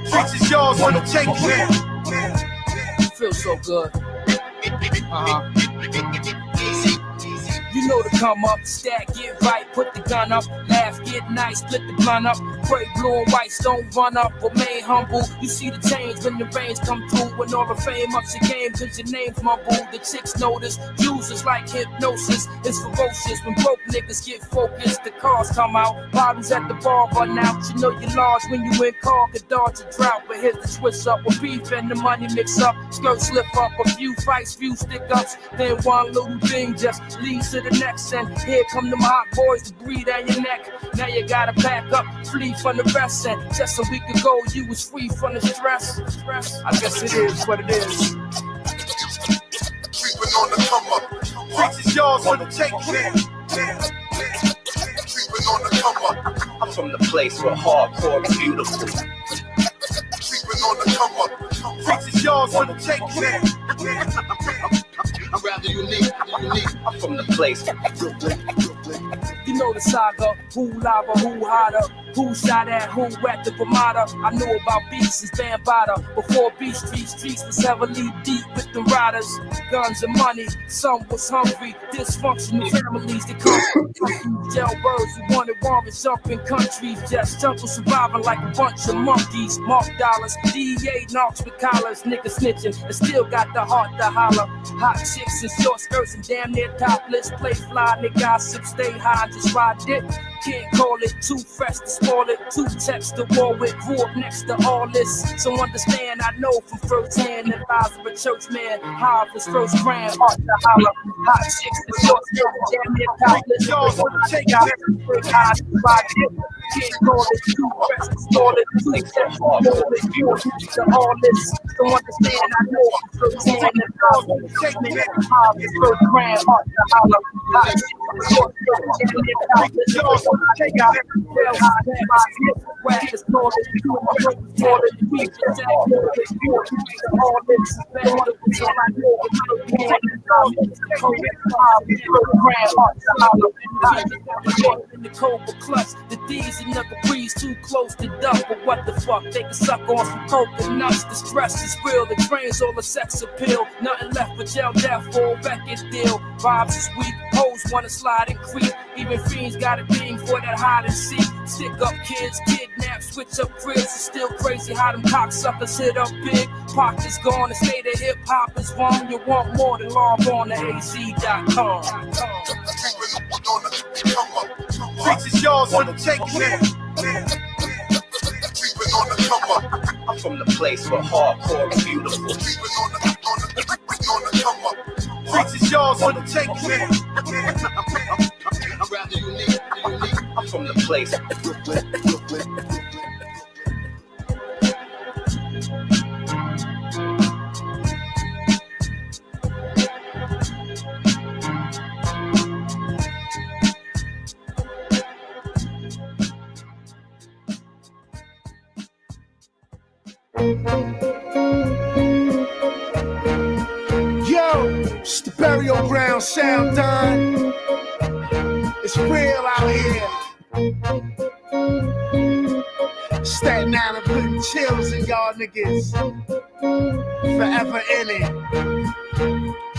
Streets is yours when the take it. Feels so good. You know to come up, stack, get right, put the gun up, laugh, get nice, split the blunt up, pray blue and whites don't run up, remain humble. You see the change when the rains come through, when all the fame ups your game, cause your name's mumbled. The chicks notice, users like hypnosis, it's ferocious. When broke niggas get focused, the cars come out, bottles at the bar run out. You know you're large when you in car, could dodge a drought, but here's the twist up, with beef and the money mix up, skirts slip up, a few fights, few stick ups, then one little thing just leads to the next, and here come them hot boys to breathe down your neck. Now you gotta back up, flee from the rest, and just a week ago you was free from the stress. I guess it is what it is. Creeping on the come up, streets is yours when the take it. Creeping on the come up, I'm from the place where hardcore is beautiful. Creeping on the come up, streets is yours when the take it. I'm rather unique. I'm from the place. You know the saga, who lava, who hotter, who shot at, who at the Ramada. I knew about beats since Bambada, before Beat Streets was heavily deep with the riders. Guns and money, some was hungry, dysfunctional families that come from jailbirds who wanted warrants up in countries, just jungle surviving like a bunch of monkeys. Mark dollars, DEA knocks with collars, niggas snitching, and still got the heart to holler. Hot chicks in short skirts and damn near topless, play fly, nigga gossip, stay high, just ride dick. Can't call it too fresh to spoil it. Two texts to war with, grew up next to all this. So understand, I know from first hand the lives of a church man. How of his first grand, heart to holler. Hot chicks in short skirts, damn near topless. Take out everything, high to ride dick. Can't call it too fresh to spoil it. Two texts to war with, grew up next to all this. So understand, I know from first hand the lives of a church man. How of his first grand, heart to holler. Hot chicks in short skirts, damn near topless. Take out every tail high, my hip, whack is more than you, my work is more than you, that's all this, all this, that's all I know, in the Cobra clutch, the D's and the breeze too close to duck, but what the fuck, they can suck on some coconuts, the stress is real, the train's all a sex appeal, nothing left but jail death for a record deal, vibes is weak, hoes wanna slide and creep, even fiends got a thing for that hide and seek. Stick up kids, kidnap, switch up cribs. It's still crazy how them cocksuckers hit up big. Pockets gone, the state of hip hop is wrong. You want more than log on to az.com. Streets is yours when the take it. Creeping on the come up. I'm from the place where hardcore is beautiful. Creeping on the come up. Streets is yours when the take it. I'm rather unique. I'm from the place. Yo, it's the burial ground sound done. It's real out here. Staten Island putting chills in y'all niggas. Forever in it.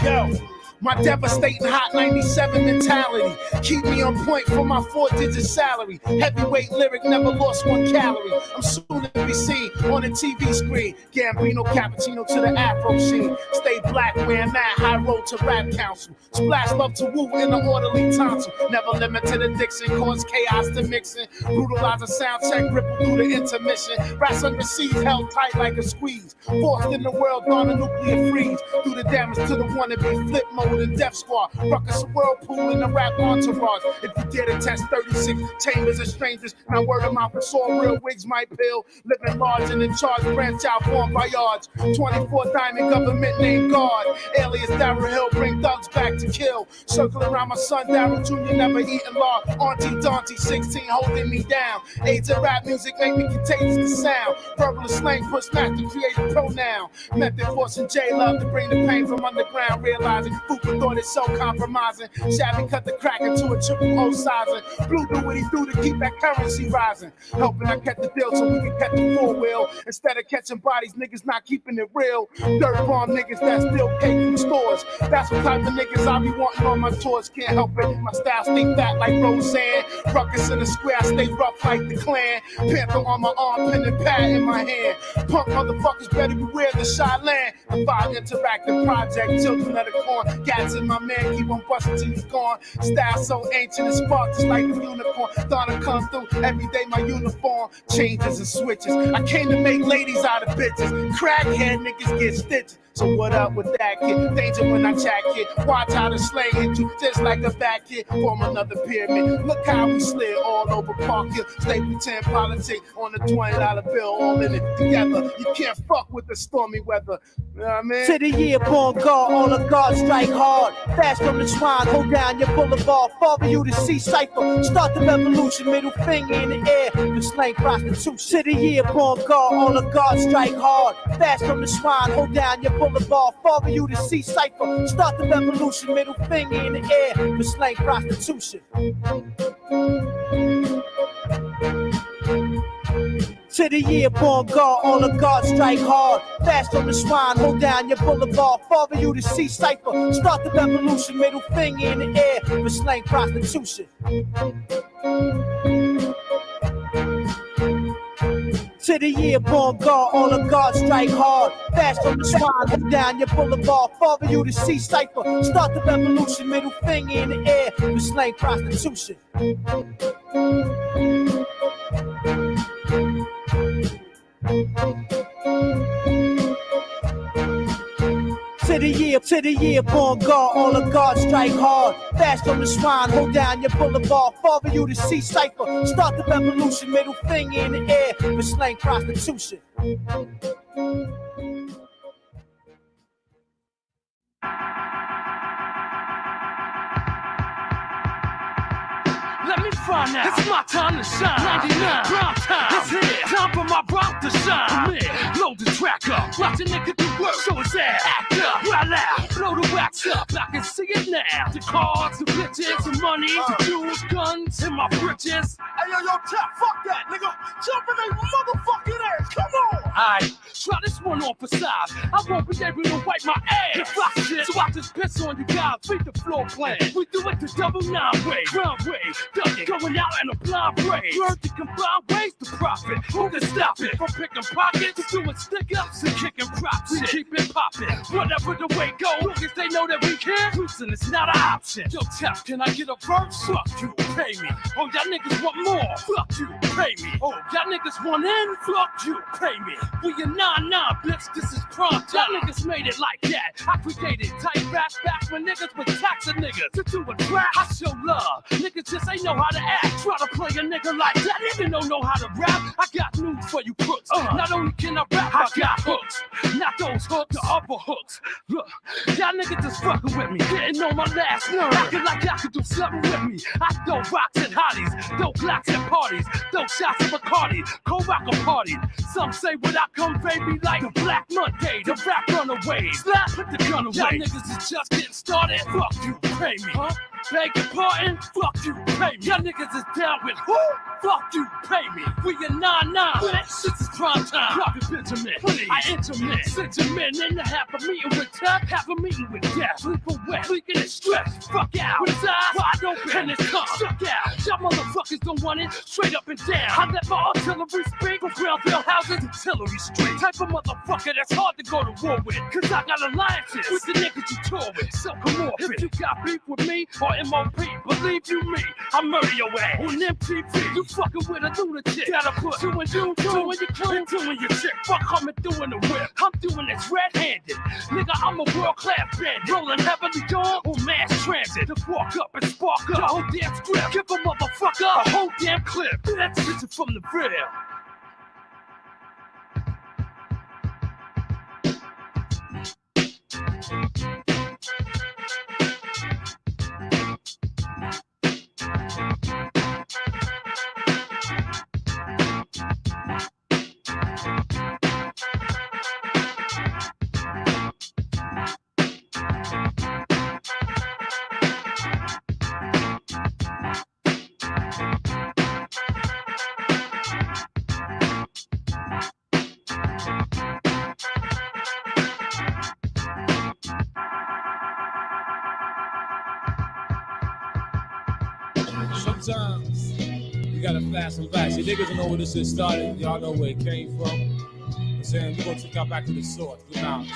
Yo. My devastating hot 97 mentality keep me on point for my 4-digit salary. Heavyweight lyric, never lost 1 calorie. I'm soon to be seen on the TV screen. Gambino, cappuccino to the Afro scene. Stay black, wearing that high road to rap council. Splash love to woo in the orderly tonsil. Never limit to the Dixon, cause chaos to mixing. Brutalize a sound check, ripple through the intermission. Rats under siege, held tight like a squeeze. Forced in the world on a nuclear freeze. Do the damage to the wannabe flip mode. And Death Squad, ruckus a whirlpool in the rap entourage. If you dare to test 36 chambers of strangers, now word of mouth, it's all real, wigs might pill. Living large and in charge, branch out, formed by yards. 24 diamond government named guard. Alias Darryl Hill, bring thugs back to kill. Circle around my son, Darryl Jr., never eating law. Auntie Dante, 16, holding me down. AIDS of rap music make me contagious to sound. Verbal slang, push back to create a pronoun. Method forcing J-Love to bring the pain from underground, realizing food Cooper thought it's so compromising. Shabby cut the crack into a triple O sizing. Blue do what he do to keep that currency rising. Helping I catch the deal so we can catch the full wheel. Instead of catching bodies, niggas not keeping it real. Dirt bomb niggas that still cake from stores. That's what type of niggas I be wanting on my tours. Can't help it, my style stay fat like Roseanne. Ruckus in the square, I stay rough like the Klan. Panther on my arm, pen and pad in my hand. Punk motherfuckers better beware the shy land. The 5 interactive project, children of the corn. Cats in my man, keep on busting till he's gone. Style so ancient, it sparks just like the unicorn. Thought I come through every day, my uniform changes and switches. I came to make ladies out of bitches. Crackhead niggas get stitches. So what up with that kid? Danger when I chat kid. Watch how the slang hit you just like a back kid. Form another pyramid. Look how we slid all over Park Hill. Stay pretend politics on the $20 bill. All in it together. You can't fuck with the stormy weather. You know what I mean? To the year born guard, all the guards strike hard. Fast from the swine, hold down your boulevard. Follow you to see cipher. Start the revolution, middle finger in the air. The slang prostitution. To the year born guard, all the guards strike hard. Fast from the swine, hold down your boulevard. Follow you to see cipher. Start the revolution, middle finger in the air. The slang prostitution. To the year born guard, all the guards strike hard. Fast on the swine, hold down your boulevard. Follow you to see cipher. Start the revolution, middle finger in the air. For slang prostitution. To the year born guard, all the guards strike hard. Fast on the swine, hold down your boulevard. Follow you to see cipher. Start the revolution, middle finger in the air. For slang prostitution. To the year born guard, all the guards strike hard. Fast on the swine, hold down your boulevard. Follow you to see cipher. Start the revolution, middle finger in the air. For slang prostitution. Let me find out. It's my time to shine. 99 prime time. It's here. Time for my rock to shine. Come here. Load the track up. Watch a nigga do work. Show his ass. Act up. Well out. Blow the wax up. I can see it now. The cars, the bitches, the money, the jewels, guns, and my britches. Hey, yo, tap, fuck that, nigga. Jump in their motherfucking ass. Come on. Alright, try this one on for size. I won't be able to wipe my ass. If I shit, so I just piss on you guys. Beat the floor plan. We do it the double 9 way. Crown way. Going out in a blind parade. Learn to combine ways to profit. Who can stop it? From picking pockets to doing stick-ups and kicking props. We keep it popping. Whatever the way goes, long as they know that we can. Losing is not an option. Yo, Tap, can I get a verse? Fuck you, pay me. Oh, y'all niggas want more? Fuck you, pay me. Oh, y'all niggas want in? Fuck you, pay me. We a 9-9, bitch, this is prime time. Y'all niggas made it like that. I created tight rap back when niggas was taxing niggas. To do a trap, I show love. Niggas just ain't know how to act. Try to play a nigga like that, even don't know how to rap. I got news for you crooks. Not only can I rap, I got hooks. Not those hooks, the upper hooks. Look, y'all niggas just fucking with me. Didn't know my last name. Acting like y'all could do something with me. I throw rocks at hotties, throw glocks at parties, throw shots at Bacardi, co-rock a party. Some say when I come, baby, like a Black Monday, the rap runaway. Slap, put the gun away. Y'all niggas is just getting started. Fuck you, pay me. Huh? Beg your pardon? Fuck you, pay me. Y'all niggas is down with who? Fuck you, pay me. We a 9-9, bitch. This is prime time. Prophet Benjamin, please. I intermin. Sentiment in the half a meeting with Tap, half a meeting with Death. Sleep away, leaking and stress. Fuck out. With his eyes wide open and his tongue stuck out. Y'all motherfuckers don't want it straight up and down. I let my artillery speak from Groundville houses to Tillery Street. Type of motherfucker that's hard to go to war with. Cause I got alliances with the niggas you tour with. So come on, if you got beef with me or MOP, believe you me, I murder your ass. On MTV, you fucking with a lunatic. Gotta put two and you, doing your crew, doing your chick. Fuck coming through in the whip. I'm doing this red-handed. Nigga, I'm a world-class bandit. Rolling heavily on mass transit. To walk up and spark up the whole damn script. Give a motherfucker a whole damn clip. That's shit from the real. sometimes you gotta fast and back. See, niggas know where this shit started. Y'all know where it came from. I'm saying we're gonna take y'all back to the source, the knowledge.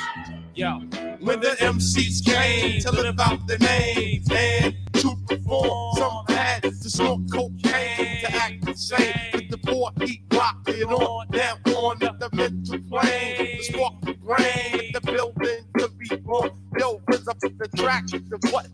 Yo. When the MCs came to live out their names and to perform, some had to smoke cocaine to act insane. With the boy heat rocking on down on the mental plane, the spark the brain, the building to be born. Yo, where's up the track? The what?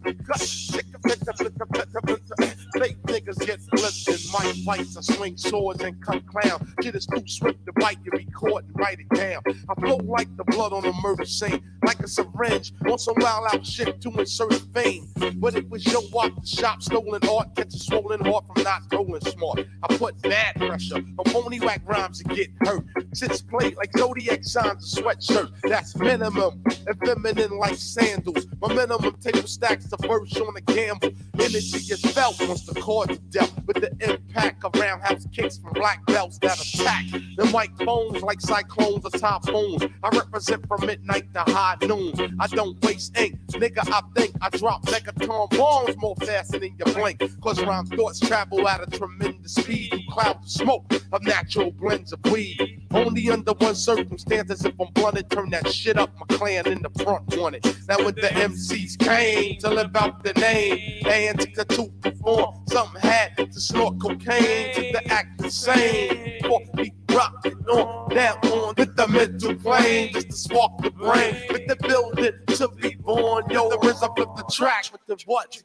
Fake niggas get flipped and mic fights and swing swords and cut clown. Shit is too swift to bite, you record and write it down. I flow like the blood on a murder scene, like a syringe on some wild out shit to insert fame. But it was your walk, the shop, stolen art, catch a swollen heart from not rolling smart. I put bad pressure on phony whack rhymes to get hurt. Shit's played like zodiac signs of sweatshirt. That's minimum, and feminine like sandals. My minimum table stacks the verse on a gamble. Energy is felt once the chords are dealt with the impact of roundhouse kicks from black belts that attack. The white bones like cyclones or typhoons. I represent from midnight to high noon. I don't waste ink, nigga. I think I drop megaton bombs more faster than your blink. Cause rhyme thoughts travel at a tremendous speed through clouds of smoke of natural blends of weed. Only under one circumstance, as if I'm blunted, turn that shit up. My clan in the front wanted. Now when the MCs came to live out the name, and took the two perform, some had to snort cocaine, took the act insane. For me rocking on down on with the mental plane, just to spark the brain, with the building to be born. Yo, the rhythm of the track with the what?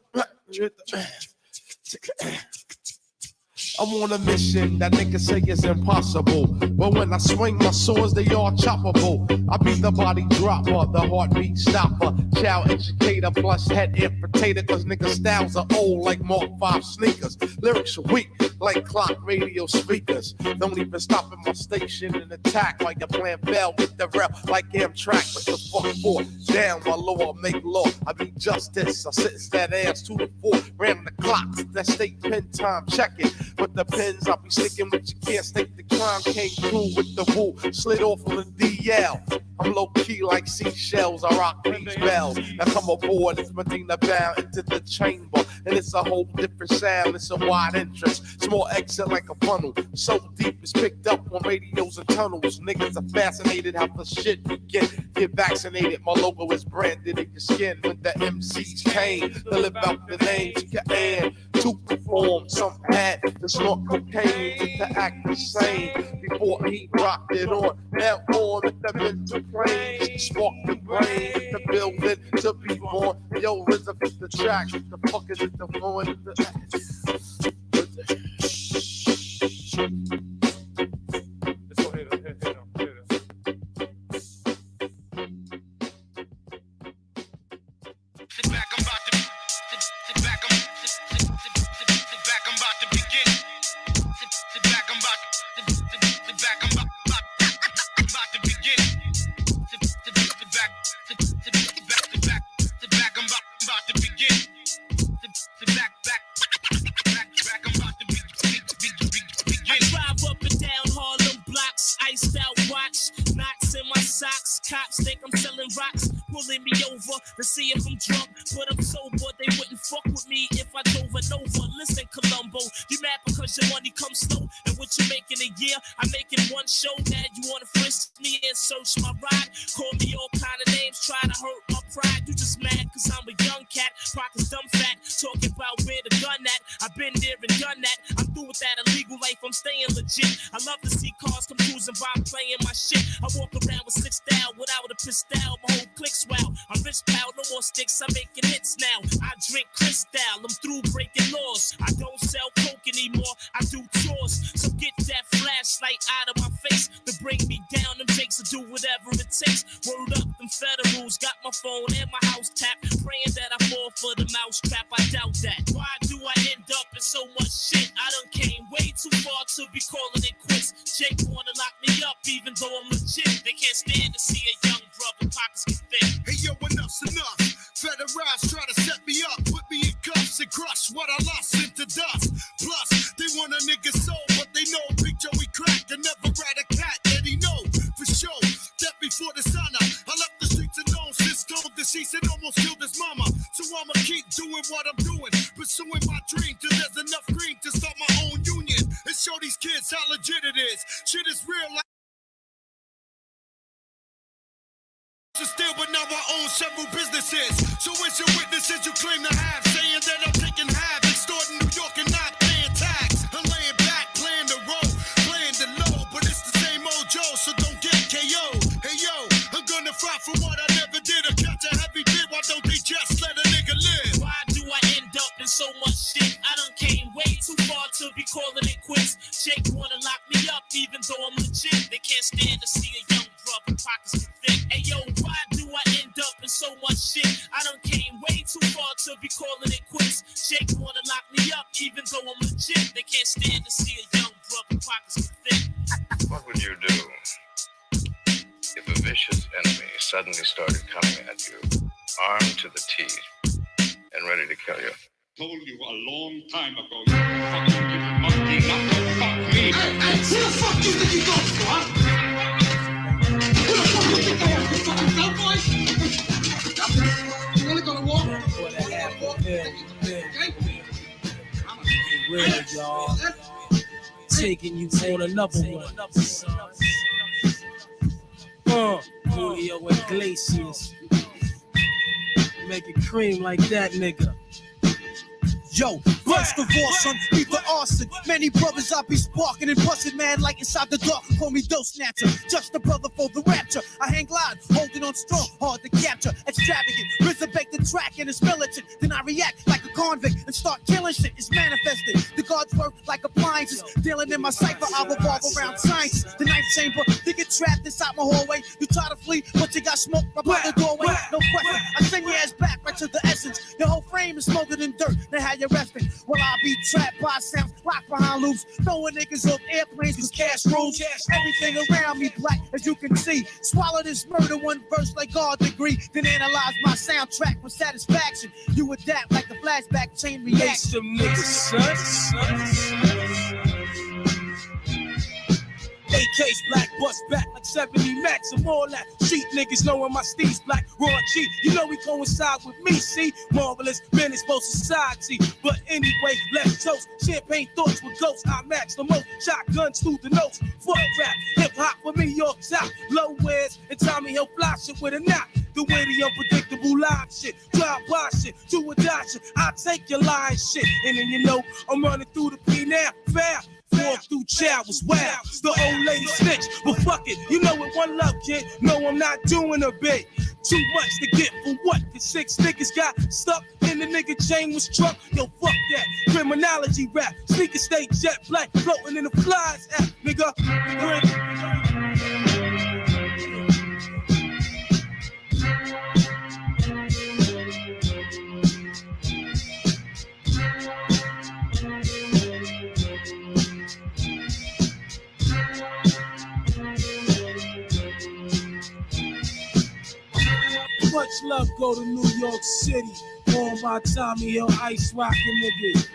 I'm on a mission that niggas say is impossible. But when I swing my swords, they all choppable. I be the body dropper, the heartbeat stopper, child educator plus head infiltrator. Cause niggas styles are old like Mark 5 sneakers. Lyrics are weak like clock radio speakers. Don't even stop at my station and attack while your plan fell with the rep like Amtrak. What the fuck for? Down my law, make law. I be justice. I sits that ass to the floor. Ram the clocks, that state pen time, check it. With the pins, I'll be sticking with you, can't stake the crime. Came through with the woo, slid off on the DL. I'm low key like seashells, I rock these bells. Now come aboard, it's Medina bound into the chamber. And it's a whole different sound, it's a wide entrance. Small exit like a funnel, so deep it's picked up on radios and tunnels. Niggas are fascinated how the shit begin. Get vaccinated, my logo is branded in your skin. When the MCs came to live out the name to your hand, to perform, some had to snort cocaine to act the same. Before he rocked it on, now on with the mental plane, spark the brain, the building to be born. Yo, rhythm is the track, the fuck is it the morning? Cops think I'm selling rocks, pulling me over to see if I'm drunk, but I'm sober. They wouldn't fuck with me if I drove it over. Listen, Columbo, you mad because your money comes slow, and what you make in a year, I make in one show. Now you wanna frisk me and search my ride, call me all kind of names, try to hurt my pride. You just mad cause I'm a young cat, pockets dumb fat, talking about where the gun at. I've been there and done that. I'm through with that illegal life, I'm staying legit. I love to see cars come cruising by playing my shit. I walk around with 6 style without a pistol, my whole clique's wild. I'm rich pal, no more sticks, I'm making hits now. I drink crystal, I'm through breaking laws. I don't sell coke anymore, I do tours. So get that flashlight out of my face to bring me down. Them jakes to do whatever it takes. Word up, them federals got my phone and my house tapped, praying that I fall for the mouse trap. I doubt that. Why do I end up in so much shit? I done came way too far to be calling it quits. Jake wanna lock me up even though I'm legit. They can't stand to see a young brother pockets get thick. Hey yo, enough's enough. Federals try to set me up, put me in cuffs and crush what I lost into dust. Plus, they want a nigga's soul, but they know Big Joey cracked and never rat a cat that he know for sure. That before the sun up, I left the streets alone since told deceased and almost killed his mama. So I'ma keep doing what I'm doing, pursuing my dream till there's enough green how legit it is. Shit is real like still, but now I own several businesses. So it's your witnesses you claim to have, saying that I'm taking half, extorting New York and not paying tax. I'm laying back, playing the role, playing the low, but it's the same old Joe, so don't get KO. Hey yo, I'm gonna fight for what I never did. Or catch a heavy bid, why don't they just let a nigga live? Why do I end up in so much shit? I done came way too far to be calling it quits. Jake wanna lock me up, even though I'm legit. They can't stand to see a young brother pockets too thick. Hey yo, why do I end up in so much shit? I done came way too far to be calling it quits. Jake wanna lock me up, even though I'm legit. They can't stand to see a young brother pockets too thick. What would you do if a vicious enemy suddenly started coming at you, armed to the teeth and ready to kill you? Told you a long time ago, you fucking little monkey, not to fuck me. Hey, who the fuck you think you going for, huh? Who the fuck you think I am, you fucking cowboy? You wanna go to war? For the half a mil, real, y'all. Taking you on another one. Julio Iglesias. Make it cream like that, nigga. Yo, first of all, son, beat the arson. Many brothers I be sparking and busting mad like inside the dark. Call me dough snatcher, just a brother for the rapture. I hang glide, holding on strong, hard to capture. Extravagant, resurrect the track and it's militant. Then I react like a convict and start killing shit. It's manifested. The gods work like appliances. Dealing in my cipher, I revolve around science. The ninth chamber, you get trapped inside my hallway. You try to flee, but you got smoke right by the doorway. No question, I send your ass back right to the essence. Your whole frame is smothered in dirt. Now how you resting? Well, I'll be trapped by sounds, locked behind loops, throwing niggas off airplanes cause cash rules. Everything around me black, as you can see. Swallow this murder one verse like God degree, then analyze my soundtrack with satisfaction. You adapt like the flashback chain reaction. Some niggas, son. AK's black, bust back like 70 Max. I'm all that. Street niggas knowing my steez black. Raw G, you know he coincide with me, see? Marvelous menace for society. But anyway, let's toast. Champagne thoughts with ghosts. I max the most. Shotguns through the notes. Fuck rap, hip hop for me, York top. Low wears and Tommy Hill fly shit with a knot. The witty, unpredictable live shit. Drive by shit, do or die shit. I take your lying shit. And then you know, I'm running through the P now. Fair. Walk through child was wild. The old lady snitch, but fuck it. You know it, one love, kid. No, I'm not doing a bit. Too much to get for what? The 6 niggas got stuck in the nigga chain was truck. Yo, fuck that. Criminology rap. Sneaker state jet black. Floating in the flies app, nigga. Much love go to New York City. All my Tommy Hill ice rockin' niggas.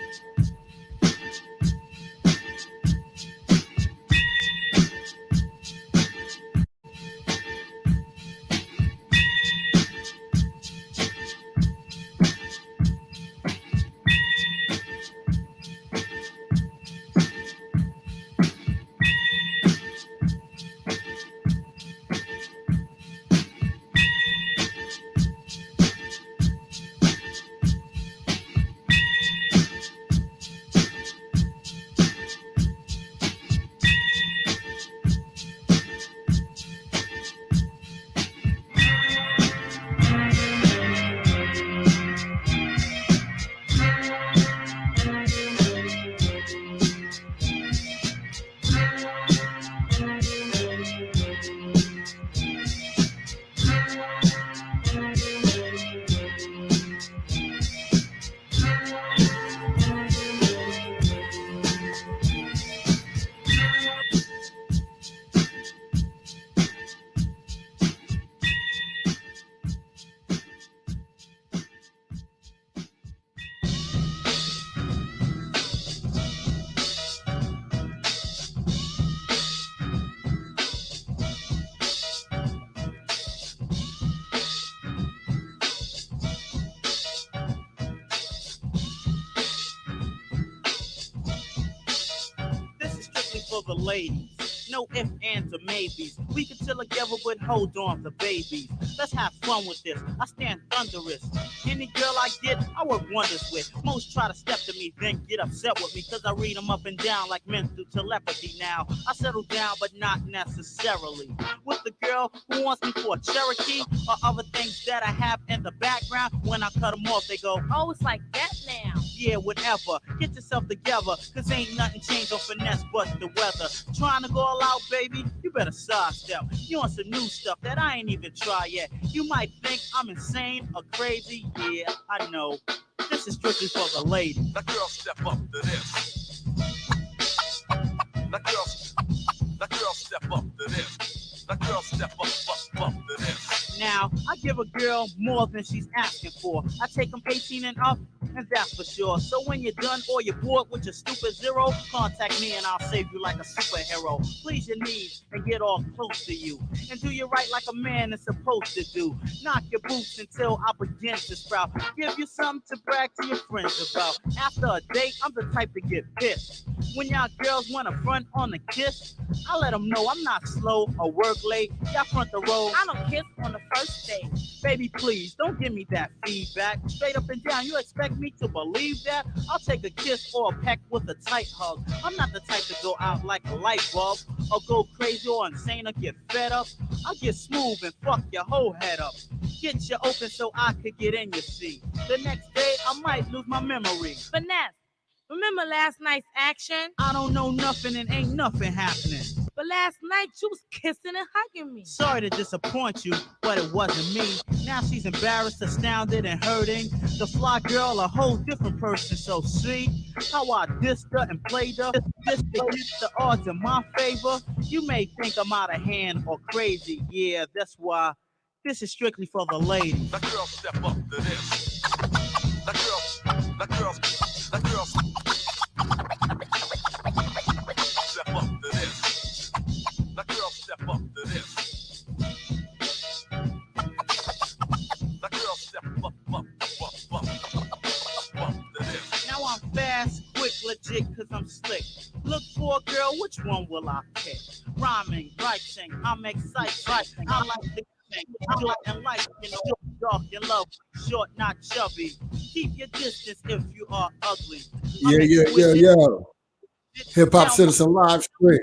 for the ladies. No ifs, ands, or maybes. We can chill together, but hold on to babies. Let's have fun with this. I stand thunderous. Any girl I get, I work wonders with. Most try to step to me, then get upset with me, cause I read them up and down like men through telepathy now. I settle down, but not necessarily. With the girl who wants me for a Cherokee or other things that I have in the background, when I cut them off, they go, oh, it's like that now. Yeah, whatever. Get yourself together, cause ain't nothing changed on finesse but the weather. Trying to go all out, baby, you better sidestep. You want some new stuff that I ain't even tried yet. You might think I'm insane or crazy. Yeah, I know. This is strictly for the ladies. Now girl, step up to this. Now girl, step up to this. Now girl, step up to this. Now, I give a girl more than she's asking for. I take them 18 and up, and that's for sure. So when you're done or you're bored with your stupid zero, contact me and I'll save you like a superhero. Please your needs and get all close to you. And do you right like a man is supposed to do. Knock your boots until I begin to sprout. Give you something to brag to your friends about. After a date, I'm the type to get pissed. When y'all girls want to front on a kiss, I let them know I'm not slow or work late. Y'all front the road. I don't kiss on the first date. Baby, please, don't give me that feedback. Straight up and down, you expect me to believe that? I'll take a kiss or a peck with a tight hug. I'm not the type to go out like a light bulb or go crazy or insane or get fed up. I'll get smooth and fuck your whole head up. Get you open so I could get in your seat. The next day, I might lose my memory. Finesse. Remember last night's action? I don't know nothing and ain't nothing happening. But last night you was kissing and hugging me. Sorry to disappoint you, but it wasn't me. Now she's embarrassed, astounded, and hurting. The fly girl, a whole different person. So see how I dissed her and played her. This to get the odds in my favor. You may think I'm out of hand or crazy. Yeah, that's why this is strictly for the ladies. Now girl, step up to this. Now girl, step up to this. Now girl, step up to this. Now girl, step up to this. Now I'm fast, quick, legit, cause I'm slick. Look for a girl, which one will I pick? Rhyming, writing, I'm excited. I like the short and light, you know, dark and love, short, not chubby. Keep your distance if you are ugly. Yeah. Hiphopcitizen live stream.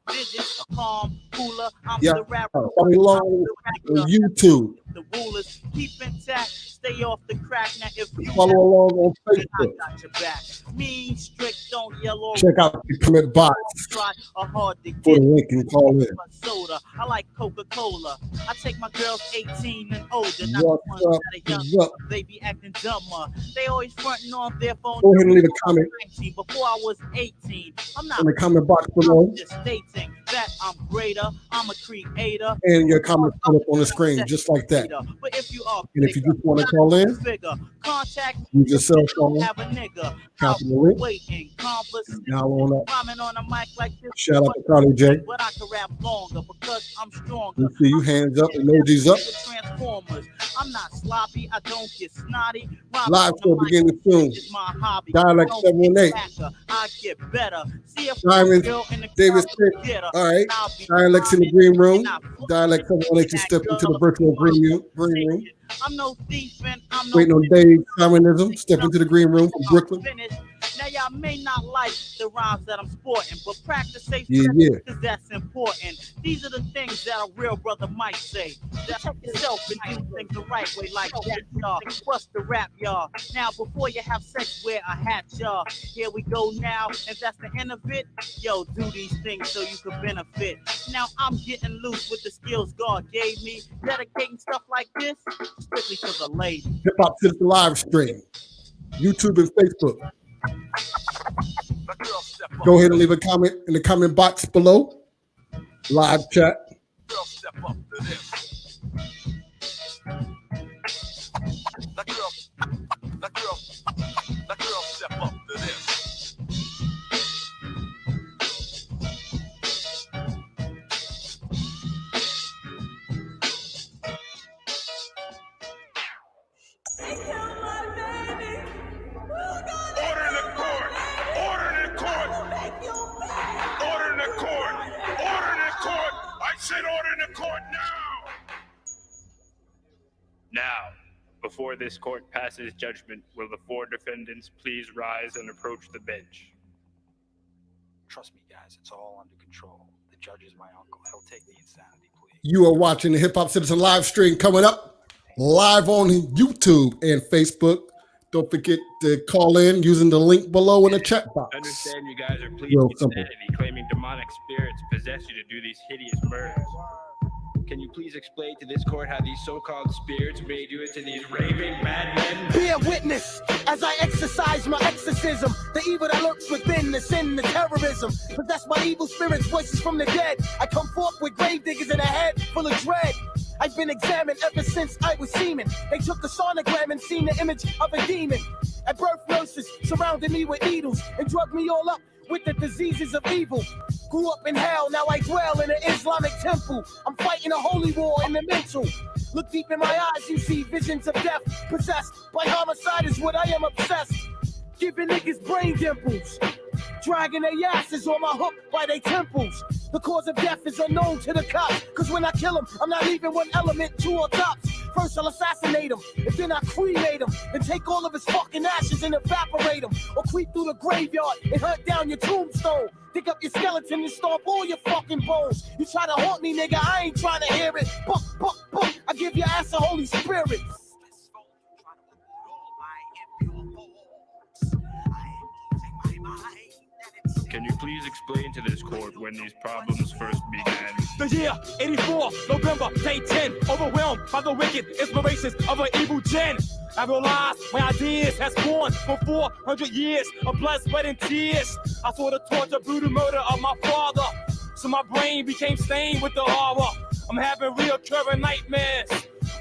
Digits, calm, cooler. I'm Yeah, the rapper. follow along on YouTube. The rulers keep intact. Stay off the crack. Now if you Follow along on I Facebook. got your back. Mean, strict, don't yell or Check out the comment box try or hard to for the get. link and call in. Soda. I like Coca-Cola. I take my girls 18 and older, not What's the ones up? that are What's young. up? They be acting dumber. They always fronting on their phone. Go ahead and leave a comment 19. Before I was 18, I'm not in the comment box below, I'm just stating that I'm greater. I'm a creator. and your comments put up on the screen just like that. But if you are And if you just want to call in, figure, contact use your cell phone, have a nigga. copy the link, Waiting, converse, now on up. rhyming on a mic like this. Shout out to Carly J. But I can rap longer because I'm stronger. We see you hands up, emojis up. Transformers. I'm not sloppy. I don't get snotty. Live show beginning soon. Is my hobby. Dialect Don't 718. get backer. I get better. See if Diamond, girl in the Davis crowd Pitt. get her. All right. I'll be Dialects in the rhyming green room. and I Dialect 718 step into the virtual green room. I'm no thief and I'm no Waiting on Dave Simonism. Step into the green room from Brooklyn. finished. Now y'all may not like the rhymes that I'm sporting, but practice safe Yeah. because that's important. These are the things that a real brother might say. That check yourself and do things the right way, like that, y'all. Bust the rap, y'all. Now before you have sex, wear a hat, y'all. Here we go now, and that's the end of it. Yo, do these things so you can benefit. Now I'm getting loose with the skills God gave me, dedicating stuff like this strictly to the ladies. Hiphopcitizen live stream. YouTube and Facebook. Now girl, step up. Go ahead and leave a comment in the comment box below. Live chat. Girl, step up to this. Now girl, step up to this. Order in the court! Order in the court! Order in the Before this court passes judgment, will the four defendants please rise and approach the bench? Trust me, guys, it's all under control. The judge is my uncle. He'll take the insanity plea. You are watching the Hip Hop Citizen live stream coming up live on YouTube and Facebook. Don't forget to call in using the link below in the chat box. I understand you guys are pleading insanity, claiming demonic spirits possess you to do these hideous murders. Can you please explain to this court how these so-called spirits made you into these raving madmen? Be a witness as I exercise my exorcism. The evil that lurks within, the sin, the terrorism. Possess my evil spirits, voices from the dead. I come forth with grave diggers in a head full of dread. I've been examined ever since I was semen. They took the sonogram and seen the image of a demon. At birth, nurses surrounded me with needles and drugged me all up with the diseases of evil. Grew up in hell, now I dwell in an Islamic temple. I'm fighting a holy war in the mental. Look deep in my eyes, you see visions of death. Possessed by homicide is what I am obsessed. Giving niggas brain dimples. Dragging their asses on my hook by their temples. The cause of death is unknown to the cops. Cause when I kill them, I'm not leaving one element, two or tops. First I'll assassinate him, and then I cremate him. And take all of his fucking ashes and evaporate him. Or creep through the graveyard and hunt down your tombstone. Dig up your skeleton and stomp all your fucking bones. You try to haunt me, nigga, I ain't trying to hear it. Buck, buck, buck, I give your ass a Holy Spirit. Can you please explain to this court when these problems first began? The year 84, November, day 10, overwhelmed by the wicked inspirations of an evil gen. I realized my ideas has born for 400 years of blood, sweat, and tears. I saw the torture, brutal murder of my father, so my brain became stained with the horror. I'm having reoccurring nightmares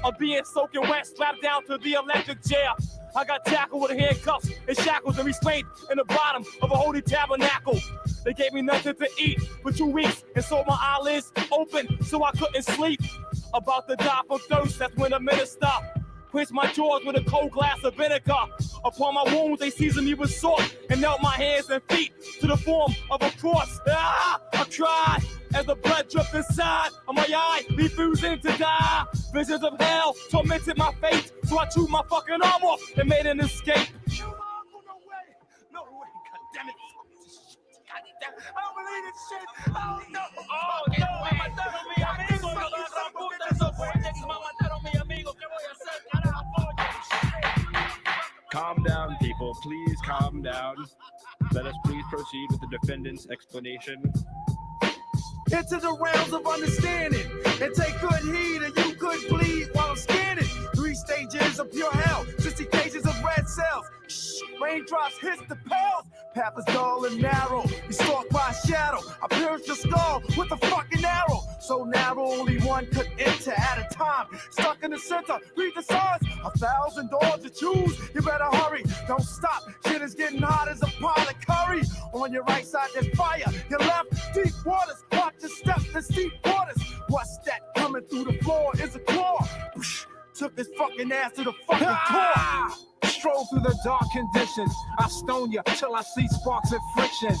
of being soaking wet, strapped down to the electric chair. I got tackled with handcuffs and shackles and restrained in the bottom of a holy tabernacle. They gave me nothing to eat for 2 weeks and so my eyelids open so I couldn't sleep. About to die from thirst, that's when the minister quenched my jaws with a cold glass of vinegar. Upon my wounds, they seasoned me with salt and knelt my hands and feet to the form of a cross. Ah! I cried as the blood dripped inside of my eye, refusing to die. Visions of hell tormented my fate, so I chewed my fucking arm off and made an escape. No way, goddammit. I don't believe this shit. Oh no. Oh no. Mataron mi amigo. No lo agarran puta esos puñetes. Mataron mi amigo. ¿Qué voy a hacer? Carajo. Calm down, people. Please calm down. Let us please proceed with the defendant's explanation. Into the realms of understanding and take good heed, and you could bleed while I'm scanning. 3 stages of pure hell, 60 cages of red cells. Shh, raindrops hit the pales. Path is dull and narrow. You stalked by a shadow. I pierced your skull with a fucking arrow. So narrow, only one could enter at a time. Stuck in the center, read the signs. 1,000 doors to choose. You better hurry. Don't stop. Shit is getting hot as a pot of curry. On your right side, there's fire. Your left, deep waters. Watch your step, there's deep waters. What's that coming through the floor? Is a claw. Whoosh, took his fucking ass to the fucking core. Stroll through the dark conditions. I stone you till I see sparks and frictions.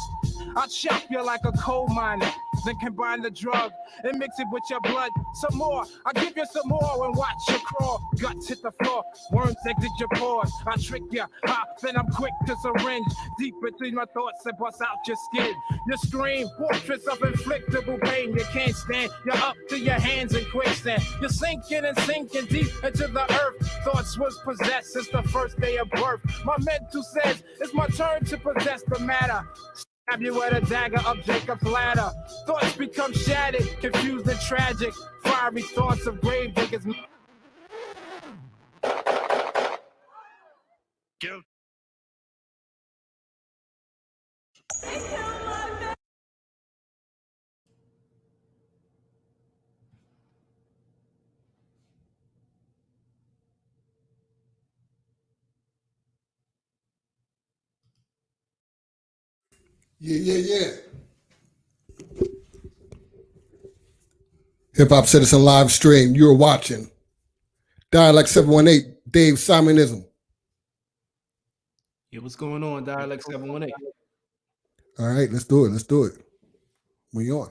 I chop you like a coal miner, then combine the drug and mix it with your blood. Some more, I give you some more and watch you crawl. Guts hit the floor, worms exit your pores. I trick you, then I'm quick to syringe deep between my thoughts and bust out your skin. You scream, fortress of inflictable pain. You can't stand, you're up to your hands in quicksand. You're sinking and sinking deep into the earth. Thoughts was possessed since the first day of birth. My mental says it's my turn to possess the matter. Stab you with a dagger up Jacob's ladder. Thoughts become shattered, confused and tragic. Fiery thoughts of grave diggers. Guilt. Yeah. Hip Hop Citizen live stream. You're watching Dialect 718, Dave Simonism. Yeah, what's going on, Dialect 718? All right, let's do it. We on.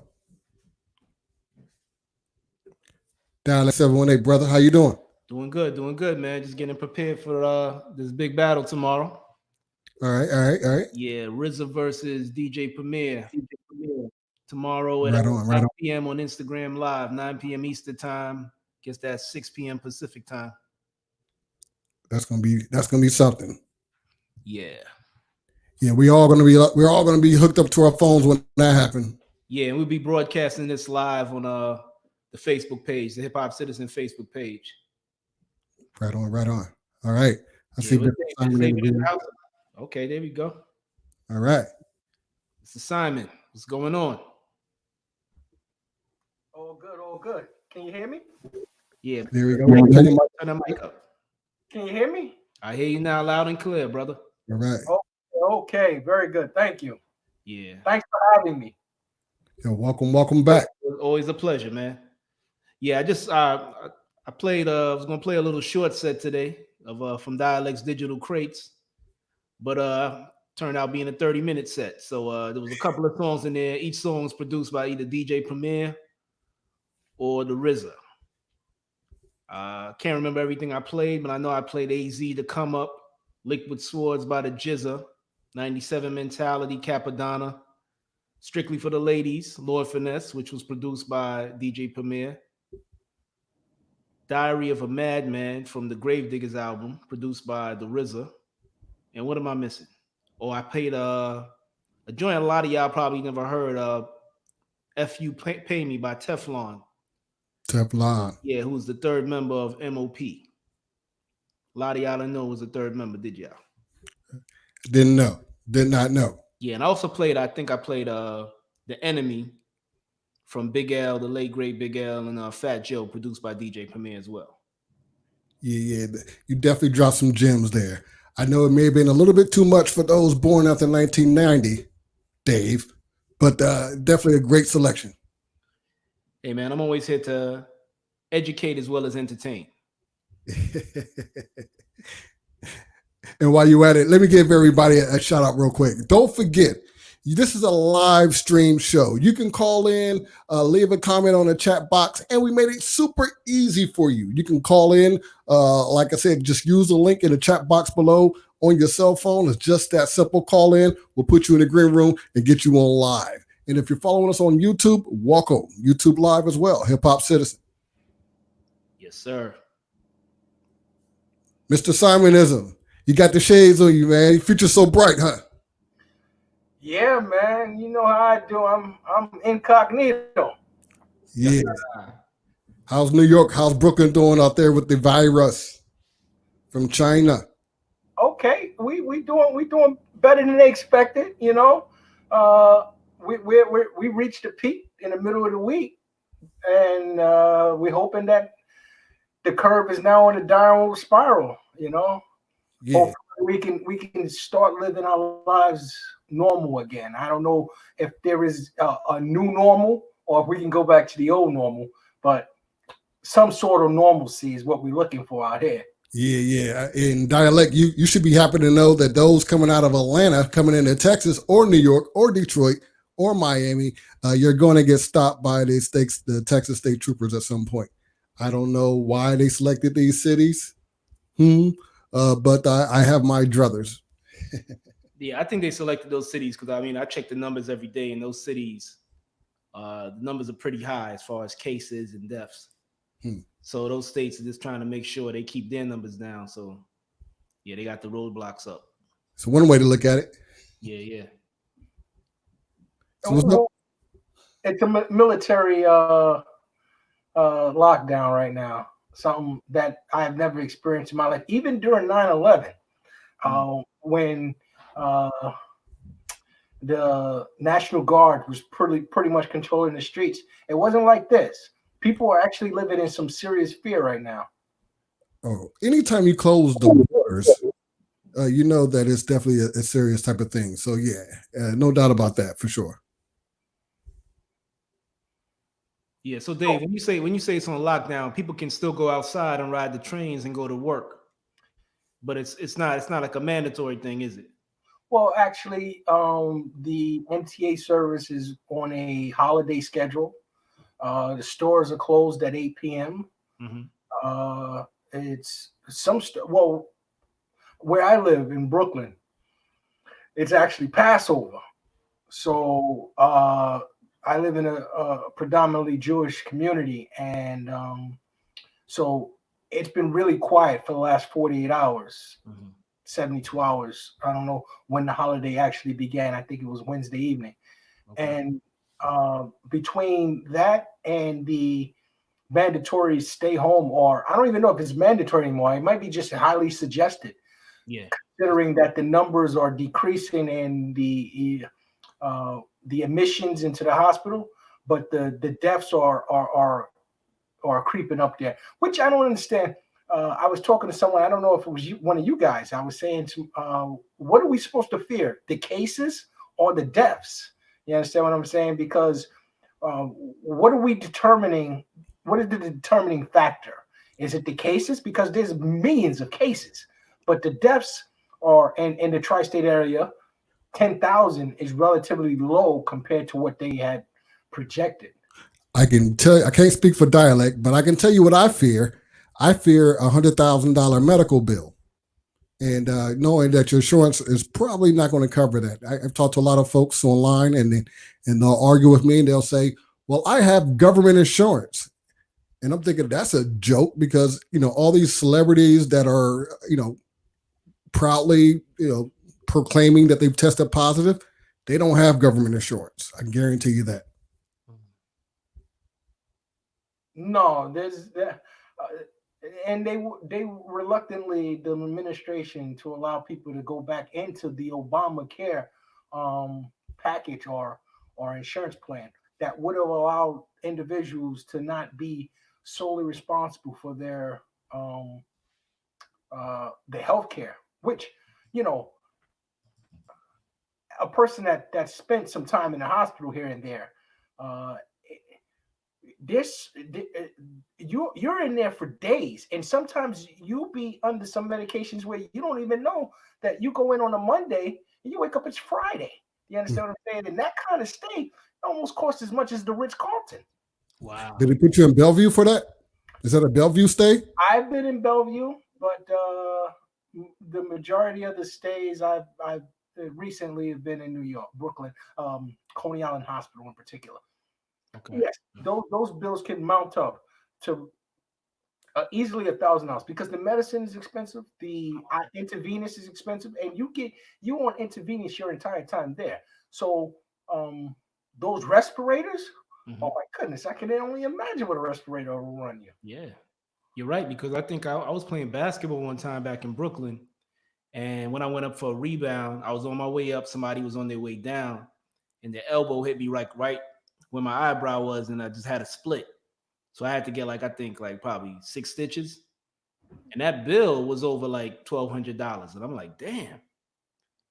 Dialect 718, brother. How you doing? Doing good, man. Just getting prepared for this big battle tomorrow. All right. Yeah, RZA versus DJ Premier. Tomorrow at Right on. 9 p.m. on Instagram Live, 9 p.m. Eastern Time. Guess that's 6 p.m. Pacific Time. That's gonna be something. Yeah. Yeah, we're all gonna be hooked up to our phones when that happens. Yeah, and we'll be broadcasting this live on the Facebook page, the Hiphopcitizen Facebook page. Right on. All right. I see. Okay, there we go. All right. Mr. Simon, what's going on? All good. Can you hear me? Yeah. There we go. Turn the mic up. Can you hear me? I hear you now loud and clear, brother. All right. Okay, very good. Thank you. Yeah. Thanks for having me. Yo, welcome back. Always a pleasure, man. Yeah, I just I played I was gonna play a little short set today of from Dialects Digital Crates, but turned out being a 30-minute set. So there was a couple of songs in there. Each song was produced by either DJ Premier or the RZA. Can't remember everything I played, but I know I played AZ to Come Up, Liquid Swords by the Jizza, 97 Mentality, Capadonna, Strictly for the Ladies, Lord Finesse, which was produced by DJ Premier, Diary of a Madman from the Gravediggers album, produced by the RZA. And what am I missing? Oh, I played a joint a lot of y'all probably never heard of, F.U. Pay Me by Teflon. Yeah, who's the third member of MOP. A lot of y'all didn't know was the third member, did y'all? Did not know. Yeah, and I also played, I think I played The Enemy from Big L, the late great Big L, and Fat Joe, produced by DJ Premier as well. Yeah, you definitely dropped some gems there. I know it may have been a little bit too much for those born after 1990, Dave, but definitely a great selection. Hey, man, I'm always here to educate as well as entertain. And while you're at it, let me give everybody a shout out real quick. Don't forget, this is a live stream show. You can call in, leave a comment on the chat box, and we made it super easy for you. You can call in, like I said, just use the link in the chat box below on your cell phone. It's just that simple. Call in, we'll put you in the green room and get you on live. And if you're following us on YouTube, welcome. YouTube Live as well, Hiphopcitizen. Yes, sir. Mr. Simonism, you got the shades on you, man. Your future's so bright, huh? Yeah, man. You know how I do. I'm incognito. Yeah. How's New York? How's Brooklyn doing out there with the virus from China? Okay, we doing better than they expected. You know, we reached the peak in the middle of the week, and we're hoping that the curve is now on a downward spiral. You know, hopefully we can start living our lives normal again. I don't know if there is a new normal or if we can go back to the old normal, but some sort of normalcy is what we're looking for out here. Yeah. In Dialect, you should be happy to know that those coming out of Atlanta, coming into Texas or New York or Detroit or Miami, you're going to get stopped by the Texas State Troopers at some point. I don't know why they selected these cities, but I have my druthers. Yeah, I think they selected those cities because, I mean, I check the numbers every day, and those cities, the numbers are pretty high as far as cases and deaths. So those states are just trying to make sure they keep their numbers down. So, yeah, they got the roadblocks up. So one way to look at it. Yeah. So what's up? It's a military lockdown right now. Something that I have never experienced in my life, even during 9/11, when the National Guard was pretty much controlling the streets. It wasn't like this. People are actually living in some serious fear right now. Oh, anytime you close the borders, you know that it's definitely a serious type of thing. So yeah, no doubt about that for sure. Yeah. So Dave, when you say it's on lockdown, people can still go outside and ride the trains and go to work, but it's not like a mandatory thing, is it? Well, actually, the MTA service is on a holiday schedule. The stores are closed at 8 p.m. it's well, where I live in Brooklyn, it's actually Passover. So I live in a predominantly Jewish community, and so it's been really quiet for the last 48 hours, 72 hours. I don't know when the holiday actually began. I think it was Wednesday evening. And between that and the mandatory stay home, or I don't even know if it's mandatory anymore. It might be just highly suggested. Yeah. Considering that the numbers are decreasing in the admissions into the hospital, but the deaths are creeping up there, which I don't understand. I was talking to someone. I don't know if it was one of you guys. I was saying, what are we supposed to fear? The cases or the deaths? You understand what I'm saying? Because what are we determining? What is the determining factor? Is it the cases? Because there's millions of cases, but the deaths are in the tri-state area. 10,000 is relatively low compared to what they had projected. I can tell you, I can't speak for dialect, but I can tell you what I fear. I fear $100,000 medical bill. And knowing that your insurance is probably not going to cover that. I've talked to a lot of folks online, and they'll argue with me, and they'll say, well, I have government insurance. And I'm thinking that's a joke, because, all these celebrities that are, proudly, proclaiming that they've tested positive, they don't have government insurance. I can guarantee you that. No, and they reluctantly, the administration, to allow people to go back into the Obamacare package or insurance plan that would have allowed individuals to not be solely responsible for their the health care, which, a person that spent some time in the hospital here and there, you're in there for days, and sometimes you'll be under some medications where you don't even know that you go in on a Monday and you wake up, it's Friday. You understand what I'm saying? And that kind of stay almost costs as much as the Ritz-Carlton. Wow. Did they put you in Bellevue for that? Is that a Bellevue stay? I've been in Bellevue, but the majority of the stays I've recently have been in New York, Brooklyn, Coney Island Hospital in particular. Okay. Yes, those bills can mount up to easily $1,000 because the medicine is expensive, the intravenous is expensive, and you on intravenous your entire time there. So those respirators, oh my goodness, I can only imagine what a respirator will run you. Yeah, you're right, because I think I was playing basketball one time back in Brooklyn, and when I went up for a rebound, I was on my way up, somebody was on their way down, and the elbow hit me right where my eyebrow was, and I just had a split. So I had to get probably 6 stitches. And that bill was over like $1,200. And I'm like, damn.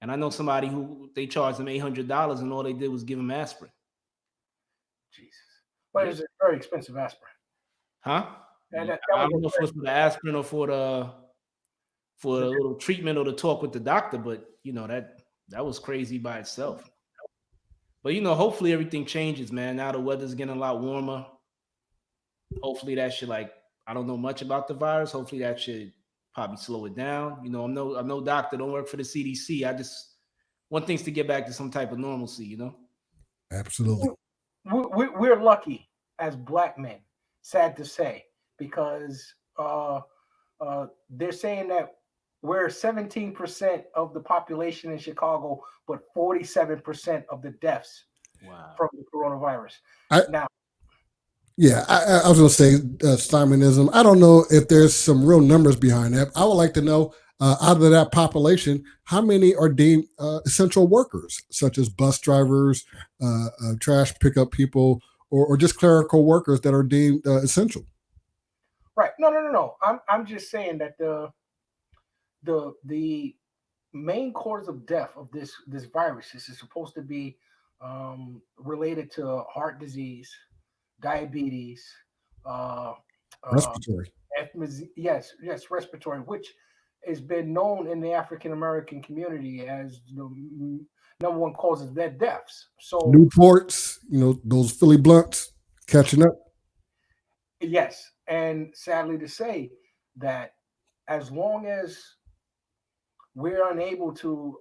And I know somebody who they charged them $800 and all they did was give him aspirin. Jesus. But it's a very expensive aspirin. Huh? I don't know if it was for the aspirin or for the little treatment or the talk with the doctor, but that was crazy by itself. But hopefully everything changes, man. Now the weather's getting a lot warmer. Hopefully that should, I don't know much about the virus. Hopefully that should probably slow it down. I'm no doctor, don't work for the CDC. I just want things to get back to some type of normalcy, Absolutely. We're lucky as Black men, sad to say, because they're saying that we're 17% of the population in Chicago, but 47% of the deaths from the coronavirus. Yeah, I was going to say Simonism. I don't know if there's some real numbers behind that. I would like to know, out of that population, how many are deemed essential workers, such as bus drivers, trash pickup people, or just clerical workers that are deemed essential. Right. No. I'm just saying that the main cause of death of this virus is supposed to be related to heart disease, diabetes, respiratory. Yes, respiratory, which has been known in the African American community as the number one cause of their deaths. So Newports, those Philly blunts catching up. Yes, and sadly to say, that as long as we're unable to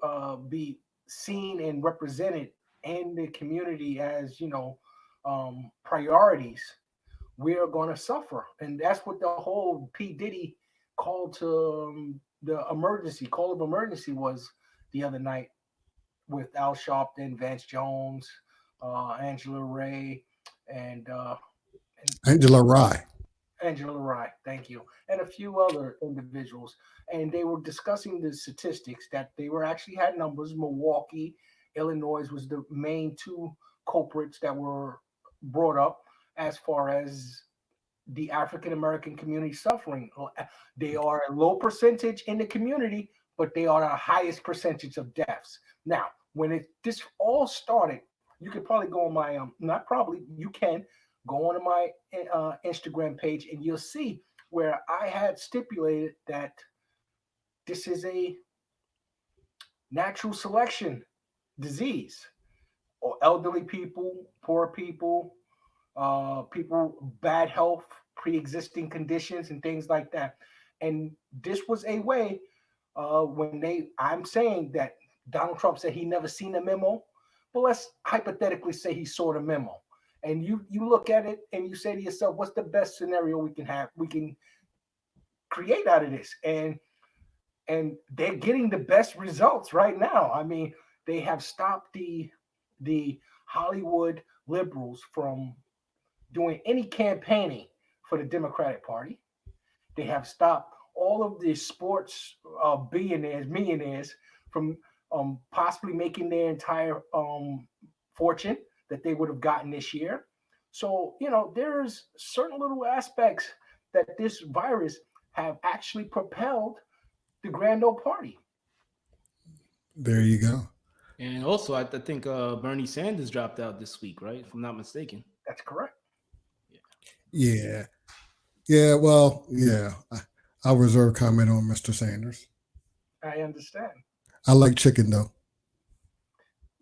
be seen and represented in the community as priorities, we are going to suffer. And that's what the whole P Diddy call to the emergency call of emergency was the other night with Al Sharpton, Vance Jones, Angela Ray, and Angela Rye. Angela Rye, thank you, and a few other individuals. And they were discussing the statistics that they were actually had numbers. Milwaukee, Illinois was the main two culprits that were brought up as far as the African American community suffering. They are a low percentage in the community, but they are the highest percentage of deaths. Now, when this all started, you could probably go on my not probably you can go on my Instagram page and you'll see where I had stipulated that this is a natural selection disease, or elderly people, poor people, people bad health, pre-existing conditions, and things like that. And this was a way I'm saying that Donald Trump said he never seen a memo, but let's hypothetically say he saw the memo. And you look at it and you say to yourself, what's the best scenario we can create out of this? And they're getting the best results right now. I mean, they have stopped the Hollywood liberals from doing any campaigning for the Democratic Party. They have stopped all of the sports billionaires, millionaires from possibly making their entire fortune that they would have gotten this year. So, there's certain little aspects that this virus have actually propelled the grand old party. There you go. And also, I think Bernie Sanders dropped out this week, right? If I'm not mistaken. That's correct. Yeah. Yeah. Well, yeah. I'll reserve comment on Mr. Sanders. I understand. I like chicken, though.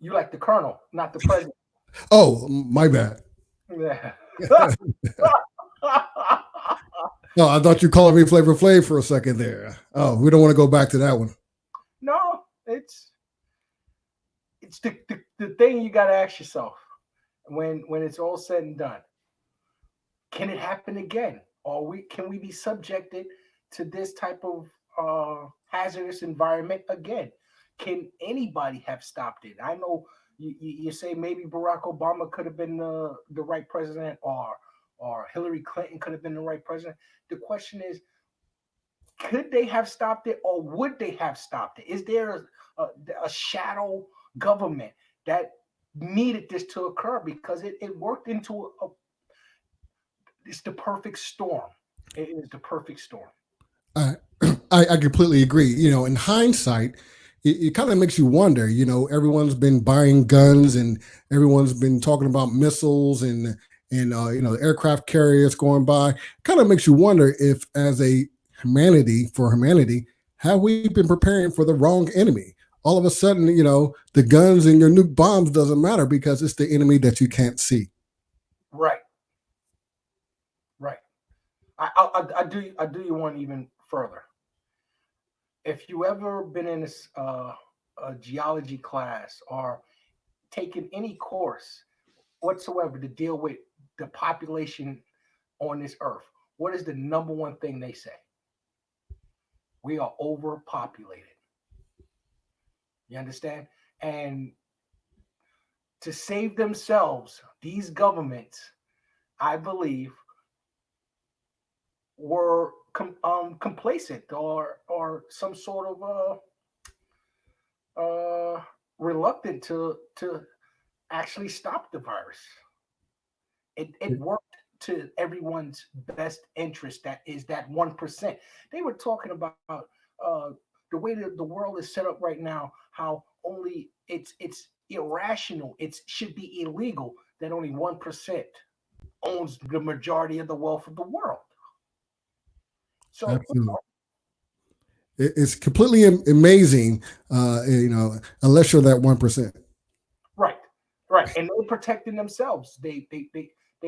You like the colonel, not the president. Oh, my bad. Yeah. No, I thought you called me Flavor Flav for a second there. Oh, we don't want to go back to that one. No, it's the thing you got to ask yourself when it's all said and done. Can it happen again? Or can we be subjected to this type of hazardous environment again? Can anybody have stopped it? I know you say maybe Barack Obama could have been the right president, or Hillary Clinton could have been the right president. The question is, could they have stopped it, or would they have stopped it? Is there a shadow government that needed this to occur? Because it worked into it's the perfect storm. It is the perfect storm. I completely agree. In hindsight, it kind of makes you wonder. Everyone's been buying guns and everyone's been talking about missiles and aircraft carriers going by. Kind of makes you wonder if, as a humanity, have we been preparing for the wrong enemy? All of a sudden, the guns and your nuke bombs doesn't matter because it's the enemy that you can't see. Right. I do you one even further. If you ever been in a geology class or taken any course whatsoever to deal with the population on this earth, what is the number one thing they say? We are overpopulated. You understand? And to save themselves, these governments, I believe, were complacent or some sort of reluctant to actually stop the virus. It worked to everyone's best interest. That is that 1%. They were talking about the way that the world is set up right now, how only it's irrational. It should be illegal that only 1% owns the majority of the wealth of the world. So absolutely. It's completely amazing, unless you're that 1%. Right. And they're protecting themselves. They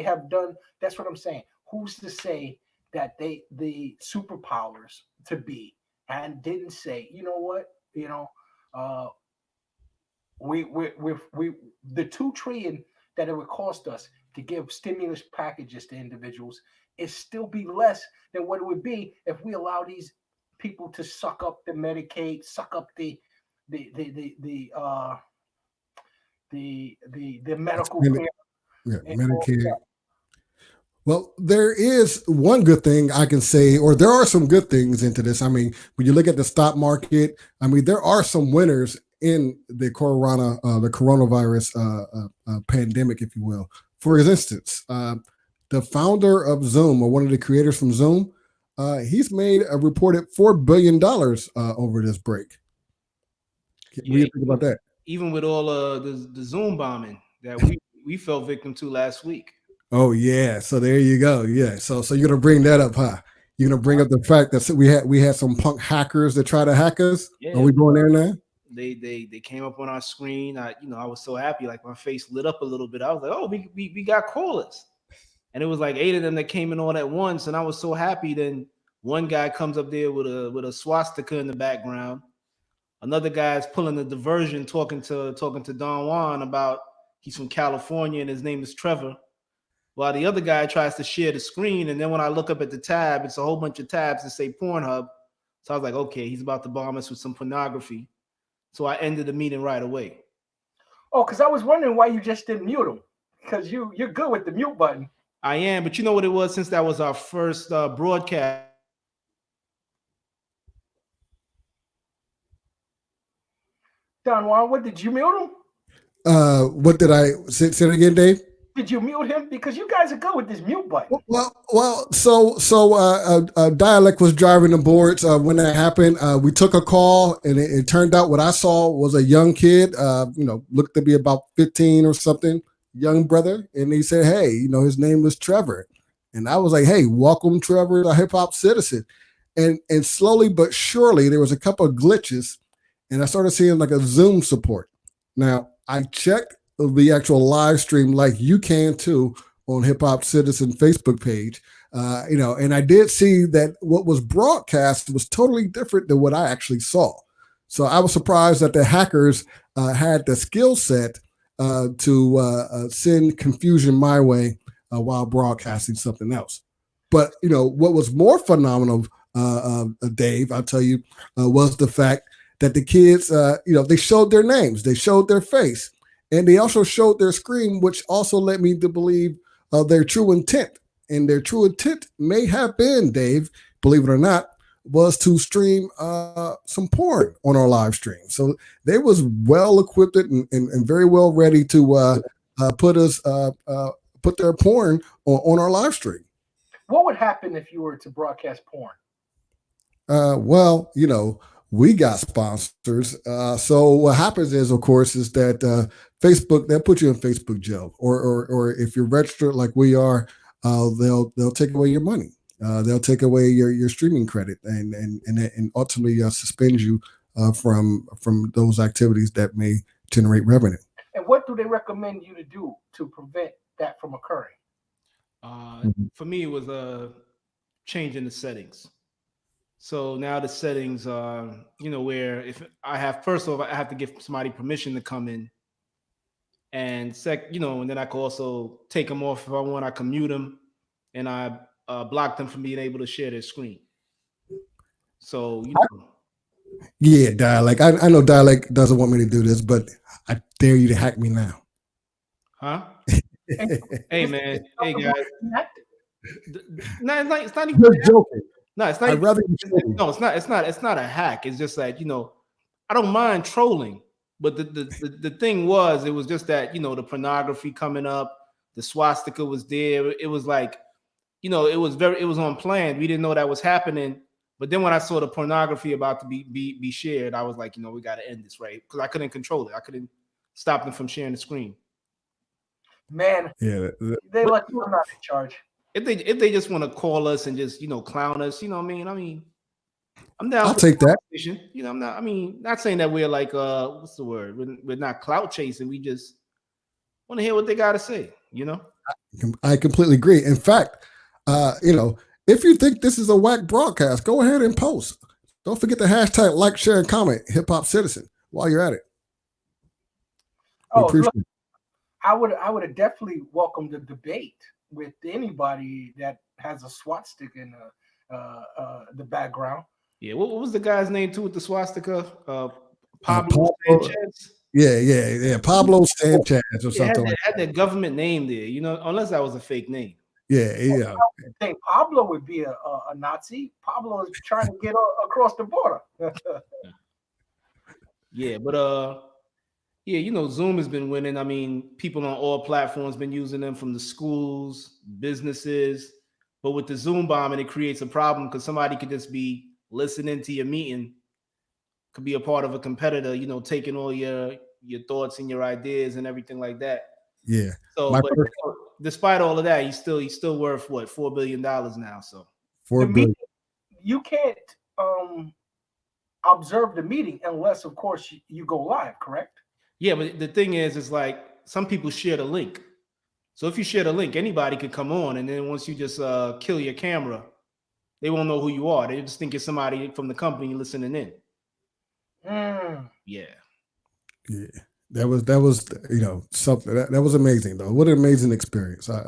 have done. That's what I'm saying. Who's to say that the superpowers to be and didn't say, you know what, we the 2 trillion that it would cost us to give stimulus packages to individuals is still be less than what it would be if we allow these people to suck up the Medicaid, suck up the medical care. Yeah, Medicare. Well, there is one good thing I can say, or there are some good things into this. I mean, when you look at the stock market, I mean, there are some winners in the coronavirus pandemic, if you will. For instance, the founder of Zoom, or one of the creators from Zoom, he's made a reported $4 billion over this break. What do you think about that? Even with all the Zoom bombing that we fell victim to last week. Oh yeah, so there you go. Yeah, so you're gonna bring that up, huh? You're gonna bring up the fact that we had some punk hackers that try to hack us. Yeah, are we going there now? They came up on our screen. I was so happy, like my face lit up a little bit. I was like, oh, we got callers, and it was like 8 of them that came in all at once, and I was so happy. Then one guy comes up there with a swastika in the background. Another guy's pulling the diversion, talking to Don Juan about he's from California and his name is Trevor. While the other guy tries to share the screen, and then when I look up at the tab, it's a whole bunch of tabs that say Pornhub. So I was like, okay, he's about to bomb us with some pornography. So I ended the meeting right away. Oh, because I was wondering why you just didn't mute him. Because you're good with the mute button. I am, but you know what it was? Since that was our first broadcast. Don Juan, what did you mute him? What did I say it again, Dave? Did you mute him? Because you guys are good with this mute button. Well, so Dialect was driving the boards when that happened. We took a call, and it turned out what I saw was a young kid, looked to be about 15 or something, young brother, and he said, "Hey, his name was Trevor," and I was like, "Hey, welcome, Trevor, to Hiphopcitizen," and slowly but surely there was a couple of glitches, and I started seeing like a Zoom support. Now I checked the actual live stream, like you can too, on Hiphopcitizen Facebook page, and I did see that what was broadcast was totally different than what I actually saw. So I was surprised that the hackers had the skill set to send confusion my way while broadcasting something else. But what was more phenomenal, Dave, I'll tell you, was the fact that the kids, they showed their names, they showed their face. And they also showed their screen, which also led me to believe their true intent. And their true intent may have been, Dave, believe it or not, was to stream some porn on our live stream. So they was well equipped and very well ready to put their porn on our live stream. What would happen if you were to broadcast porn? We got sponsors. So what happens is, of course, is that Facebook, they'll put you in Facebook jail, or if you're registered like we are, they'll take away your money. They'll take away your streaming credit and ultimately suspend you from those activities that may generate revenue. And what do they recommend you to do to prevent that from occurring? For me, it was changing the settings. So now the settings are, where if I have, first of all, I have to give somebody permission to come in. And and then I can also take them off if I want. I can mute them, and I block them from being able to share their screen. So, Yeah, Dialect. I know Dialect doesn't want me to do this, but I dare you to hack me now. Huh? Hey, man. Hey, guys. No, it's not even joking. No, it's not. It's not a hack. It's just that I don't mind trolling, but the thing was, it was just that the pornography coming up, the swastika was there. It was like, it was unplanned. We didn't know that was happening. But then when I saw the pornography about to be shared, I was like, we got to end this, right? Because I couldn't control it. I couldn't stop them from sharing the screen. Man, yeah, they let you not in charge. If they just want to call us and just clown us, what I mean, I'm down. I'll take that. I'm not. I mean, not saying that we're like what's the word? We're not clout chasing. We just want to hear what they got to say. I completely agree. In fact, if you think this is a whack broadcast, go ahead and post. Don't forget the hashtag like, share, and comment Hiphopcitizen while you're at it. Oh, look, I would have definitely welcomed a debate with anybody that has a swastika in the background. Yeah, what was the guy's name too with the swastika? Pablo Sanchez. Yeah. Pablo Sanchez or something like had that government name there, unless that was a fake name. Yeah. I think Pablo would be a Nazi. Pablo is trying to get across the border. Yeah, but Zoom has been winning. I mean, people on all platforms been using them, from the schools, businesses. But with the Zoom bombing, it creates a problem because somebody could just be listening to your meeting, could be a part of a competitor, taking all your thoughts and your ideas and everything like that. Yeah. So, but despite all of that, he's still worth what, $4 billion now. So $4 billion. You can't observe the meeting unless, of course, you go live, correct? Yeah, but the thing is like some people share the link. So if you share the link, anybody could come on, and then once you just kill your camera, they won't know who you are. They just think it's somebody from the company listening in. Yeah. That was something that was amazing though. What an amazing experience. I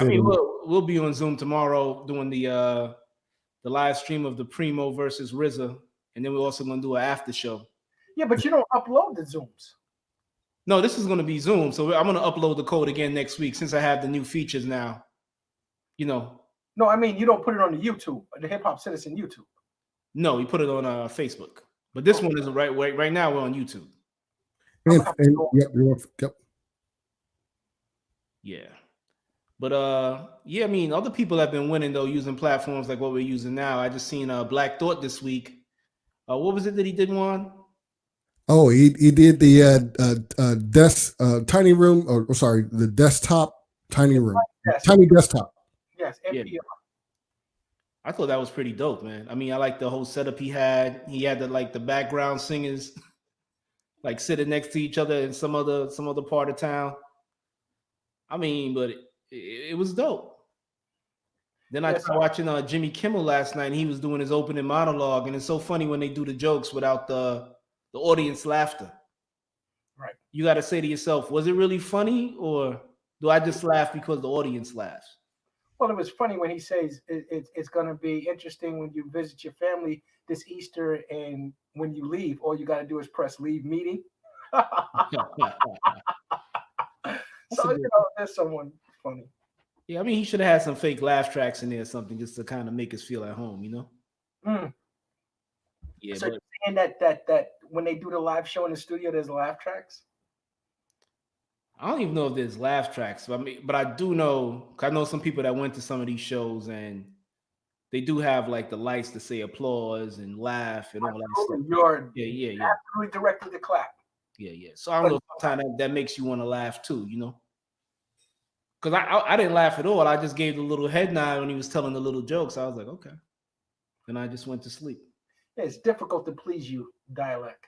mean, we'll be on Zoom tomorrow doing the live stream of the Primo versus RZA, and then we're also going to do an after show. Yeah, but you don't upload the Zooms. No, this is going to be Zoom, so I'm going to upload the code again next week since I have the new features now. No, I mean you don't put it on the YouTube, the Hiphopcitizen YouTube. No, we put it on Facebook. But this one is right now we're on YouTube. Yep. Yeah. But I mean, other people have been winning though, using platforms like what we're using now. I just seen Black Thought this week. What was it that he did one? Oh, he did the desk tiny room, or sorry, the desktop tiny room, tiny desktop. Yes, NPR. Yeah. I thought that was pretty dope, man. I mean, I like the whole setup he had. He had the background singers like sitting next to each other in some other part of town. I mean, but it was dope. Then I started watching Jimmy Kimmel last night, and he was doing his opening monologue, and it's so funny when they do the jokes without the audience laughter. Right. You got to say to yourself, was it really funny, or do I just laugh because the audience laughs? Well, it was funny when he says it's going to be interesting when you visit your family this Easter, and when you leave, all you got to do is press leave meeting. So, there's someone funny. Yeah, I mean, he should have had some fake laugh tracks in there or something just to kind of make us feel at home, Yeah. So you're saying that when they do the live show in the studio, there's laugh tracks? I don't even know if there's laugh tracks, but I do know, I know some people that went to some of these shows, and they do have like the lights to say applause and laugh and all that stuff. You're yeah. absolutely directed to clap. Yeah. So I don't know, sometimes that makes you want to laugh too, Because I didn't laugh at all. I just gave the little head nod when he was telling the little jokes. I was like, okay. Then I just went to sleep. Yeah, it's difficult to please you, dialect.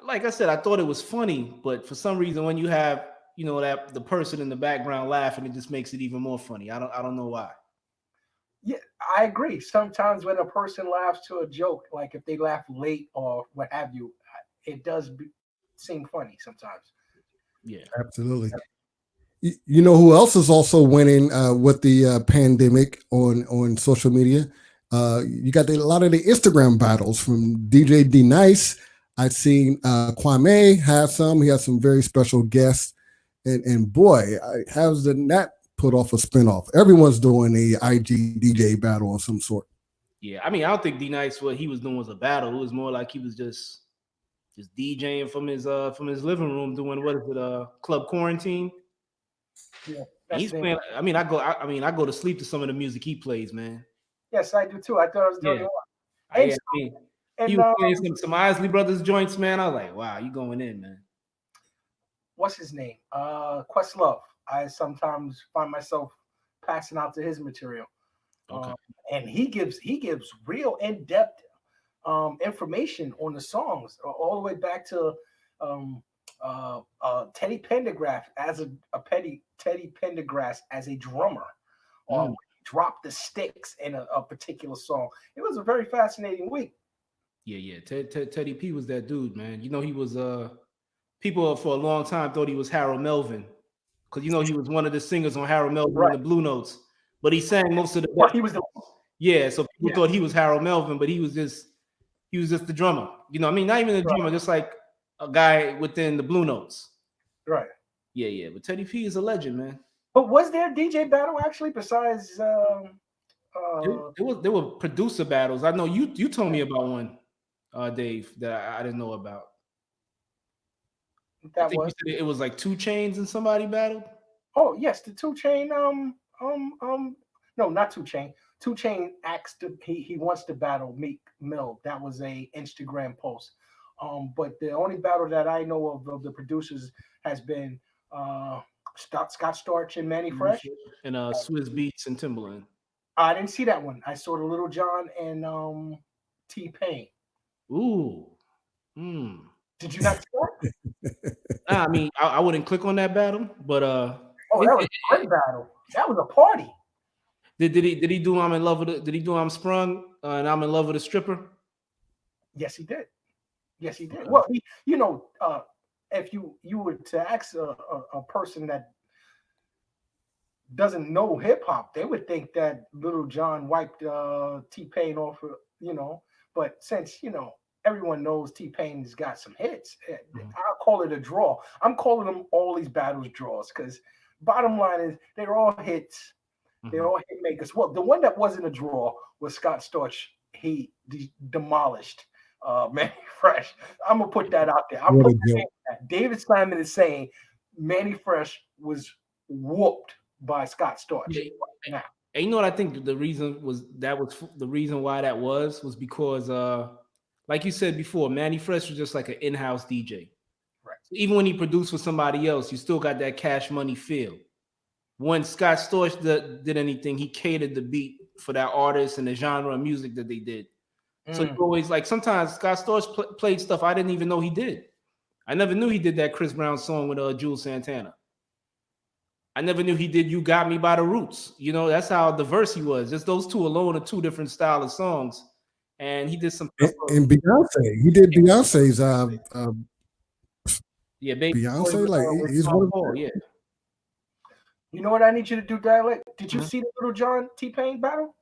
Like I said, I thought it was funny, but for some reason, when you have, that the person in the background laughing, it just makes it even more funny. I don't know why. Yeah, I agree. Sometimes when a person laughs to a joke, like if they laugh late or what have you, it does seem funny sometimes. Yeah, absolutely. You know who else is also winning with the pandemic on social media? You got a lot of the Instagram battles from DJ D Nice. I've seen Kwame have some. He has some very special guests. And boy, how's the Nat put off a spinoff? Everyone's doing a IG DJ battle of some sort. Yeah, I mean, I don't think D Nice, what he was doing was a battle. It was more like he was just DJing from his living room, doing Club Quarantine. Yeah, he's playing. I mean, I go to sleep to some of the music he plays, man. Yes, I do too. I thought I was doing he was playing some Isley Brothers joints, man. I was like, wow, you going in, man. What's his name? Questlove. I sometimes find myself passing out to his material. Okay. And he gives real in-depth information on the songs, all the way back to Teddy Pendergrass as Teddy Pendergrass as a drummer. drop the sticks in a particular song. It was a very fascinating week. Yeah. Teddy P was that dude, man. You know, he was people for a long time thought he was Harold Melvin. Because you know he was one of the singers on Harold Melvin and the Blue Notes. But he sang most of the Well, he was the so people thought he was Harold Melvin, but he was just the drummer. You know, I mean, not even the drummer, just like a guy within the Blue Notes. Right. Yeah. But Teddy P is a legend, man. But was there a DJ battle actually besides there were producer battles. I know you told me about one, Dave, that I didn't know about. I think you said it was like 2 Chainz and somebody battled. Oh yes, the 2 Chain. No, not 2 Chain. 2 Chain asked he wants to battle Meek Mill. That was a Instagram post. But the only battle that I know of the producers has been Scott Storch and Manny Fresh and Swizz Beatz and Timbaland. I didn't see that one. I saw the Little John and T-Pain. Ooh. Did you not see that? I mean, I wouldn't click on that battle, but that was a great battle. That was a party. Did he do I'm in love with it? Did he do I'm sprung and I'm in love with a stripper? Yes, he did. Well, if you were to ask a person that doesn't know hip hop, they would think that Little John wiped T-Pain off, But since everyone knows T-Pain's got some hits, I'll call it a draw. I'm calling them all these battles draws because bottom line is they're all hits. They're all hit makers. Well, the one that wasn't a draw was Scott Storch. He demolished Manny Fresh. I'm gonna put that out there. I'm putting that. David Simon is saying Manny Fresh was whooped by Scott Storch. And you know what I think the reason was the reason why that was because like you said before, Manny Fresh was just like an in-house DJ. Right. So even when he produced for somebody else, you still got that Cash Money feel. When Scott Storch did anything, he catered the beat for that artist and the genre of music that they did. So you always like sometimes Scott Storch played stuff I didn't even know he did. I never knew he did that Chris Brown song with Jules Santana. I never knew he did You Got Me by the Roots. You know, that's how diverse he was. Just those two alone are 2 different style of songs. And he did some and Beyonce. He did Beyonce's baby. Beyonce, like he's one of them. Yeah. You know what I need you to do, Dialect? Did you see the Little John T-Pain battle?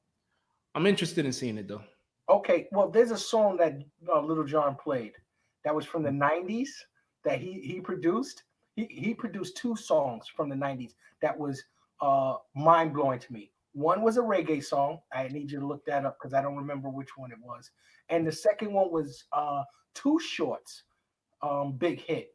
I'm interested in seeing it though. Okay, well, there's a song that Little John played that was from the 90s that he produced. He produced 2 songs from the 90s that was mind-blowing to me. One was a reggae song. I need you to look that up because I don't remember which one it was. And the second one was Too Short's big hit.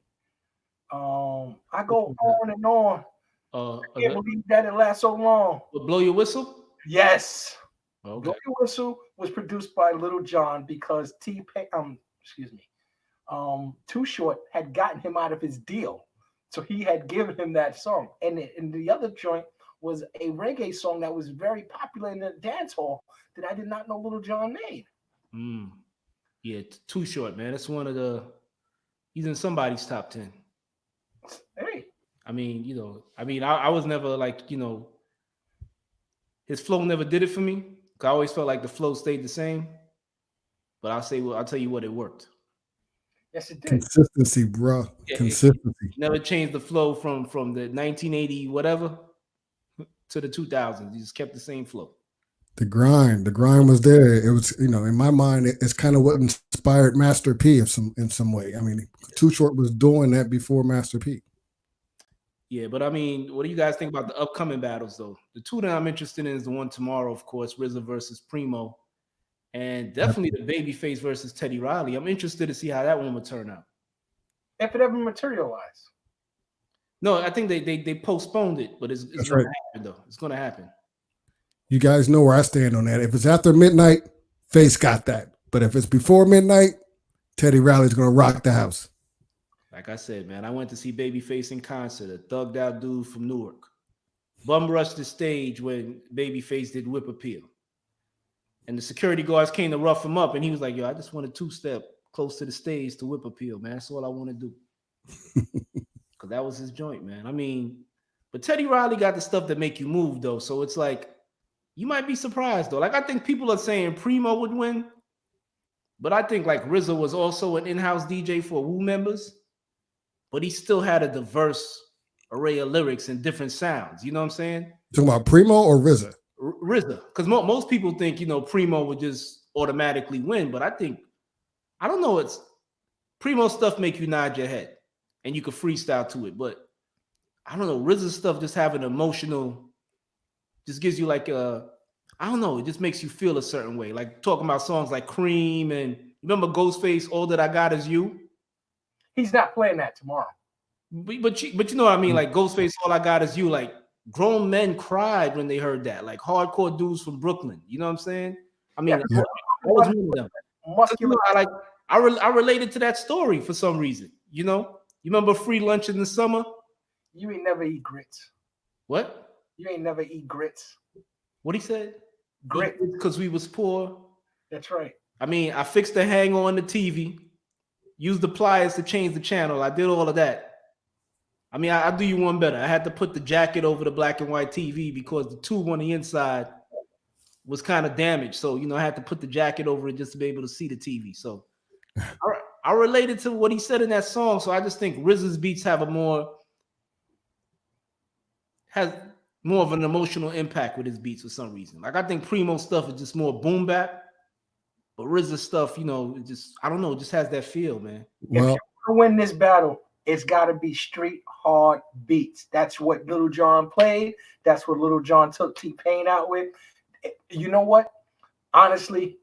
I go on and on. I can't believe that it lasts so long. Blow Your Whistle? Yes. Okay. Blow Your Whistle was produced by Little John because Too Short had gotten him out of his deal. So he had given him that song. And the other joint was a reggae song that was very popular in the dance hall that I did not know Little John made. Yeah, Too Short, man. That's one of he's in somebody's top 10. Hey. I mean, I was never like, his flow never did it for me. I always felt like the flow stayed the same. But I'll tell you what, it worked. Yes, it did. Consistency, bro. Consistency. Never changed the flow from the 1980 whatever to the 2000s. He just kept the same flow. The grind was there. It was, in my mind, it's kind of what inspired Master P in some way. I mean, Too Short was doing that before Master P. Yeah, but I mean, what do you guys think about the upcoming battles, though? The 2 that I'm interested in is the one tomorrow, of course, RZA versus Primo, and definitely the Babyface versus Teddy Riley. I'm interested to see how that one would turn out. If it ever materialized. No, I think they postponed it, but it's going to happen, though. It's going to happen. You guys know where I stand on that. If it's after midnight, Face got that. But if it's before midnight, Teddy Riley's going to rock the house. Like I said, man, I went to see Babyface in concert, a thugged out dude from Newark. Bum rushed the stage when Babyface did Whip Appeal. And the security guards came to rough him up, and he was like, yo, I just want to 2-step close to the stage to Whip Appeal, man. That's all I want to do. Because that was his joint, man. I mean, but Teddy Riley got the stuff that make you move, though. So it's like, you might be surprised though. Like I think people are saying Primo would win, but I think like RZA was also an in-house DJ for Wu members, but he still had a diverse array of lyrics and different sounds. You know what I'm saying? Talking about Primo or RZA? RZA, because most people think Primo would just automatically win, but I don't know. It's Primo stuff make you nod your head, and you can freestyle to it, but I don't know. RZA stuff just have an emotional, just gives you like I don't know. It just makes you feel a certain way. Like talking about songs like Cream and remember Ghostface, All That I Got Is You. He's not playing that tomorrow. But you know what I mean? Like Ghostface, All I Got Is You. Like grown men cried when they heard that. Like hardcore dudes from Brooklyn. You know what I'm saying? I mean, that was one of them. Muscular. I related to that story for some reason. You remember Free Lunch in the Summer? You ain't never eat grits. What? You ain't never eat grits. What he said? Grit. Because we was poor. That's right. I mean, I fixed the hang on the TV, used the pliers to change the channel. I did all of that. I mean, I'll do you one better. I had to put the jacket over the black and white TV because the tube on the inside was kind of damaged. So, I had to put the jacket over it just to be able to see the TV. So I related to what he said in that song. So I just think RZA's beats have more of an emotional impact with his beats for some reason. Like I think Primo stuff is just more boom bap, but RZA stuff, it just I don't know, it just has that feel, man. Well, if you want to win this battle, it's got to be street hard beats. That's what Little John played. That's what Little John took T-Pain out with. You know what? Honestly,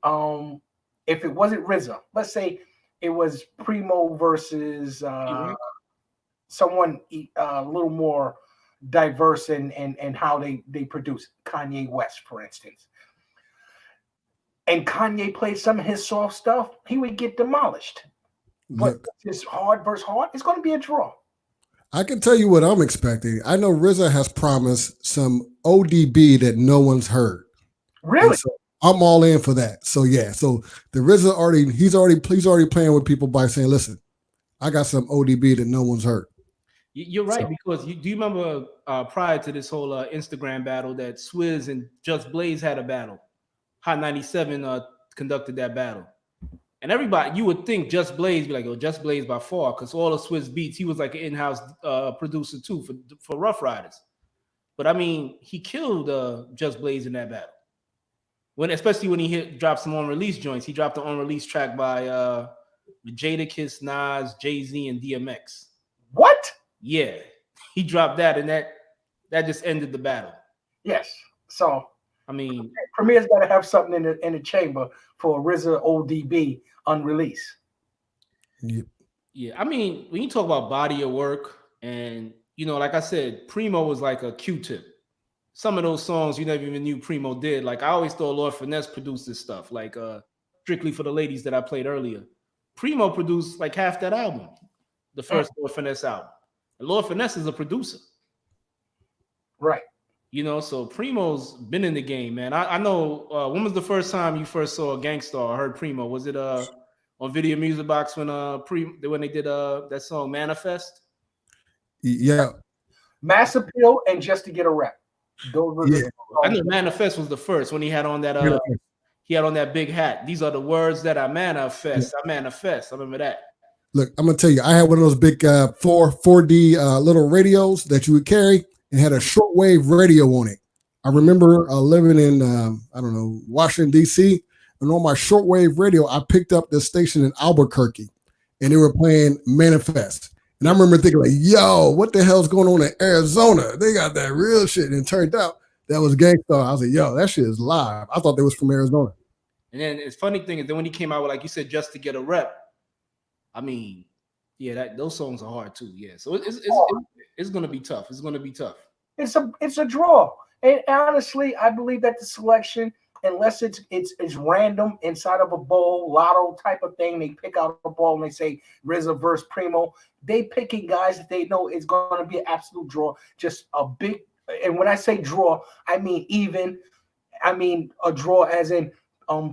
if it wasn't RZA, let's say it was Primo versus someone a little more diverse and how they produce, Kanye West, for instance. And Kanye played some of his soft stuff, he would get demolished. But it's hard versus hard. It's going to be a draw. I can tell you what I'm expecting. I know RZA has promised some ODB that no one's heard. Really? So I'm all in for that. So yeah. So the RZA he's already playing with people by saying, "Listen, I got some ODB that no one's heard." You're right, because do you remember prior to this whole Instagram battle that Swizz and Just Blaze had a battle? Hot 97 conducted that battle. And everybody, you would think Just Blaze be like, "Oh, Just Blaze by far," because all the Swizz beats, he was like an in-house producer too for Rough Riders. But I mean, he killed Just Blaze in that battle. Especially when he dropped some unreleased joints. He dropped an unreleased track by Jadakiss, Nas, Jay-Z, and DMX. What? Yeah, he dropped that, and that just ended the battle. Yes. So I mean, Premier's got to have something in the chamber for RZA ODB unreleased. Yeah. I mean, when you talk about body of work, and like I said, Primo was like a Q-tip. Some of those songs you never even knew Primo did. Like I always thought Lord Finesse produced this stuff, like Strictly for the Ladies that I played earlier. Primo produced like half that album, the first Lord Finesse album. And Lord Finesse is a producer. Right. So Primo's been in the game, man. I know. When was the first time you first saw a Gangstar or heard Primo? Was it on Video Music Box when they did that song Manifest? Yeah. Mass Appeal and Just to Get a Rep. Those were I know Manifest was the first when he had on that big hat. These are the words that I manifest. I manifest. I remember that. Look, I'm gonna tell you, I had one of those big 4D little radios that you would carry and had a shortwave radio on it. I remember living in Washington D.C. and on my shortwave radio, I picked up this station in Albuquerque, and they were playing Manifest. And I remember thinking like, "Yo, what the hell's going on in Arizona? They got that real shit." And it turned out that was Gangstar. I was like, "Yo, that shit is live." I thought they was from Arizona. And then it's funny thing is then when he came out with, like you said, Just to Get a Rep. I mean, yeah, those songs are hard too. Yeah, so it's gonna be tough. It's gonna be tough. It's a draw, and honestly, I believe that the selection, unless it's random inside of a bowl lotto type of thing, they pick out a ball and they say RZA versus Primo. They picking guys that they know is going to be an absolute draw. Just a big, and when I say draw, I mean even. I mean a draw as in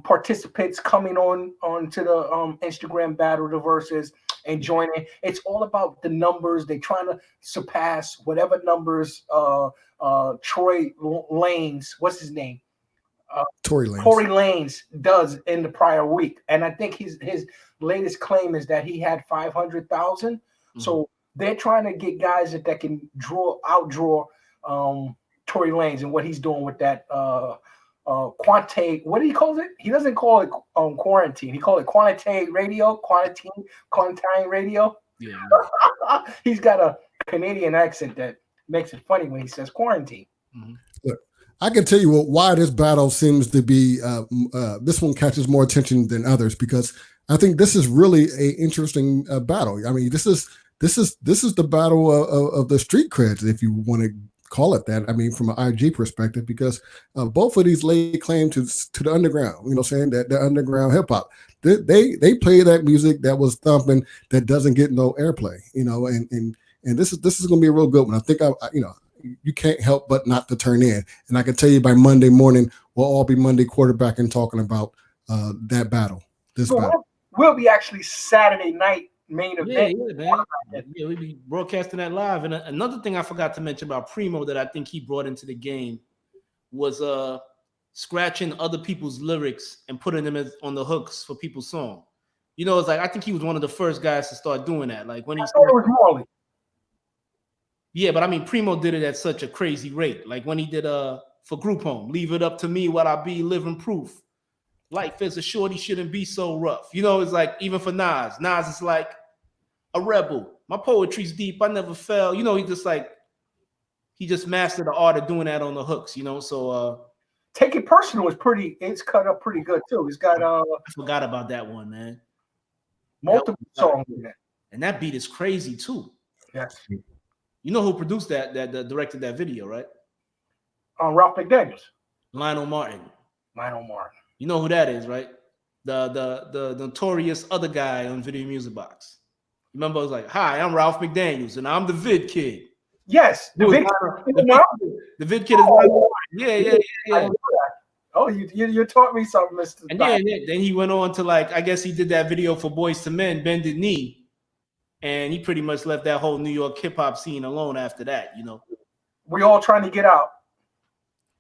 participants coming on to the Instagram battle, the verses, and joining. It's all about the numbers. They're trying to surpass whatever numbers Troy Lanez, what's his name? Tory Lanez. Tory Lanez does in the prior week, and I think his latest claim is that he had 500,000. So they're trying to get guys that can outdraw Tory Lanez and what he's doing with that Quante. What do he call it? He doesn't call it quarantine. He called it Quante Radio. Quarantine Radio. Yeah. He's got a Canadian accent that makes it funny when he says quarantine. Look, I can tell you why this battle seems to be this one catches more attention than others, because I think this is really a interesting battle. I mean, this is the battle of the street creds, if you want to call it that. I mean, from an IG perspective, because both of these lay claim to the underground. You know, saying that the underground hip hop. They play that music that was thumping that doesn't get no airplay. You know, and this is going to be a real good one. I think you can't help but not to turn in. And I can tell you by Monday morning, we'll all be Monday quarterbacking talking about that battle. We'll be actually Saturday night main event. Yeah, man. Yeah, we'll be broadcasting that live. And another thing I forgot to mention about Primo that I think he brought into the game was scratching other people's lyrics and putting them on the hooks for people's song. You know, it's like I think he was one of the first guys to start doing that. Like when he started. Yeah, but I mean, Primo did it at such a crazy rate. Like when he did for Group Home, leave it up to me what I be living proof. Life is a shorty, shouldn't be so rough. You know, it's like even for Nas is like a rebel. My poetry's deep, I never fell. You know, he just mastered the art of doing that on the hooks, you know. So Take It Personal is it's cut up pretty good too. It's got I forgot about that one, man. Multiple songs in it. And that beat is crazy too. Yes. You know who produced that directed that video, right? Ralph McDaniels. Lionel Martin. You know who that is, right? The notorious other guy on Video Music Box. Remember, I was like, "Hi, I'm Ralph McDaniels, and I'm the Vid Kid." Yes, the Vid Kid is Lionel Martin. Yeah. Oh, you taught me something, Mr. And then he went on to, like, I guess he did that video for Boys to Men, Bended Knee. And he pretty much left that whole New York hip hop scene alone after that, you know. We all trying to get out.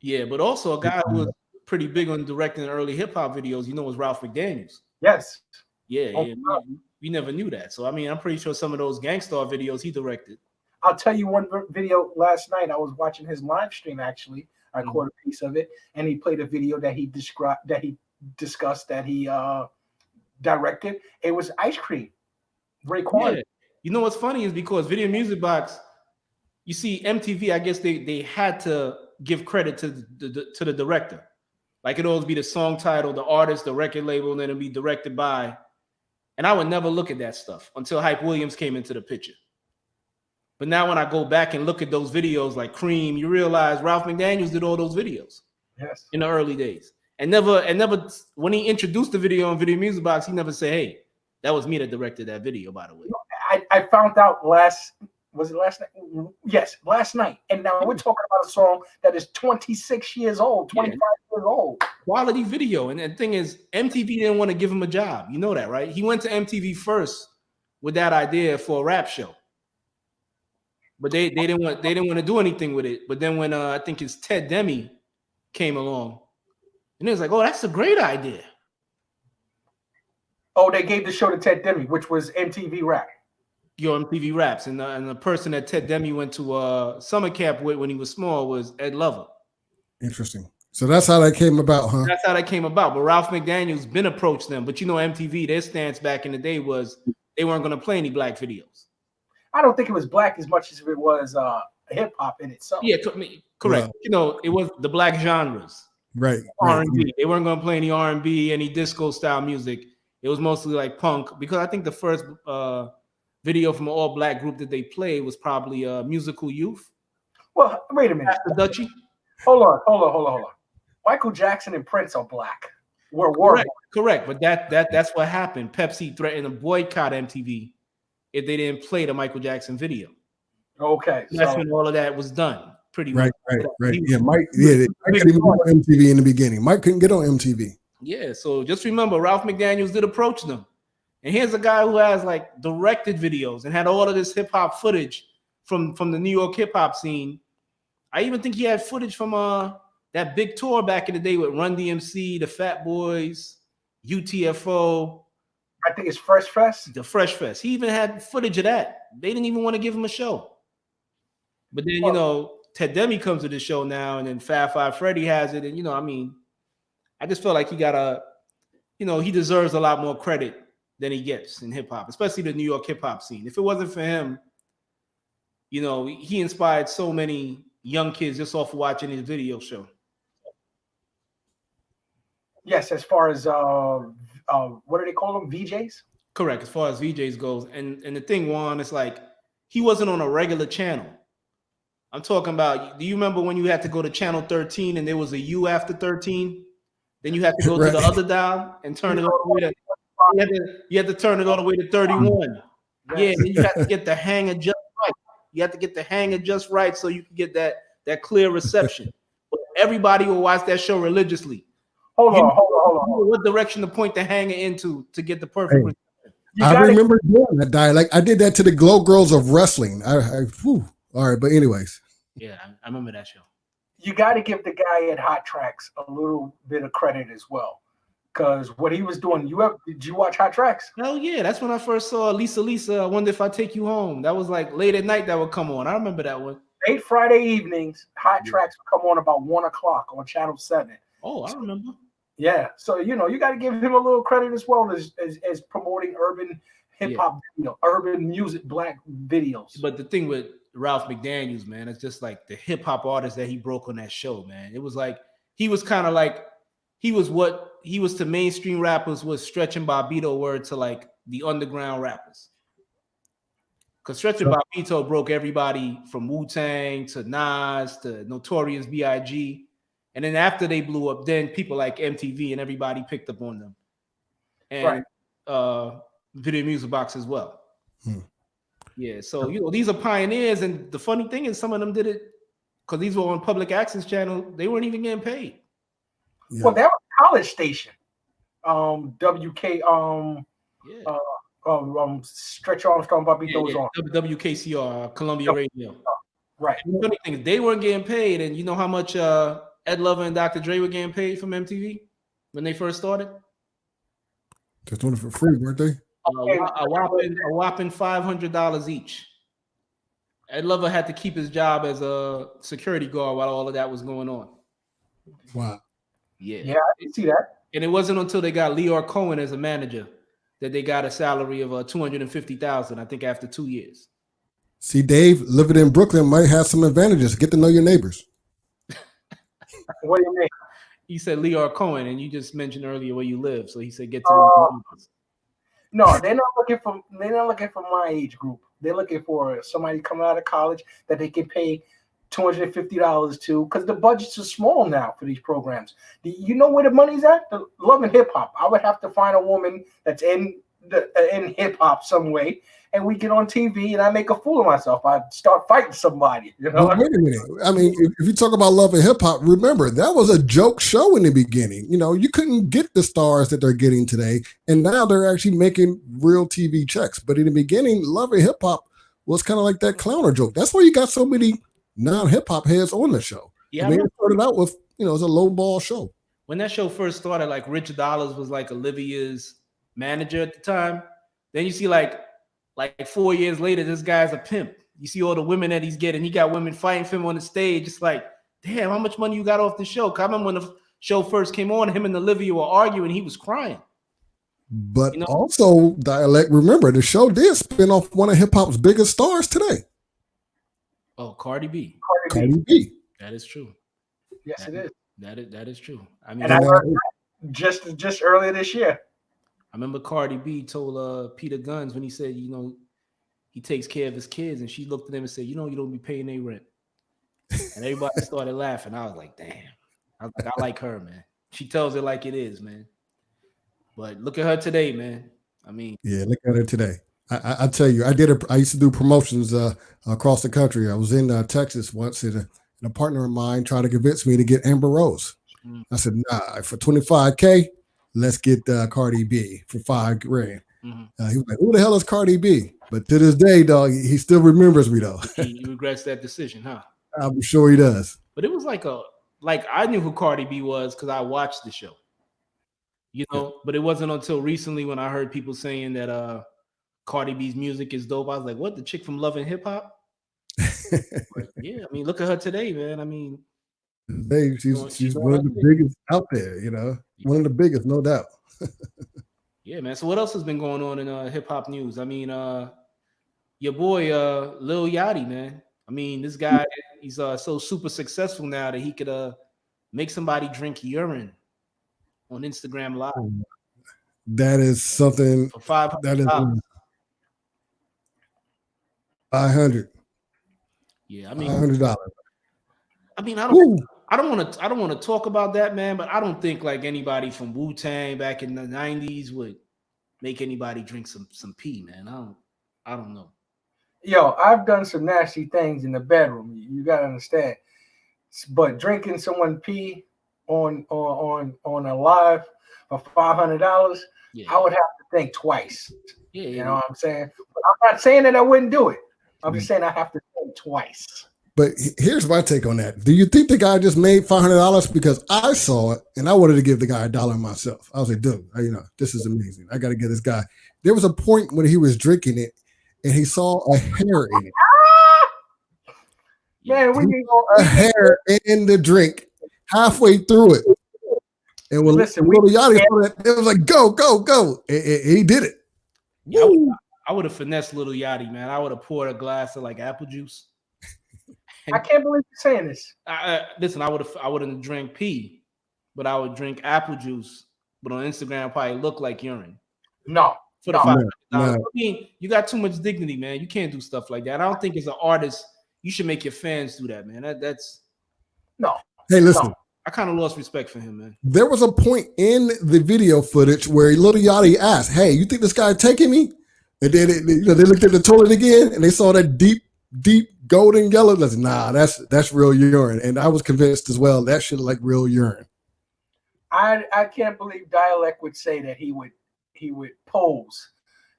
Yeah, but also a guy who was pretty big on directing early hip hop videos, you know, was Ralph McDaniels. Yes. Yeah, we never knew that. So I mean, I'm pretty sure some of those Gangstar videos he directed. I'll tell you one video last night. I was watching his live stream actually. I caught a piece of it, and he played a video that he discussed that he directed. It was Ice Cream. Raekwon. Yeah. You know what's funny is because Video Music Box, you see MTV, I guess they had to give credit to the director. Like it'd always be the song title, the artist, the record label, and then it'd be directed by. And I would never look at that stuff until Hype Williams came into the picture. But now when I go back and look at those videos like Cream, you realize Ralph McDaniels did all those videos. Yes. In the early days. And never when he introduced the video on Video Music Box, he never said, "Hey, that was me that directed that video, by the way." I found out last night? Yes, last night. And now we're talking about a song that is 26 years old, 25 years old. Quality video. And the thing is, MTV didn't want to give him a job. You know that, right? He went to MTV first with that idea for a rap show. But they didn't want to do anything with it. But then when I think it's Ted Demme came along, and it was like, "Oh, that's a great idea." Oh, they gave the show to Ted Demme, which was MTV Rap. Your MTV Raps, and the person that Ted Demme went to summer camp with when he was small was Ed Lover. Interesting. So that's how that came about, huh? That's how that came about. But Ralph McDaniels been approached them. But you know, MTV, their stance back in the day was they weren't going to play any black videos. I don't think it was black as much as it was hip hop in itself. Yeah, correct. You know, it was the black genres. Right. R&B. They weren't going to play any R&B, any disco style music. It was mostly like punk, because I think the first video from an all black group that they played was probably Musical Youth. Well, wait a minute. The Dutchie. Hold on. Michael Jackson and Prince are black. Correct. But that's what happened. Pepsi threatened to boycott MTV if they didn't play the Michael Jackson video. Okay. That's when all of that was done. Pretty right. much. Right. Yeah, Mike didn't even go on MTV in the beginning. Mike couldn't get on MTV. Yeah, so just remember, Ralph McDaniels did approach them. And here's a guy who has like directed videos and had all of this hip hop footage from the New York hip hop scene. I even think he had footage from that that big tour back in the day with Run DMC, the Fat Boys, UTFO. I think it's Fresh Fest. The Fresh Fest. He even had footage of that. They didn't even want to give him a show. But then, you know, Ted Demi comes to the show now, and then Fab Five Freddy has it. And, you know, I mean, I just feel like he he deserves a lot more credit than he gets in hip hop, especially the New York hip hop scene. If it wasn't for him, you know, he inspired so many young kids just off of watching his video show. Yes, as far as what do they call them? VJs? Correct, as far as VJs goes. And the thing, Juan, it's like he wasn't on a regular channel. I'm talking about, do you remember when you had to go to channel 13 and there was a U after 13? Then you had to go to the other dial and turn it all the way to you had to turn it all the way to 31. Yeah, then you had to get the hanger just right. You have to get the hanger just right so you can get that clear reception. But everybody will watch that show religiously. Hold on. What direction to point the hanger into to get the perfect reception. I remember doing that dialect. I did that to the Glow Girls of Wrestling. All right, but anyways. Yeah, I remember that show. You got to give the guy at Hot Tracks a little bit of credit as well. Because what he was doing, did you watch Hot Tracks? Hell yeah, that's when I first saw Lisa, I Wonder If I Take You Home. That was like late at night that would come on. I remember that one. Late Friday evenings, Hot Tracks would come on about 1 o'clock on Channel 7. Oh, I remember. Yeah, so you got to give him a little credit as well as promoting urban hip hop, urban music, black videos. But the thing with Ralph McDaniels, man, it's just like the hip hop artist that he broke on that show, man. It was like he was kind of like he was to mainstream rappers was Stretch and Bobbito were to like the underground rappers. Because Stretch and Bobbito broke everybody from Wu-Tang to Nas to Notorious B.I.G. And then after they blew up, then people like MTV and everybody picked up on them. And Video Music Box as well. Yeah, so these are pioneers, and the funny thing is some of them did it because these were on public access channel. They weren't even getting paid. Yeah. Well, that was a college station. WK Stretch Armstrong Bobbito was on. WKCR, Columbia Radio. Right. And the funny thing is they weren't getting paid, and you know how much Ed Lover and Dr. Dre were getting paid from MTV when they first started? They're doing it for free, weren't they? A whopping $500 each. Ed Lover had to keep his job as a security guard while all of that was going on. Wow. Yeah, I can see that. And it wasn't until they got Leor Cohen as a manager that they got a salary of $250,000, I think, after 2 years. See, Dave, living in Brooklyn might have some advantages. Get to know your neighbors. What do you mean? He said Leor Cohen, and you just mentioned earlier where you live, so he said get to know your neighbors. No, they're not looking for my age group. They're looking for somebody coming out of college that they can pay $250 to, because the budgets are small now for these programs. You know where the money's at? The Love and Hip Hop. I would have to find a woman that's in hip hop some way, and we get on TV, and I make a fool of myself. I start fighting somebody. You know? Well, wait a minute. I mean, if you talk about Love and Hip Hop, remember that was a joke show in the beginning. You know, you couldn't get the stars that they're getting today, and now they're actually making real TV checks. But in the beginning, Love and Hip Hop was kind of like that clowner joke. That's why you got so many non-hip hop heads on the show. Yeah, they started out with, it was a low ball show. When that show first started, like Rich Dollars was like Olivia's manager at the time. Then you see like 4 years later, this guy's a pimp. You see all the women that he's getting. He got women fighting for him on the stage. It's like, damn, how much money you got off the show? I remember when the show first came on, him and Olivia were arguing. He was crying. But also, Dialect, remember, the show did spin off one of hip hop's biggest stars today. Oh, Cardi B. Cardi B. That is true. Yes, it is. That is true. I mean, and I heard just earlier this year. I remember Cardi B told Peter Guns when he said, he takes care of his kids, and she looked at him and said, you don't be paying their rent. And everybody started laughing. I was like, damn. I was like, I like her, man. She tells it like it is, man. But look at her today, man. I mean, yeah, look at her today. I tell you, I used to do promotions across the country. I was in Texas once, and a partner of mine tried to convince me to get Amber Rose. I said, nah, for $25K, let's get Cardi B for $5,000. He was like, who the hell is Cardi B? But to this day, dog, he still remembers me, though. He regrets that decision, huh? I'm sure he does. But it was like like I knew who Cardi B was because I watched the show. You know, but it wasn't until recently when I heard people saying that Cardi B's music is dope. I was like, what, the chick from Love and Hip Hop? But yeah, I mean, look at her today, man. I mean, she's one of the biggest out there, you know, one of the biggest, no doubt. Yeah, man. So what else has been going on in hip hop news? I mean, your boy Lil Yachty, man. I mean, this guy, he's so super successful now that he could make somebody drink urine on Instagram Live. That is something for $500. that is 500. Yeah, I mean, $500. I mean, I don't want to talk about that, man. But I don't think like anybody from Wu-Tang back in the 90s would make anybody drink some pee, man. I don't know. Yo, I've done some nasty things in the bedroom. You gotta understand. But drinking someone pee on a live for $500, I would have to think twice. Yeah, you know what I'm saying? But I'm not saying that I wouldn't do it. I'm just saying I have to think twice. But here's my take on that. Do you think the guy just made $500? Because I saw it and I wanted to give the guy $1 myself. I was like, dude, you know, this is amazing. I got to get this guy. There was a point when he was drinking it and he saw a hair in it. Man, we need a hair in the drink halfway through it. And when Lil Yachty saw that, it was like, go, go, go. And he did it. Yeah, I would have finessed Lil Yachty, man. I would have poured a glass of like apple juice. I can't believe you're saying this. Listen, I wouldn't drink pee, but I would drink apple juice. But on Instagram, probably look like urine. No, for the $500. I mean, you got too much dignity, man. You can't do stuff like that. I don't think as an artist you should make your fans do that, man. That's no. Hey, listen. I kind of lost respect for him, man. There was a point in the video footage where Lil Yachty asked, "Hey, you think this guy taking me?" And then they looked at the toilet again and they saw that deep golden yellow. That's nah, that's real urine. And I was convinced as well that shit like real urine. I can't believe Dialect would say that he would pose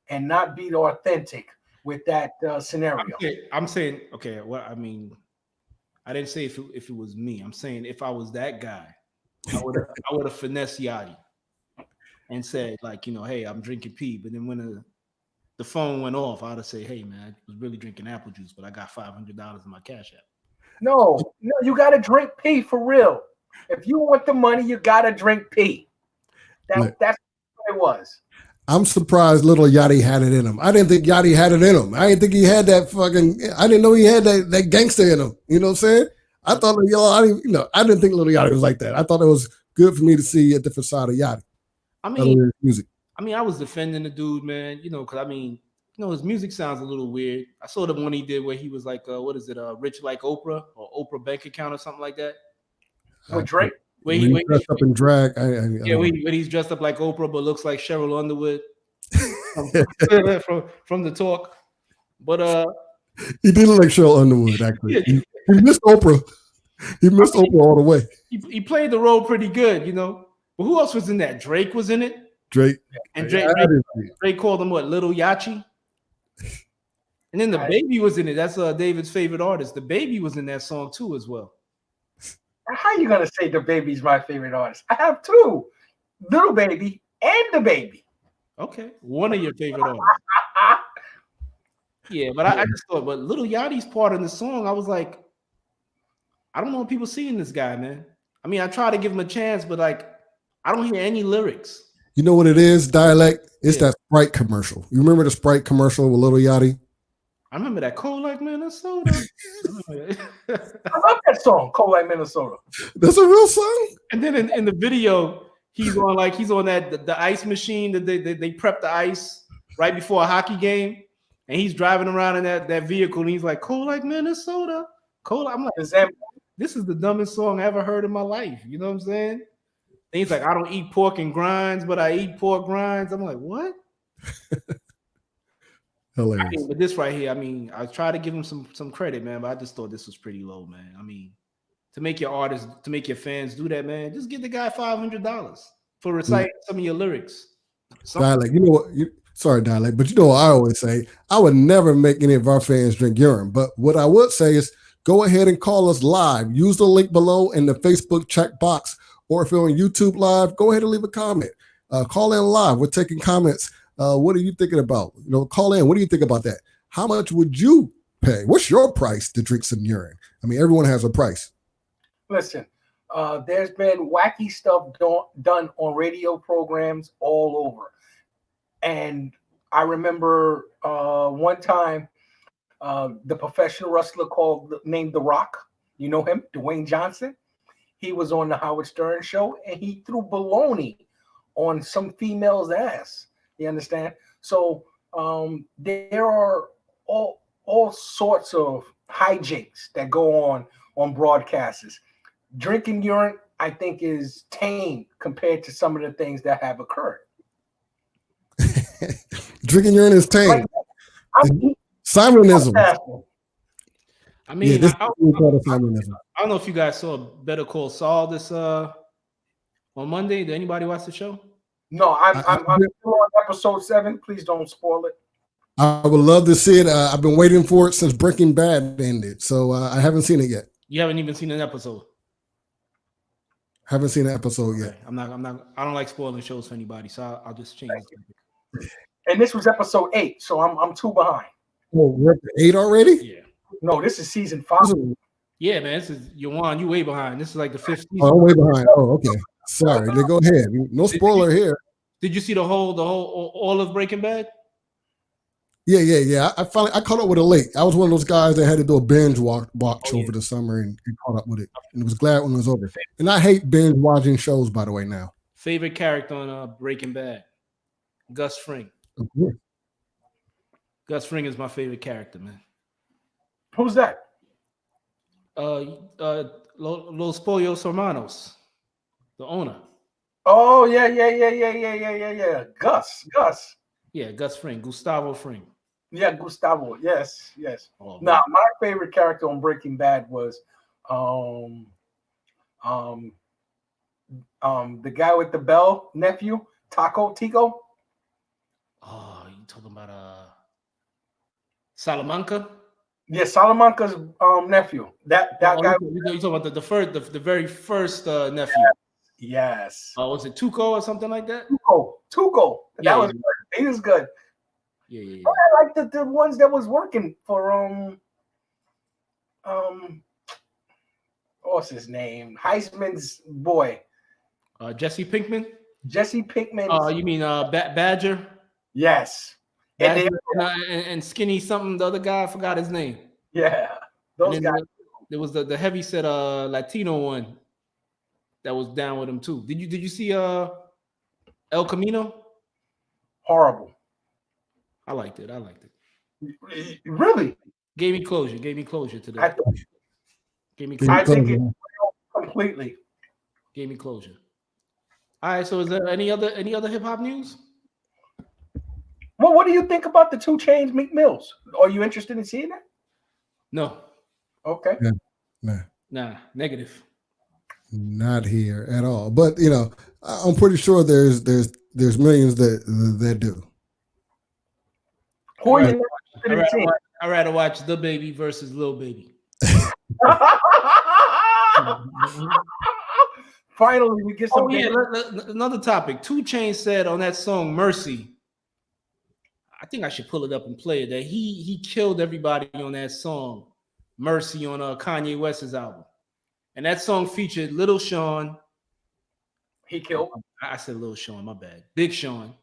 and not be authentic with that scenario. I'm saying, okay, well, I mean, I didn't say if it was me. I'm saying if I was that guy, I would have finessed Yachty and said like, you know, hey, I'm drinking pee. But then when the phone went off, I'd have said, hey, man, I was really drinking apple juice, but I got $500 in my Cash App. No, you got to drink pee for real. If you want the money, you got to drink pee. That's what it was. I'm surprised Lil Yachty had it in him. I didn't think Yachty had it in him. I didn't think he had that fucking. I didn't know he had that gangster in him. You know what I'm saying? I thought I didn't think Lil Yachty was like that. I thought it was good for me to see a different side of Yachty. I mean, music. I mean, I was defending the dude, man. You know, because I mean, you know, his music sounds a little weird. I saw the one he did where he was like, what is it, rich like Oprah or Oprah bank account or something like that. With Drake. When he dressed up in drag. When he's dressed up like Oprah but looks like Cheryl Underwood from the talk. But he did look like Cheryl Underwood, actually. He missed Oprah. He missed Oprah all the way. He played the role pretty good, you know. But who else was in that? Drake was in it. Drake. And Drake called him what? Little Yachty. And then the Baby was in it. That's David's favorite artist. The Baby was in that song too as well. How you gonna say the Baby's my favorite artist? I have two, Little Baby and the Baby. Okay, one of your favorite artists. Yeah, but I just thought, but Little Yachty's part in the song, I was like, I don't know if people seeing this guy, man. I mean, I try to give him a chance, but like, I don't hear any lyrics. You know what it is? Dialect. It's that Sprite commercial. You remember the Sprite commercial with Lil Yachty? I remember that Cold Like Minnesota. I love that song, Cold Like Minnesota. That's a real song. And then in the video, he's on that the ice machine that they prep the ice right before a hockey game, and he's driving around in that vehicle, and he's like, Cold Like Minnesota. Cold. I'm like, this is the dumbest song I ever heard in my life. You know what I'm saying? And he's like, I don't eat pork and grinds, but I eat pork grinds. I'm like, what? Hilarious. I mean, but this right here, I mean, I try to give him some credit, man, but I just thought this was pretty low, man. I mean, to make your fans do that, man, just give the guy $500 for reciting some of your lyrics. Dialect, you know what? Sorry, Dialect, but you know what I always say? I would never make any of our fans drink urine. But what I would say is go ahead and call us live. Use the link below in the Facebook chat box, or if you're on YouTube live, go ahead and leave a comment. Call in live. We're taking comments. What are you thinking about? Call in. What do you think about that? How much would you pay? What's your price to drink some urine? I mean, everyone has a price. Listen, there's been wacky stuff done on radio programs all over. And I remember one time the professional wrestler named The Rock. You know him, Dwayne Johnson. He was on the Howard Stern show, and he threw baloney on some female's ass. You understand? So there are all sorts of hijinks that go on broadcasts. Drinking urine, I think, is tame compared to some of the things that have occurred. Drinking urine is tame. Simonism. I mean, this I don't know if you guys saw Better Call Saul this on Monday. Did anybody watch the show? No, I'm still on episode 7. Please don't spoil it. I would love to see it. I've been waiting for it since Breaking Bad ended, so I haven't seen it yet. You haven't even seen an episode. Haven't seen an episode yet. I'm not. I don't like spoiling shows for anybody, so I'll just change it. And this was episode 8, so I'm 2 behind. Oh, we're up to 8 already? Yeah. No, this is season 5. Yeah, man. This is you way behind. This is like the 5th season. Oh, I'm way behind. Oh, okay. Sorry. Then go ahead. No spoiler here. Did you see the whole all of Breaking Bad? Yeah. I caught up with it late. I was one of those guys that had to do a binge watch over the summer and caught up with it. And was glad when it was over. And I hate binge watching shows, by the way, now. Favorite character on Breaking Bad? Gus Fring. Of course. Gus Fring is my favorite character, man. Who's that? Los Pollos Hermanos, the owner. Oh, yeah. Gus. Yeah, Gus Fring, Gustavo Fring. Yeah, Gustavo. Yes. Oh, now, my favorite character on Breaking Bad was the guy with the bell, nephew, Tico. Oh, you talking about Salamanca? Yeah, Salamanca's nephew. That guy. You talking about the very first nephew? Yes. Was it Tuco or something like that? Tuco. That was good. He was good. Yeah. I like the ones that was working for what's his name? Heisman's boy. Jesse Pinkman. Jesse Pinkman. Oh, you mean Badger? Yes. Badger and Skinny something. The other guy, I forgot his name. Yeah, those guys. There was the heavy set Latino one that was down with him too. Did you see El Camino? Horrible. I liked it. Really? Gave me closure today. I think it completely. Gave me closure. All right. So is there any other hip hop news? Well, what do you think about the 2 Chainz Meek Mills? Are you interested in seeing that? No. Okay. Nah. Negative. Not here at all. But I'm pretty sure there's millions that do. Who are you interested in? I'd rather watch The Baby versus Lil Baby. Finally, we get some. Oh yeah, another topic. 2 Chainz said on that song "Mercy." I think I should pull it up and play it. That he killed everybody on that song "Mercy" on Kanye West's album, and that song featured Little Sean. He killed. I said Little Sean. My bad. Big Sean.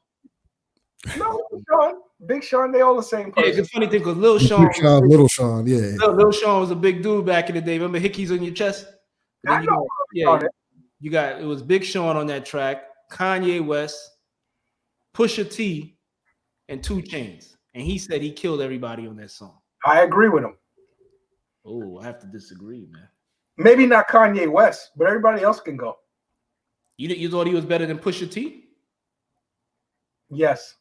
No, Sean. Big Sean. They all the same person. Yeah, the funny thing because Little Sean. Little Sean. Yeah. Little Sean was a big dude back in the day. Remember hickeys on your chest? I know. It was Big Sean on that track, Kanye West, Pusha T, and 2 Chainz. And he said he killed everybody on that song. I agree with him. Oh, I have to disagree, man. Maybe not Kanye West, but everybody else can go. You thought he was better than Pusha T? Yes.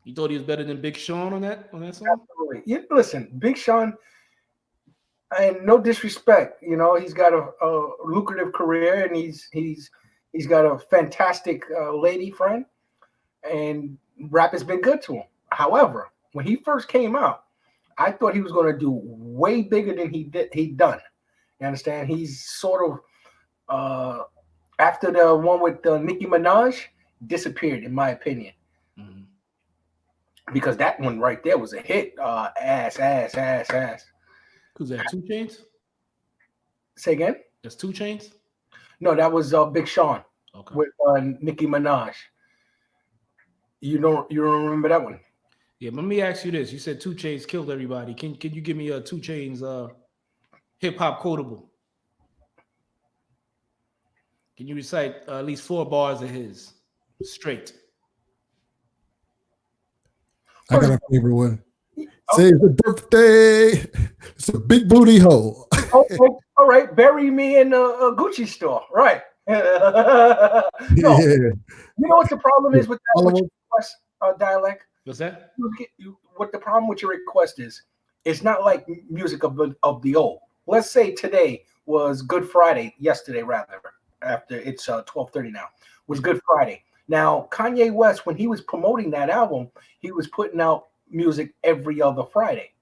You thought he was better than Big Sean on that song? Absolutely. Yeah, listen, Big Sean, and no disrespect, he's got a lucrative career and he's got a fantastic lady friend, and rap has been good to him. However, when he first came out, I thought he was going to do way bigger than he'd done. You understand? He's sort of after the one with Nicki Minaj disappeared, in my opinion, because that one right there was a hit. Ass. Who's that? 2 Chainz? Say again? That's 2 Chainz? No, that was Big Sean with Nicki Minaj. You don't remember that one? Yeah, let me ask you this. You said 2 Chainz killed everybody. Can you give me a 2 Chainz hip hop quotable? Can you recite at least 4 bars of his straight? I got a favorite one. Say it's a birthday. It's a big booty hole. Okay, all right. Bury me in a Gucci store, right? No. Yeah. You know what the problem is with that with your request, dialect? What's that? What the problem with your request is? It's not like music of the old. Let's say today was Good Friday. Yesterday, rather, after it's 12:30 now, was Good Friday. Now, Kanye West, when he was promoting that album, he was putting out music every other Friday.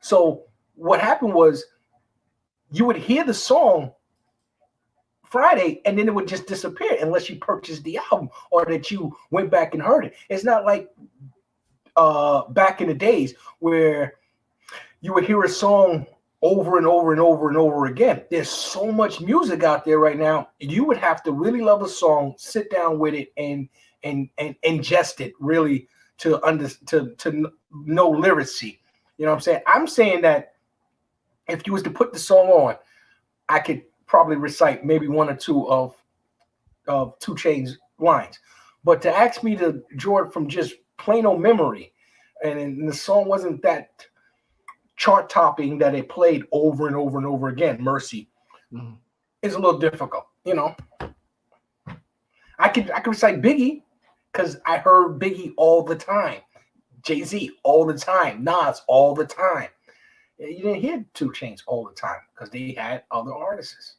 So what happened was you would hear the song Friday and then it would just disappear unless you purchased the album or that you went back and heard it. It's not like back in the days where you would hear a song over and over and over and over again. There's so much music out there right now. You would have to really love a song, sit down with it, and ingest it really to know lyricy. You know what I'm saying? I'm saying that if you was to put the song on, I could probably recite maybe 1 or 2 of 2 Chainz lines. But to ask me to draw it from just plain old memory, and the song wasn't that chart topping that it played over and over and over again, Mercy, is a little difficult. You know, I could recite Biggie because I heard Biggie all the time, Jay-Z all the time, Nas all the time. You didn't hear 2 Chainz all the time because they had other artists.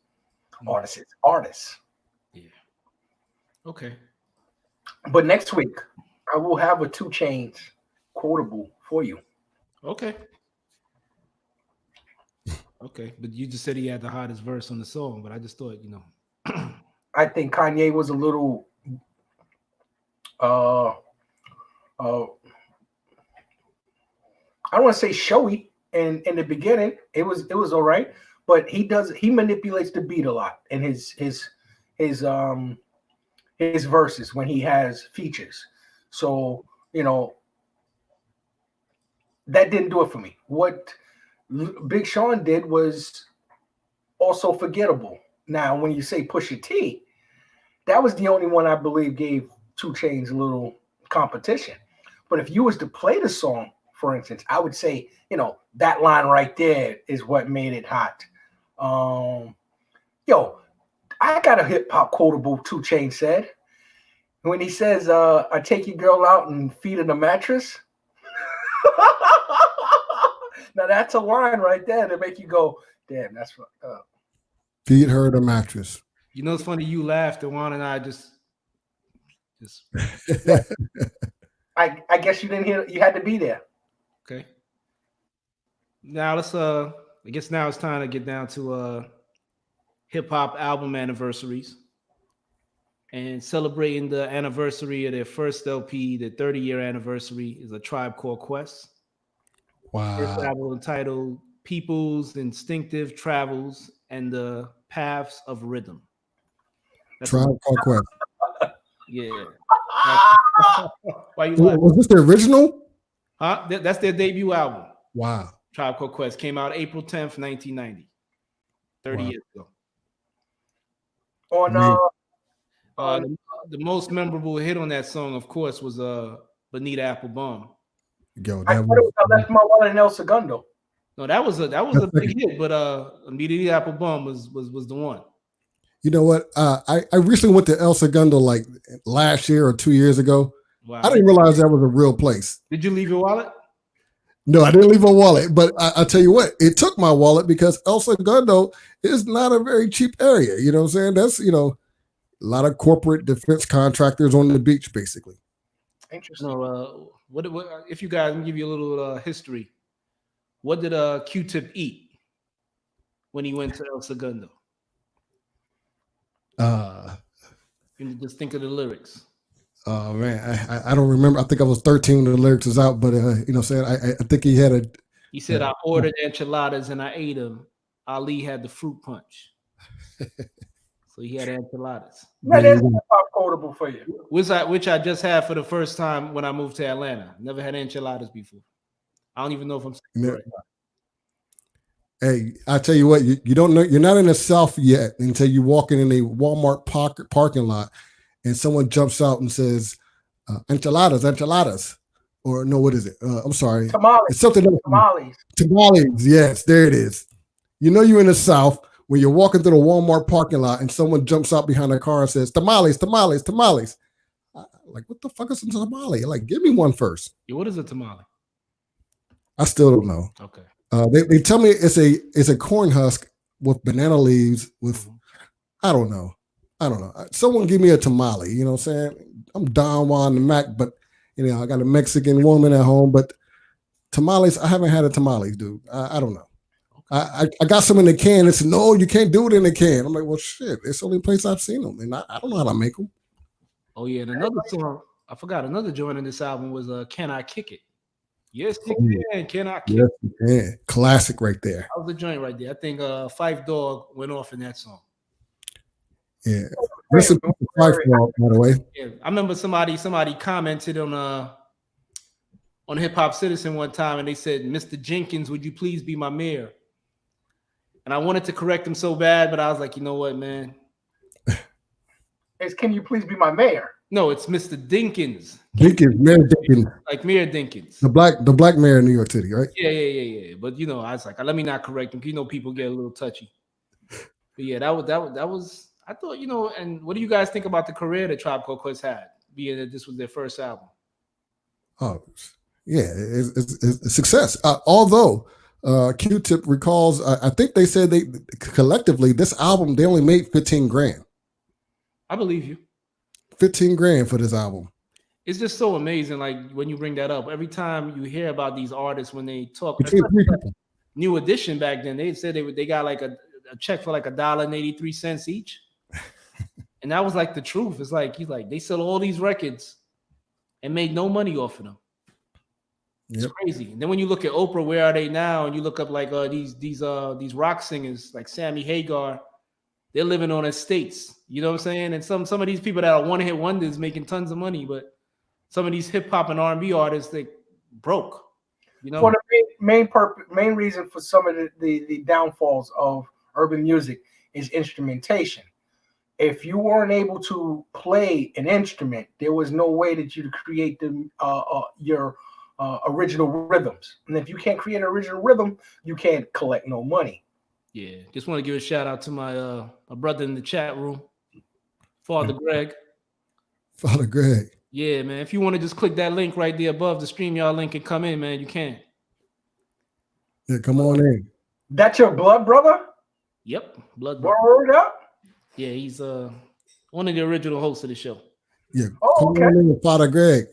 Yeah. Okay. But next week, I will have a 2 Chainz quotable for you. Okay. Okay, but you just said he had the hottest verse on the song, but I just thought, I think Kanye was a little I don't want to say showy in the beginning. It was all right, but he manipulates the beat a lot in his verses when he has features. So, that didn't do it for me. What Big Sean did was also forgettable. Now, when you say Pusha T, that was the only one I believe gave 2 Chainz a little competition. But if you was to play the song, for instance, I would say, that line right there is what made it hot. I got a hip hop quotable 2 Chainz said. When he says, I take your girl out and feed her the mattress. Now that's a line right there to make you go, damn, that's fucked up. Feed her the mattress. You know, it's funny you laughed, and Juan and I just. I guess you didn't hear. You had to be there. Okay. Now let's. I guess now it's time to get down to hip hop album anniversaries, and celebrating the anniversary of their first LP, the 30-year anniversary, is A Tribe Called Quest. Wow. First album entitled People's Instinctive Travels and the Paths of Rhythm. Tribe Called Quest. Yeah. Why you laughing? Was this the original? Huh? That's their debut album. Wow. Tribe Called Quest came out April 10th, 1990. 30 years ago. On the most memorable hit on that song, of course, was Bonita Applebum. Yo, I left my wallet in El Segundo. No, that was a big hit, but Bonita Applebum was the one. You know what? I recently went to El Segundo like last year or 2 years ago. Wow. I didn't realize that was a real place. Did you leave your wallet? No, I didn't leave my wallet, but I tell you what, it took my wallet because El Segundo is not a very cheap area. You know what I'm saying? That's, a lot of corporate defense contractors on the beach, basically. Interesting. No, what if you guys give you a little history What did Q-Tip eat when he went to El Segundo? And just think of the lyrics. Oh man, I don't remember. I think I was 13 when the lyrics was out, but you know what I'm saying? I think he had a. He said, I ordered enchiladas and I ate them. Ali had the fruit punch. So he had enchiladas. That is quotable for you. Which I just had for the first time when I moved to Atlanta. Never had enchiladas before. I don't even know if I'm saying it right. Hey, I tell you what, you don't know, you're not in the South yet until you walk in a Walmart parking lot and someone jumps out and says, enchiladas. Or no, what is it? I'm sorry. Tamales. It's something else. Tamales. Yes, there it is. You know you're in the South when you're walking through the Walmart parking lot and someone jumps out behind a car and says, tamales. Like, what the fuck is a tamale? Like, give me one first. Yeah, what is a tamale? I still don't know. Okay. They tell me it's a corn husk with banana leaves with I don't know. Someone give me a tamale. You know what I'm saying? I'm Don Juan the Mac, but you know I got a Mexican woman at home. But tamales, I haven't had a tamale, dude. I don't know. I got some in the can. It's no, you can't do it in the can. I'm like, well, shit. It's the only place I've seen them, and I don't know how to make them. Oh yeah, and another song I forgot. Another joint in this album was "Can I Kick It?" Yes, you can. Can I kick? Yes, you can. Classic right there. That was the joint right there. I think Phife Dawg went off in that song. Yeah. Listen to Phife Dawg, by the way. Yeah, I remember somebody commented on Hiphopcitizen one time, and they said, "Mr. Jenkins, would you please be my mayor?" And I wanted to correct him so bad, but I was like, you know what, man? It's "Can you please be my mayor?" No, it's Mr. Dinkins. Mayor Dinkins. Like Mayor Dinkins. The black mayor in New York City, right? Yeah. But you know, I was like, let me not correct him. You know, people get a little touchy. But yeah, that was. I thought, you know, and what do you guys think about the career that Tribe Called Quest had, being that this was their first album? Oh, yeah, it's a success. Although Q-Tip recalls, I think they said they collectively this album they only made $15,000. I believe you. $15,000 for this album. It's just so amazing. Like when you bring that up, every time you hear about these artists when they talk, New Edition back then, they said they got like a check for like $1.83 each, and that was like the truth. It's like they sell all these records and made no money off of them. It's crazy. And then when you look at Oprah, where are they now? And you look up like these rock singers like Sammy Hagar, they're living on estates. You know what I'm saying? And some of these people that are one-hit wonders making tons of money, but some of these hip hop and R&B artists, they broke. You know, for the main reason for some of the downfalls of urban music is instrumentation. If you weren't able to play an instrument, there was no way that you could create your original rhythms. And if you can't create an original rhythm, you can't collect no money. Yeah, just want to give a shout out to my brother in the chat room, Father Greg. Father Greg. Yeah, man. If you want to just click that link right there above the StreamYard link and come in, man, you can. Yeah, come on in. That's your blood brother? Yep, blood brother. Word up. Yeah, he's one of the original hosts of the show. Yeah, come on in with Father Greg.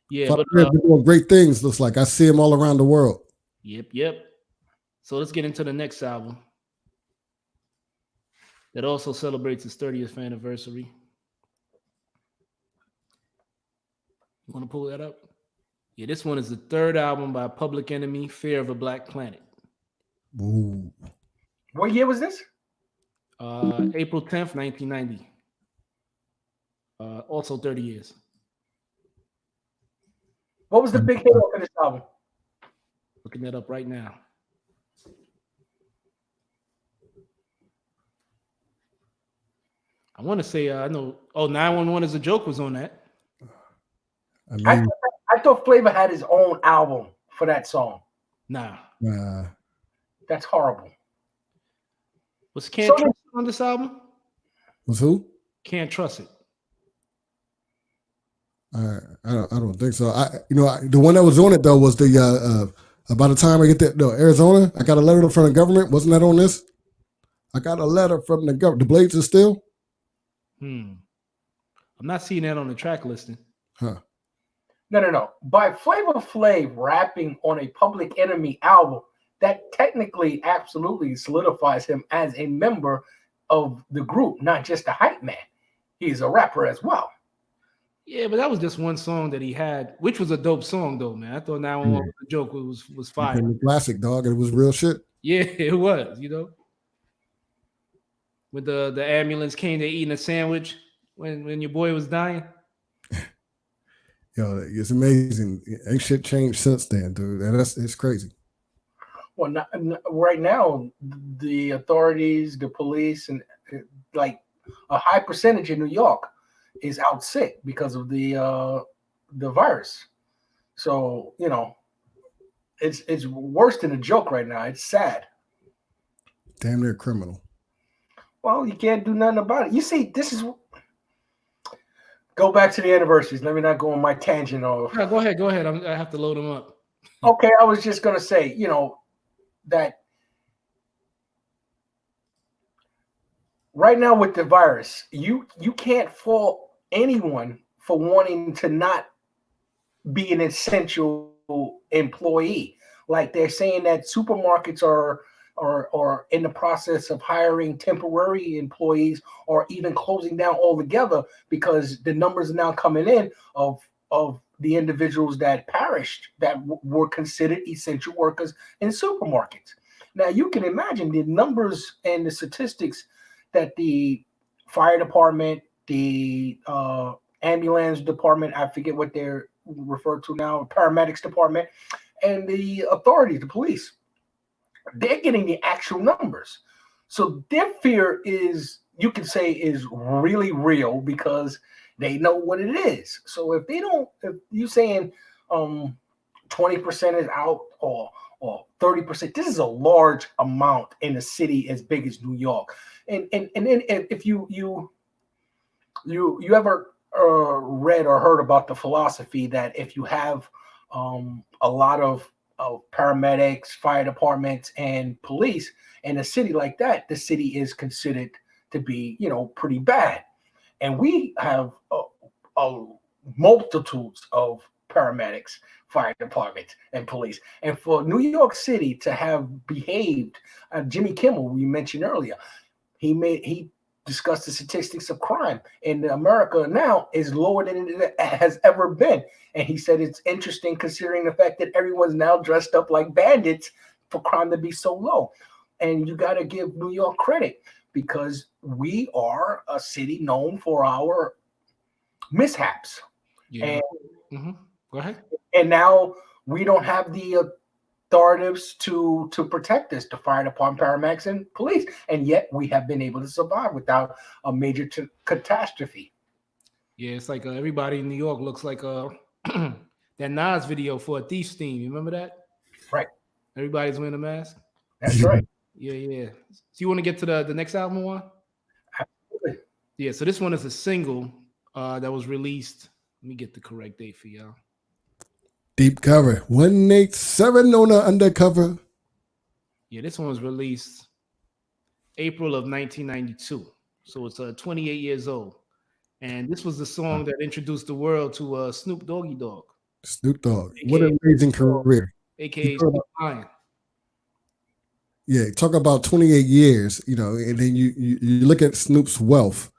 Yeah, Father Greg doing great things. Looks like I see him all around the world. Yep. So let's get into the next album that also celebrates its 30th anniversary. You want to pull that up? Yeah, this one is the third album by Public Enemy, Fear of a Black Planet. Ooh. What year was this? April 10th, 1990. Also 30 years. What was the big hit of this album? Looking that up right now. I want to say, I know, 911 is a Joke was on that. I thought Flavor had his own album for that song. Nah. That's horrible. Was Can't Trust It on this album? Was who? Can't Trust It. I don't think so. The one that was on it though was the by the time I get to Arizona, I got a letter from the government. Wasn't that on this? I got a letter from the government. The Blades are still. I'm not seeing that on the track listing. No. By Flavor Flav rapping on a Public Enemy album, that technically absolutely solidifies him as a member of the group, not just a hype man. He's a rapper as well. Yeah, but that was just one song that he had, which was a dope song though, man. I thought 911 Yeah. the joke was fire. Became a classic, dog. It was real shit. Yeah, it was, you know. With the ambulance came, they eating a sandwich when your boy was dying. Yo, it's amazing. Ain't shit changed since then, dude. And it's crazy. Well, right now, the authorities, the police, and like a high percentage in New York is out sick because of the virus. So you know, it's worse than a joke right now. It's sad. Damn near criminal. Well, you can't do nothing about it. You see, this is go back to the anniversaries. Let me not go on my tangent of. No, go ahead. I have to load them up. Okay, I was just gonna say, you know, that right now with the virus, you can't fault anyone for wanting to not be an essential employee. Like they're saying that supermarkets are in the process of hiring temporary employees or even closing down altogether because the numbers are now coming in of the individuals that perished that were considered essential workers in supermarkets. Now you can imagine the numbers and the statistics that the fire department, the ambulance department, I forget what they're referred to now, paramedics department, and the authorities, the police, they're getting the actual numbers. So their fear is, you can say, is really real because they know what it is. So if you saying 20% is out or 30%, this is a large amount in a city as big as New York. And then if you ever read or heard about the philosophy that if you have a lot of paramedics, fire departments, and police in a city like that, the city is considered to be, pretty bad. And we have multitudes of paramedics, fire departments, and police. And for New York City to have behaved, Jimmy Kimmel, we mentioned earlier, he discussed the statistics of crime in America now is lower than it has ever been. And he said it's interesting considering the fact that everyone's now dressed up like bandits for crime to be so low. And you got to give New York credit because we are a city known for our mishaps. Yeah. And, Go ahead. And now we don't have the authorities to protect us, the fire department, paramedics, and police. And yet we have been able to survive without a major catastrophe. Yeah, it's like everybody in New York looks like that Nas video for A Thief's Theme. You remember that? Right. Everybody's wearing a mask. That's right. Yeah. So you want to get to the next album one? Absolutely. Yeah, so this one is a single that was released. Let me get the correct date for y'all. Deep cover, 187 on the undercover. Yeah, this one was released April of 1992. So it's 28 years old. And this was the song that introduced the world to Snoop Doggy Dogg. Snoop Dogg. What an amazing career. AKA Snoop Lion. Yeah, talk about 28 years, and then you look at Snoop's wealth.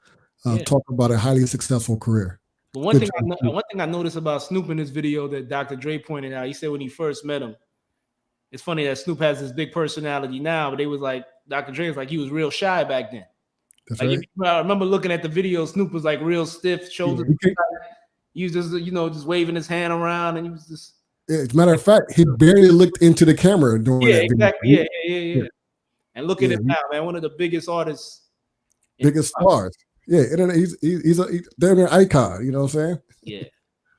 Talk about a highly successful career. But one thing I noticed about Snoop in this video that Dr. Dre pointed out, he said when he first met him, it's funny that Snoop has this big personality now, but they was like, Dr. Dre was like, he was real shy back then. That's like right. I remember looking at the video, Snoop was like real stiff, shoulders. He was just, just waving his hand around, and he was just. Yeah, as a matter of fact, he barely looked into the camera during that video. Exactly. Yeah. And look at him now, man. One of the biggest artists. Biggest stars. Yeah, he's they're an icon, you know what I'm saying? Yeah.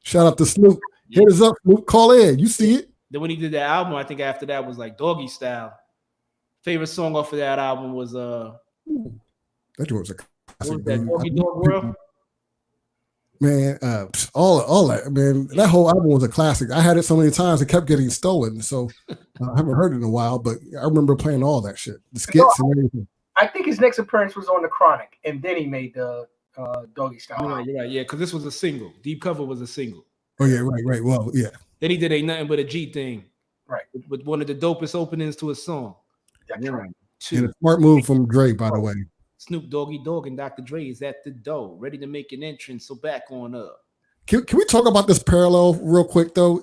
Shout out to Snoop. Hit us up, Snoop. Call in. You see it. Then when he did that album, I think after that was like Doggy Style. Favorite song off of that album was that was a classic. What was that, Doggy Dog World? Man, all that, man. That whole album was a classic. I had it so many times it kept getting stolen, so I haven't heard it in a while. But I remember playing all that shit, the skits and everything. I think his next appearance was on The Chronic, and then he made the Doggy Style. You're right, yeah, because this was a single. Deep Cover was a single. Oh yeah, right. Well, yeah. Then he did Ain't Nothing But a G Thing. Right. With one of the dopest openings to a song. That's right. And a smart move from Dre, by the way. Snoop Doggy Dogg and Dr. Dre is at the door, ready to make an entrance. So back on up. Can we talk about this parallel real quick though?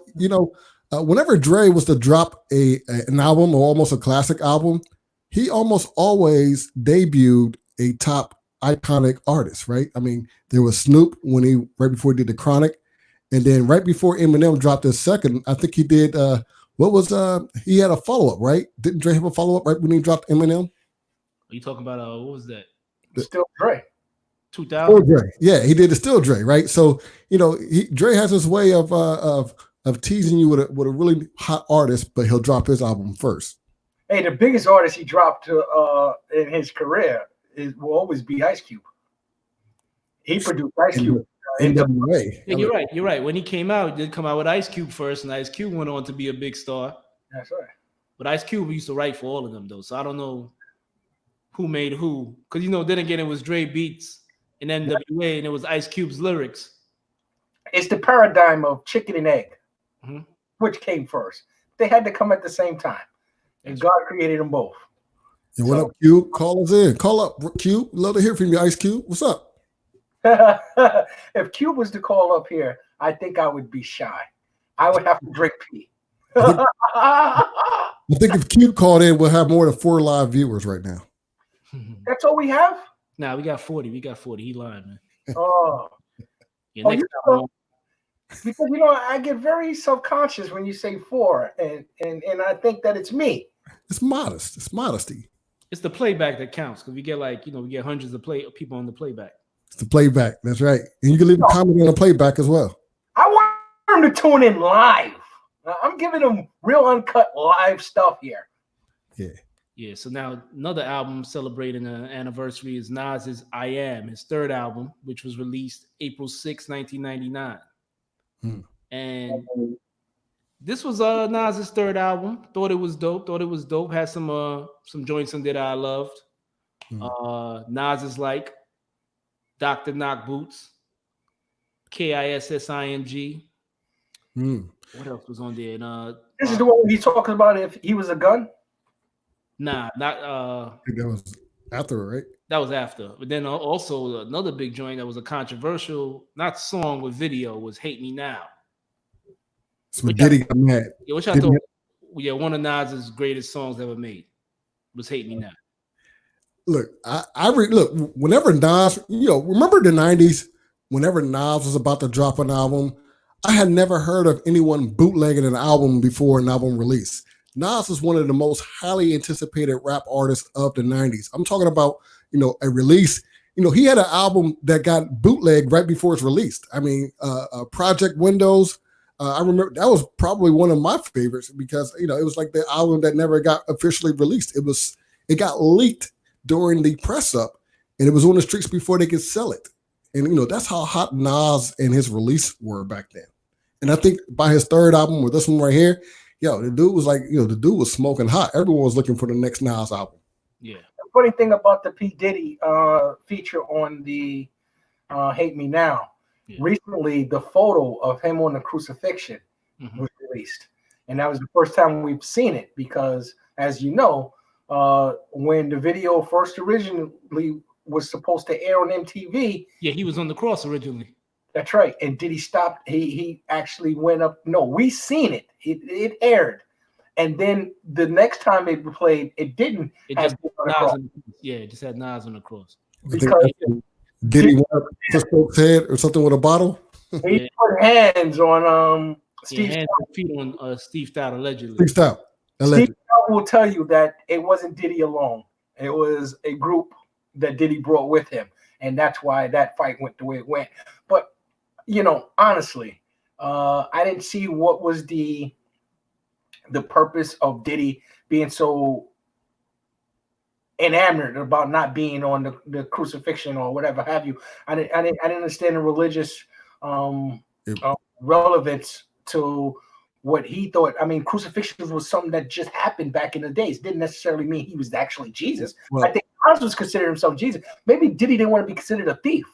Whenever Dre was to drop an album or almost a classic album, he almost always debuted a top iconic artist, right? I mean, there was Snoop right before he did the Chronic, and then right before Eminem dropped his second, I think he did he had a follow-up, right? Didn't Dre have a follow-up right when he dropped Eminem? Are you talking about what was that? Still Dre. 2000. Still Dre. Yeah, he did the Still Dre, right? So Dre has his way of teasing you with a really hot artist, but he'll drop his album first. Hey, the biggest artist he dropped in his career will always be Ice Cube. He produced Ice Cube. NWA. Yeah, you're right. When he came out, he did come out with Ice Cube first, and Ice Cube went on to be a big star. That's right. But Ice Cube used to write for all of them, though. So I don't know who made who. Because, then again, it was Dre beats in NWA, and it was Ice Cube's lyrics. It's the paradigm of chicken and egg. Mm-hmm. Which came first? They had to come at the same time. And God created them both. And what up, Cube? Call us in. Call up, Cube. Love to hear from you, Ice Cube. What's up? If Cube was to call up here, I think I would be shy. I would have to drink pee. I think if Cube called in, we'll have more than 4 live viewers right now. That's all we have? Nah, we got 40. He lied, man. Oh. Next time, because I get very self-conscious when you say 4, and I think that it's me. It's modest. It's modesty. It's the playback that counts, because we get we get hundreds of people on the playback. It's the playback. That's right. And you can leave a comment on the playback as well. I want them to tune in live. I'm giving them real uncut live stuff here. Yeah. So now another album celebrating an anniversary is Nas's I Am, his third album, which was released April 6, 1999. And this was Nas's third album. Thought it was dope. Had some joints in there that I loved. Nas is like Dr. Knock Boots, KISSING. What else was on there? And, this is the one he's talking about if he was a gun? Nah, not. I think that was after, right? That was after. But then also another big joint that was a controversial, not song with video, was Hate Me Now. So Diddy got mad. Yeah, which I thought, one of Nas's greatest songs ever made was Hate Me Now. Look, look, whenever Nas, remember the 90s, whenever Nas was about to drop an album, I had never heard of anyone bootlegging an album before an album release. Nas is one of the most highly anticipated rap artists of the 90s. I'm talking about, a release. He had an album that got bootlegged right before it's released. I mean, Project Windows. I remember that was probably one of my favorites because, it was like the album that never got officially released. It got leaked during the press up, and it was on the streets before they could sell it. And that's how hot Nas and his release were back then. And I think by his third album, with this one right here, the dude was like, the dude was smoking hot. Everyone was looking for the next Nas album. Yeah. The funny thing about the P. Diddy feature on the Hate Me Now, recently the photo of him on the crucifixion was released. And that was the first time we've seen it because, as you know, when the video first originally was supposed to air on MTV. Yeah, he was on the cross originally. That's right. And Diddy stopped. He actually went up. No, we seen it. It aired. And then the next time it played, it didn't. It just it just had Nas on the cross. Because Diddy went up to Stokes' head or something with a bottle? He put hands on Steve hands and feet on Steve Stout, allegedly. Steve Stout. Steve Stout will tell you that it wasn't Diddy alone. It was a group that Diddy brought with him. And that's why that fight went the way it went. But, honestly, I didn't see what was the purpose of Diddy being so enamored about not being on the crucifixion or whatever have you. I didn't understand the religious relevance to what he thought. I mean, crucifixion was something that just happened back in the days. Didn't necessarily mean he was actually Jesus. Well, I think Nas was considering himself Jesus. Maybe Diddy didn't want to be considered a thief.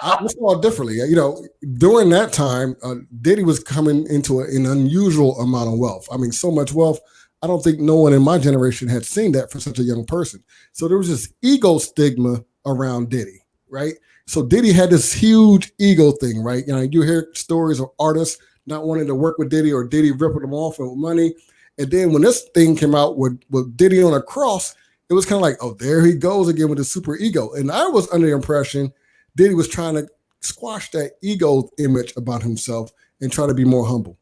I saw it differently. You know, during that time, Diddy was coming into an unusual amount of wealth. I mean, so much wealth. I don't think no one in my generation had seen that for such a young person. So there was this ego stigma around Diddy, right? So Diddy had this huge ego thing, right? You know, you hear stories of artists not wanting to work with Diddy or Diddy ripping them off with money. And then when this thing came out with Diddy on a cross, it was kind of like, oh, there he goes again with the super ego. And I was under the impression Diddy was trying to squash that ego image about himself and try to be more humble.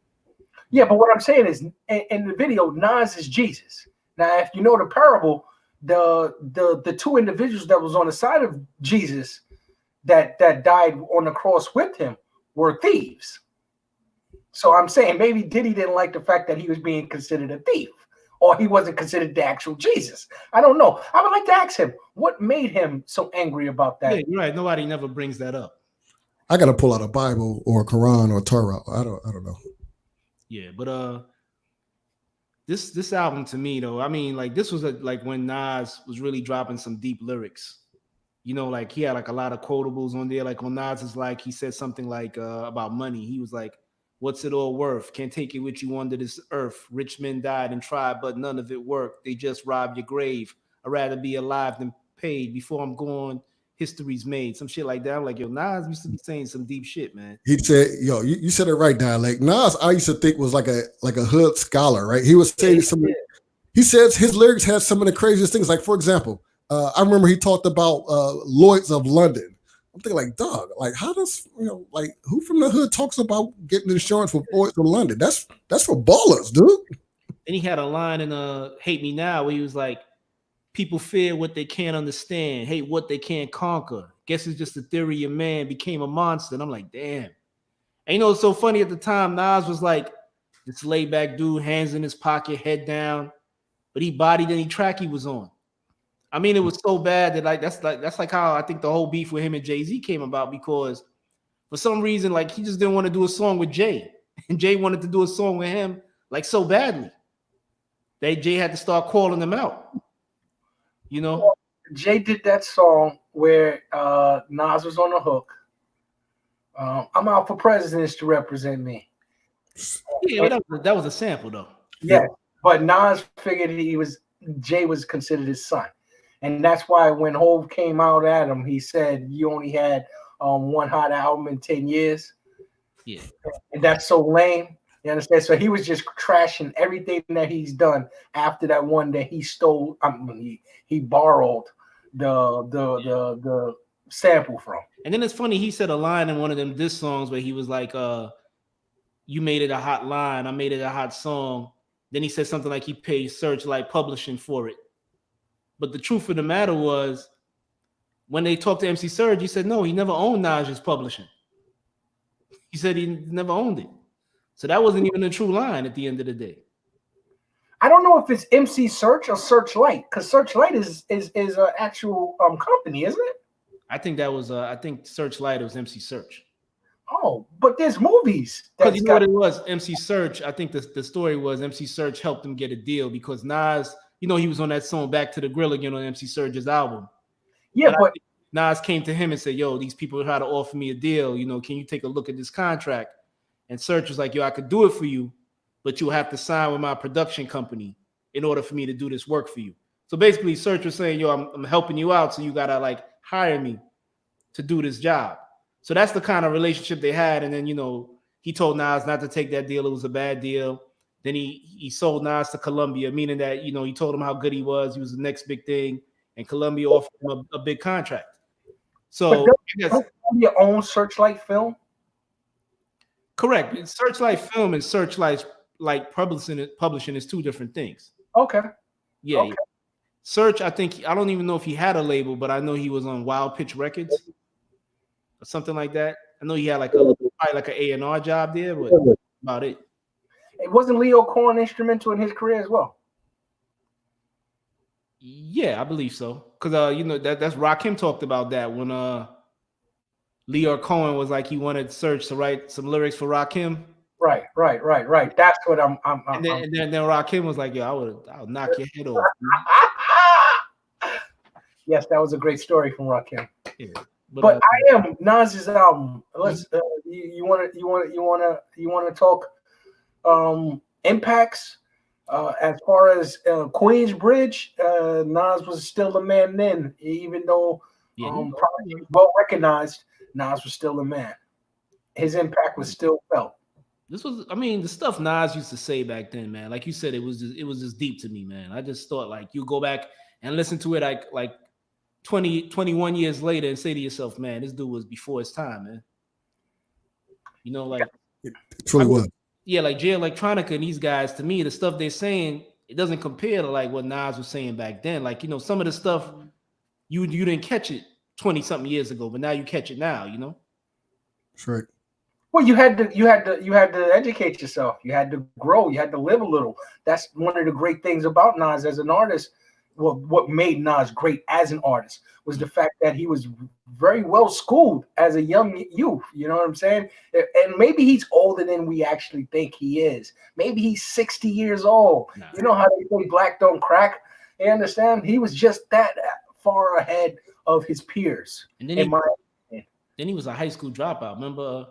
Yeah, but what I'm saying is, in the video, Nas is Jesus. Now, if you know the parable, the two individuals that was on the side of Jesus that died on the cross with him were thieves. So I'm saying maybe Diddy didn't like the fact that he was being considered a thief, or he wasn't considered the actual Jesus. I don't know. I would like to ask him what made him so angry about that. Yeah, you're right. Nobody never brings that up. I got to pull out a Bible or a Quran or Torah. I don't know. Yeah, but this album to me though, I mean, like this was like when Nas was really dropping some deep lyrics. You know, like he had like a lot of quotables on there. Like when Nas is like, he said something like about money. He was like, "What's it all worth? Can't take it with you under this earth. Rich men died and tried, but none of it worked. They just robbed your grave. I'd rather be alive than paid. Before I'm gone, history's made." Some shit like that. I'm like, yo, Nas used to be saying some deep shit, man. He said, yo, you said it right, Dialect. Nas, I used to think was like a hood scholar, right? He was saying he says his lyrics had some of the craziest things. Like, for example, I remember he talked about Lloyd's of London. I'm thinking like, dog, like how does, like who from the hood talks about getting insurance with Lloyd's of London? That's for ballers, dude. And he had a line in Hate Me Now where he was like, people fear what they can't understand, hate what they can't conquer. Guess it's just the theory of man became a monster. And I'm like, damn. And you know, it's so funny at the time, Nas was like this laid back dude, hands in his pocket, head down, but he bodied any track he was on. I mean, it was so bad that that's like how I think the whole beef with him and Jay-Z came about, because for some reason, like he just didn't want to do a song with Jay, and Jay wanted to do a song with him like so badly that Jay had to start calling him out. You know, well, Jay did that song where Nas was on the hook. I'm out for presidents to represent me. Yeah, but that was a sample though. Yeah, but Nas figured Jay was considered his son. And that's why when Hov came out at him, he said, you only had one hot album in 10 years. Yeah. And that's so lame. You understand? So he was just trashing everything that he's done after that one that he stole. He borrowed the sample from. And then it's funny, he said a line in one of them diss songs where he was like, you made it a hot line, I made it a hot song. Then he said something like he paid Searchlight Publishing for it. But the truth of the matter was, when they talked to MC Surge, he said, no, he never owned Naj's publishing. He said he never owned it. So that wasn't even a true line at the end of the day. I don't know if it's MC Search or Searchlight, because Searchlight is an actual company, isn't it? I think that was, I think Searchlight was MC Search. Oh, but there's movies. Because you know what it was? MC Search, I think the story was MC Search helped him get a deal because Nas, you know, he was on that song Back to the Grill again on MC Surge's album. Yeah, but Nas came to him and said, yo, these people try to offer me a deal. You know, can you take a look at this contract? And Search was like, yo, I could do it for you, but you'll have to sign with my production company in order for me to do this work for you. So basically, Search was saying, yo, I'm helping you out, so you got to like hire me to do this job. So that's the kind of relationship they had. And then, you know, he told Nas not to take that deal. It was a bad deal. Then he sold Nas to Columbia, meaning that, you know, he told him how good he was. He was the next big thing. And Columbia offered him a big contract. So don't Columbia own Searchlight Film? Correct. Searchlight Film and Searchlight like publishing is two different things. Okay. Yeah. Okay. Yeah. Search, I don't even know if he had a label, but I know he was on Wild Pitch Records or something like that. I know he had like an A&R job there, but about it. It wasn't Leo Korn instrumental in his career as well? Yeah, I believe so. Because you know, that's Rakim talked about that when Leo Cohen was like he wanted Search to write some lyrics for Rakim. Right. That's what I'm. And then Rakim was like, "Yo, I'll knock your head off." Yes, that was a great story from Rakim. Yeah. But I Am Nas's album. Let's you want to talk impacts. As far as Queensbridge, Nas was still the man then, even though probably well recognized. Nas was still the man. His impact was still felt. This was, I mean, the stuff Nas used to say back then, man. Like you said, it was just deep to me, man. I just thought like you go back and listen to it like 21 years later and say to yourself, man, this dude was before his time, man. You know, like it truly was. Yeah, like Jay Electronica and these guys, to me, the stuff they're saying, it doesn't compare to like what Nas was saying back then. Like, you know, some of the stuff you didn't catch it 20-something years ago, but now you catch it now, you know? That's right. Well, you had to educate yourself. You had to grow. You had to live a little. That's one of the great things about Nas as an artist. Well, what made Nas great as an artist was the fact that he was very well schooled as a young youth. You know what I'm saying? And maybe he's older than we actually think he is. Maybe he's 60 years old. Nah. You know how they say black don't crack? You understand? He was just that far ahead of his peers. And then he was a high school dropout. Remember,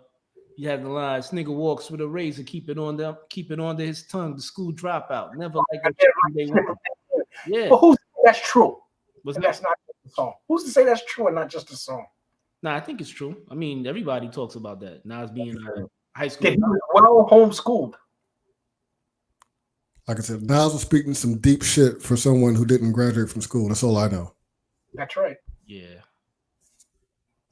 you had the line, "This nigga walks with a razor, keep it under his tongue. The school dropout, never like a chicken they want." Yeah, but who's that's true? That's not just a song. Who's to say that's true and not just a song? Nah, I think it's true. I mean, everybody talks about that. Nas being high school. He was well homeschooled. Like I said, Nas was speaking some deep shit for someone who didn't graduate from school. That's all I know. That's right. Yeah.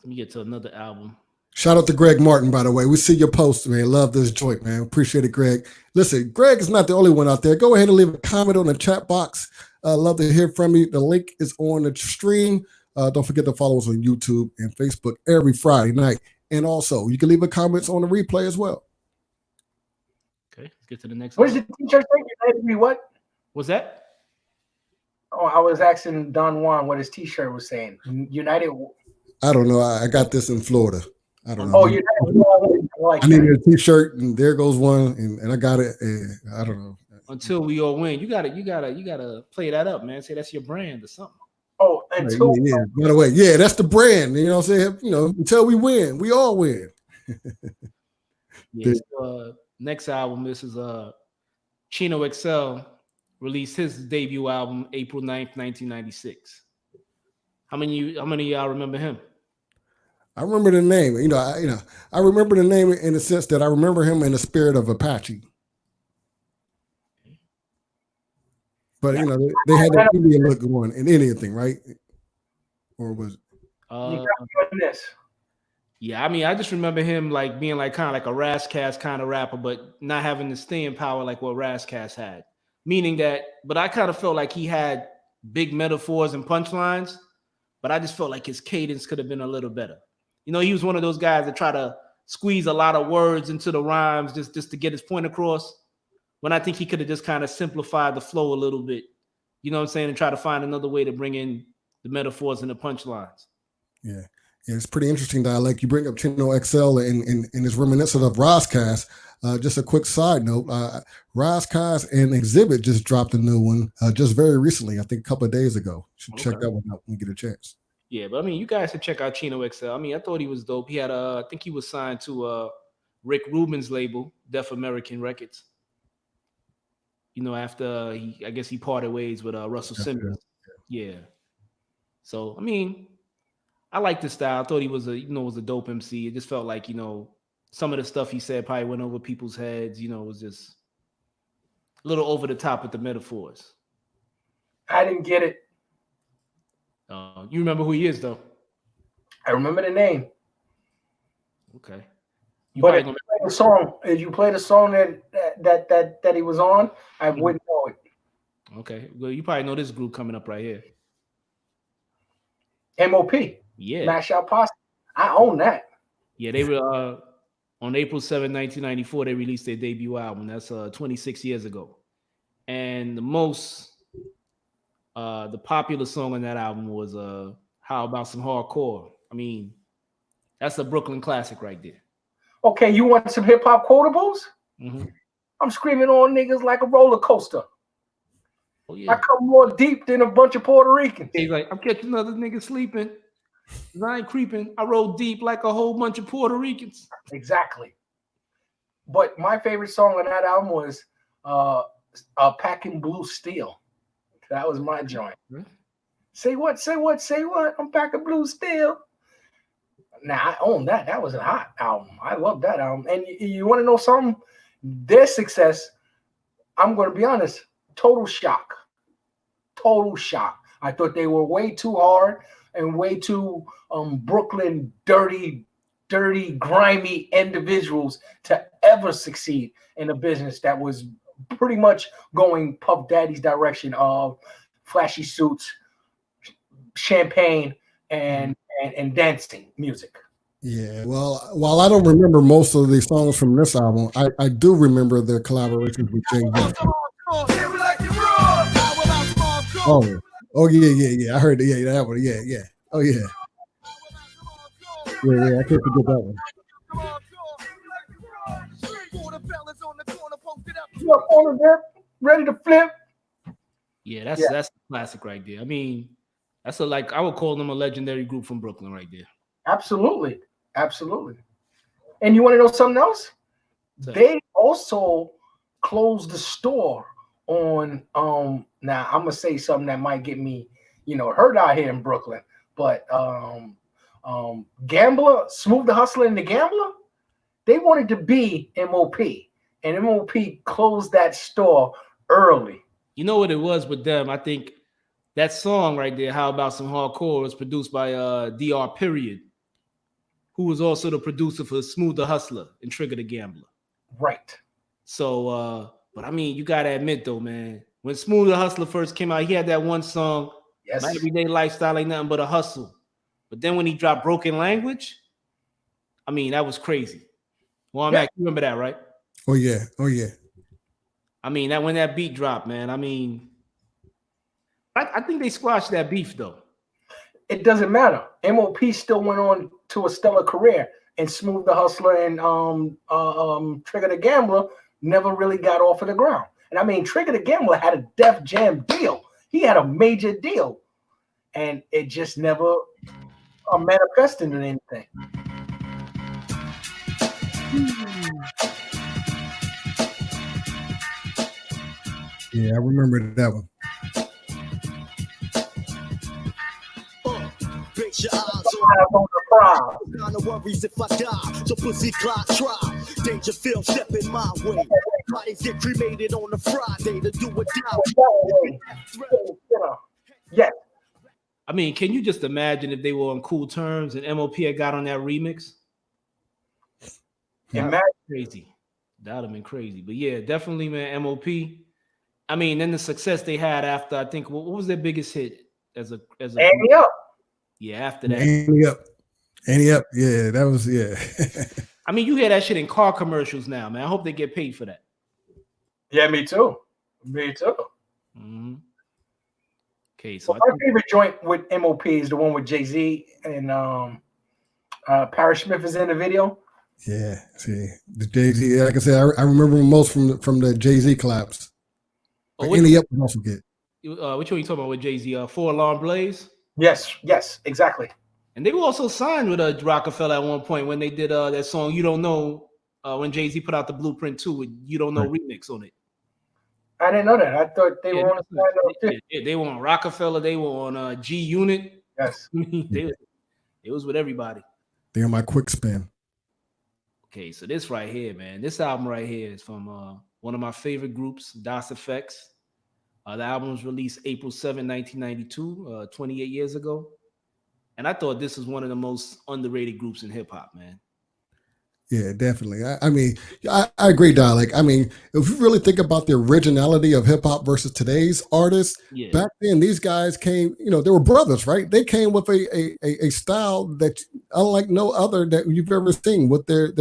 Let me get to another album. Shout out to Greg Martin, by the way. We see your post, man. Love this joint, man. Appreciate it, Greg. Listen, Greg is not the only one out there. Go ahead and leave a comment on the chat box. Love to hear from you. The link is on the stream. Don't forget to follow us on YouTube and Facebook every Friday night. And also, you can leave a comments on the replay as well. Okay, let's get to the next one. What is the t-shirt thing? United We what? What's that? Oh, I was asking Don Juan what his t-shirt was saying. United. I don't know. I got this in Florida. I don't know. Oh, I needed a t-shirt, and there goes one, and I got it. I don't know. Until we all win, you gotta play that up, man. Say that's your brand or something. Oh, until yeah. By the way, yeah, that's the brand. You know what I'm saying? You know, until we win, we all win. Yeah. So, next album, this is Chino XL released his debut album April 9th, 1996. How many of y'all remember him? I remember the name. I remember the name in the sense that I remember him in the spirit of Apache. But they had that Indian look going in anything, right? Or was yeah, I mean, I just remember him like being like kind of like a Razzcast kind of rapper, but not having the staying power like what Razzcast had. Meaning that, but I kind of felt like he had big metaphors and punchlines, but I just felt like his cadence could have been a little better. You know, he was one of those guys that try to squeeze a lot of words into the rhymes just to get his point across. When I think he could have just kind of simplified the flow a little bit, you know what I'm saying, and try to find another way to bring in the metaphors and the punchlines. Yeah, it's pretty interesting dialect. You bring up Chino XL and is reminiscent of Razzcast. Just a quick side note, Razzcast and Exhibit just dropped a new one just very recently, I think a couple of days ago. Should check that one out when you get a chance. Yeah, but I mean, you guys should check out Chino XL. I mean, I thought he was dope. He had I think he was signed to Rick Rubin's label, Deaf American Records. You know, after I guess he parted ways with Russell Simmons. Yeah. So I mean, I like this style. I thought he was a dope MC. It just felt like, some of the stuff he said probably went over people's heads. It was just a little over the top with the metaphors. I didn't get it. You remember who he is, though? I remember the name. Okay. But if you play the song that he was on, I wouldn't know it. Okay. Well, you probably know this group coming up right here. MOP. Yeah. Mash Out Posse. I own that. Yeah, they were on April 7, 1994, they released their debut album. That's 26 years ago. And the popular song on that album was How About Some Hardcore. I mean, that's a Brooklyn classic right there. Okay, you want some hip hop quotables? Mm-hmm. I'm screaming on niggas like a roller coaster. Oh, yeah. I come more deep than a bunch of Puerto Ricans. He's like, I'm catching another nigga sleeping. I ain't creeping. I roll deep like a whole bunch of Puerto Ricans. Exactly. But my favorite song on that album was Packing Blue Steel. That was my joint. Really? Say what, say what, say what? I'm packing blue steel. Now I own that. That was a hot album. I love that album. And you want to know something? Their success, I'm going to be honest, total shock. Total shock. I thought they were way too hard and way too Brooklyn dirty, grimy individuals to ever succeed in a business that was pretty much going Puff Daddy's direction of flashy suits, champagne, and dancing music. Yeah, well, while I don't remember most of the songs from this album, I do remember their collaborations with Jay Z. Oh yeah. I heard it. Yeah, that one. Yeah. Oh yeah. Yeah. I can't forget that one. Ready to flip. Yeah, that's a classic right there. I mean, that's I would call them a legendary group from Brooklyn right there. Absolutely. And you want to know something else? They also closed the store on now I'm gonna say something that might get me, hurt out here in Brooklyn, but Gambler, Smooth the Hustler and the Gambler, they wanted to be MOP, and MOP closed that store early. You know what it was with them? I think that song right there, How About Some Hardcore, was produced by DR Period, who was also the producer for Smooth the Hustler and Trigger the Gambler. Right. So, but I mean, you got to admit though, man, when Smooth the Hustler first came out, he had that one song, yes, My Everyday Lifestyle Ain't Nothing But a Hustle. But then when he dropped Broken Language, I mean, that was crazy. Well, Mac, you remember that, right? Oh yeah. I mean, when that beat dropped, man, I mean, I think they squashed that beef though. It doesn't matter. MOP still went on to a stellar career, and Smooth the Hustler and Trigger the Gambler never really got off of the ground. And I mean, Trigger the Gambler had a Def Jam deal. He had a major deal, and it just never manifested in anything. Yeah, I remember that one. Base your eyes on the kind of worries if I die. So pussy clock try. Dangerfield stepping my way. Bodies get cremated on a Friday to do a die. Yeah. I mean, can you just imagine if they were on cool terms and MOP had got on that remix? Imagine. Crazy. That would have been crazy. But yeah, definitely, man, MOP. I mean, then the success they had after, I think, what was their biggest hit as a Annie Up. Yeah, after that. Annie Up. Yeah, that was, yeah. I mean, you hear that shit in car commercials now, man. I hope they get paid for that. Yeah, me too. Mm-hmm. Okay, so my favorite joint with MOP is the one with Jay-Z and Parrish Smith is in the video. Yeah, see the Jay-Z. Like I said, I remember most from the Jay-Z collapse. Any up, don't forget. Which one you talking about with Jay-Z? 4 Alarm Blaze? Yes, exactly. And they were also signed with Rockefeller at one point when they did that song "You Don't Know" when Jay-Z put out the Blueprint 2 with "You Don't Know" remix on it. I didn't know that. I thought they were on. They were on Rockefeller. They were on G Unit. Yes, they was with everybody. They're on my quick spin. Okay, so this right here, man. This album right here is from one of my favorite groups, Das Effects. The album was released April 7, 1992, 28 years ago. And I thought this was one of the most underrated groups in hip hop, man. Yeah, definitely. I mean, I agree, Dalek. I mean, if you really think about the originality of hip hop versus today's artists, back then these guys came, they were brothers, right? They came with a style that unlike no other that you've ever seen, with their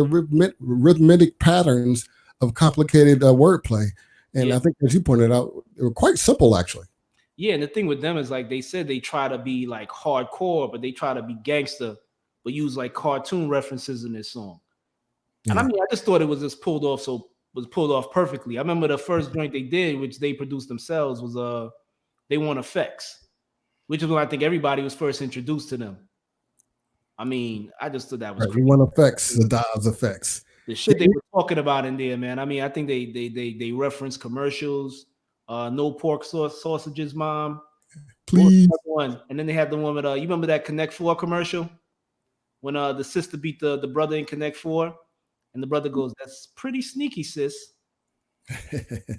rhythmic patterns of complicated wordplay. And I think, as you pointed out, they were quite simple, actually. Yeah, and the thing with them is, like they said, they try to be like hardcore, but they try to be gangster, but use like cartoon references in this song. And I mean, I just thought it was just pulled off perfectly. I remember the first joint they did, which they produced themselves, was They Want Effects, which is when I think everybody was first introduced to them. I mean, I just thought that was Right. crazy. You want effects, the Dodds effects. The shit they were talking about in there, man. I mean, I think they reference commercials. No pork sausages, mom. Please. One, and then they had the one with you remember that Connect 4 commercial when the sister beat the brother in Connect 4, and the brother goes, "That's pretty sneaky, sis."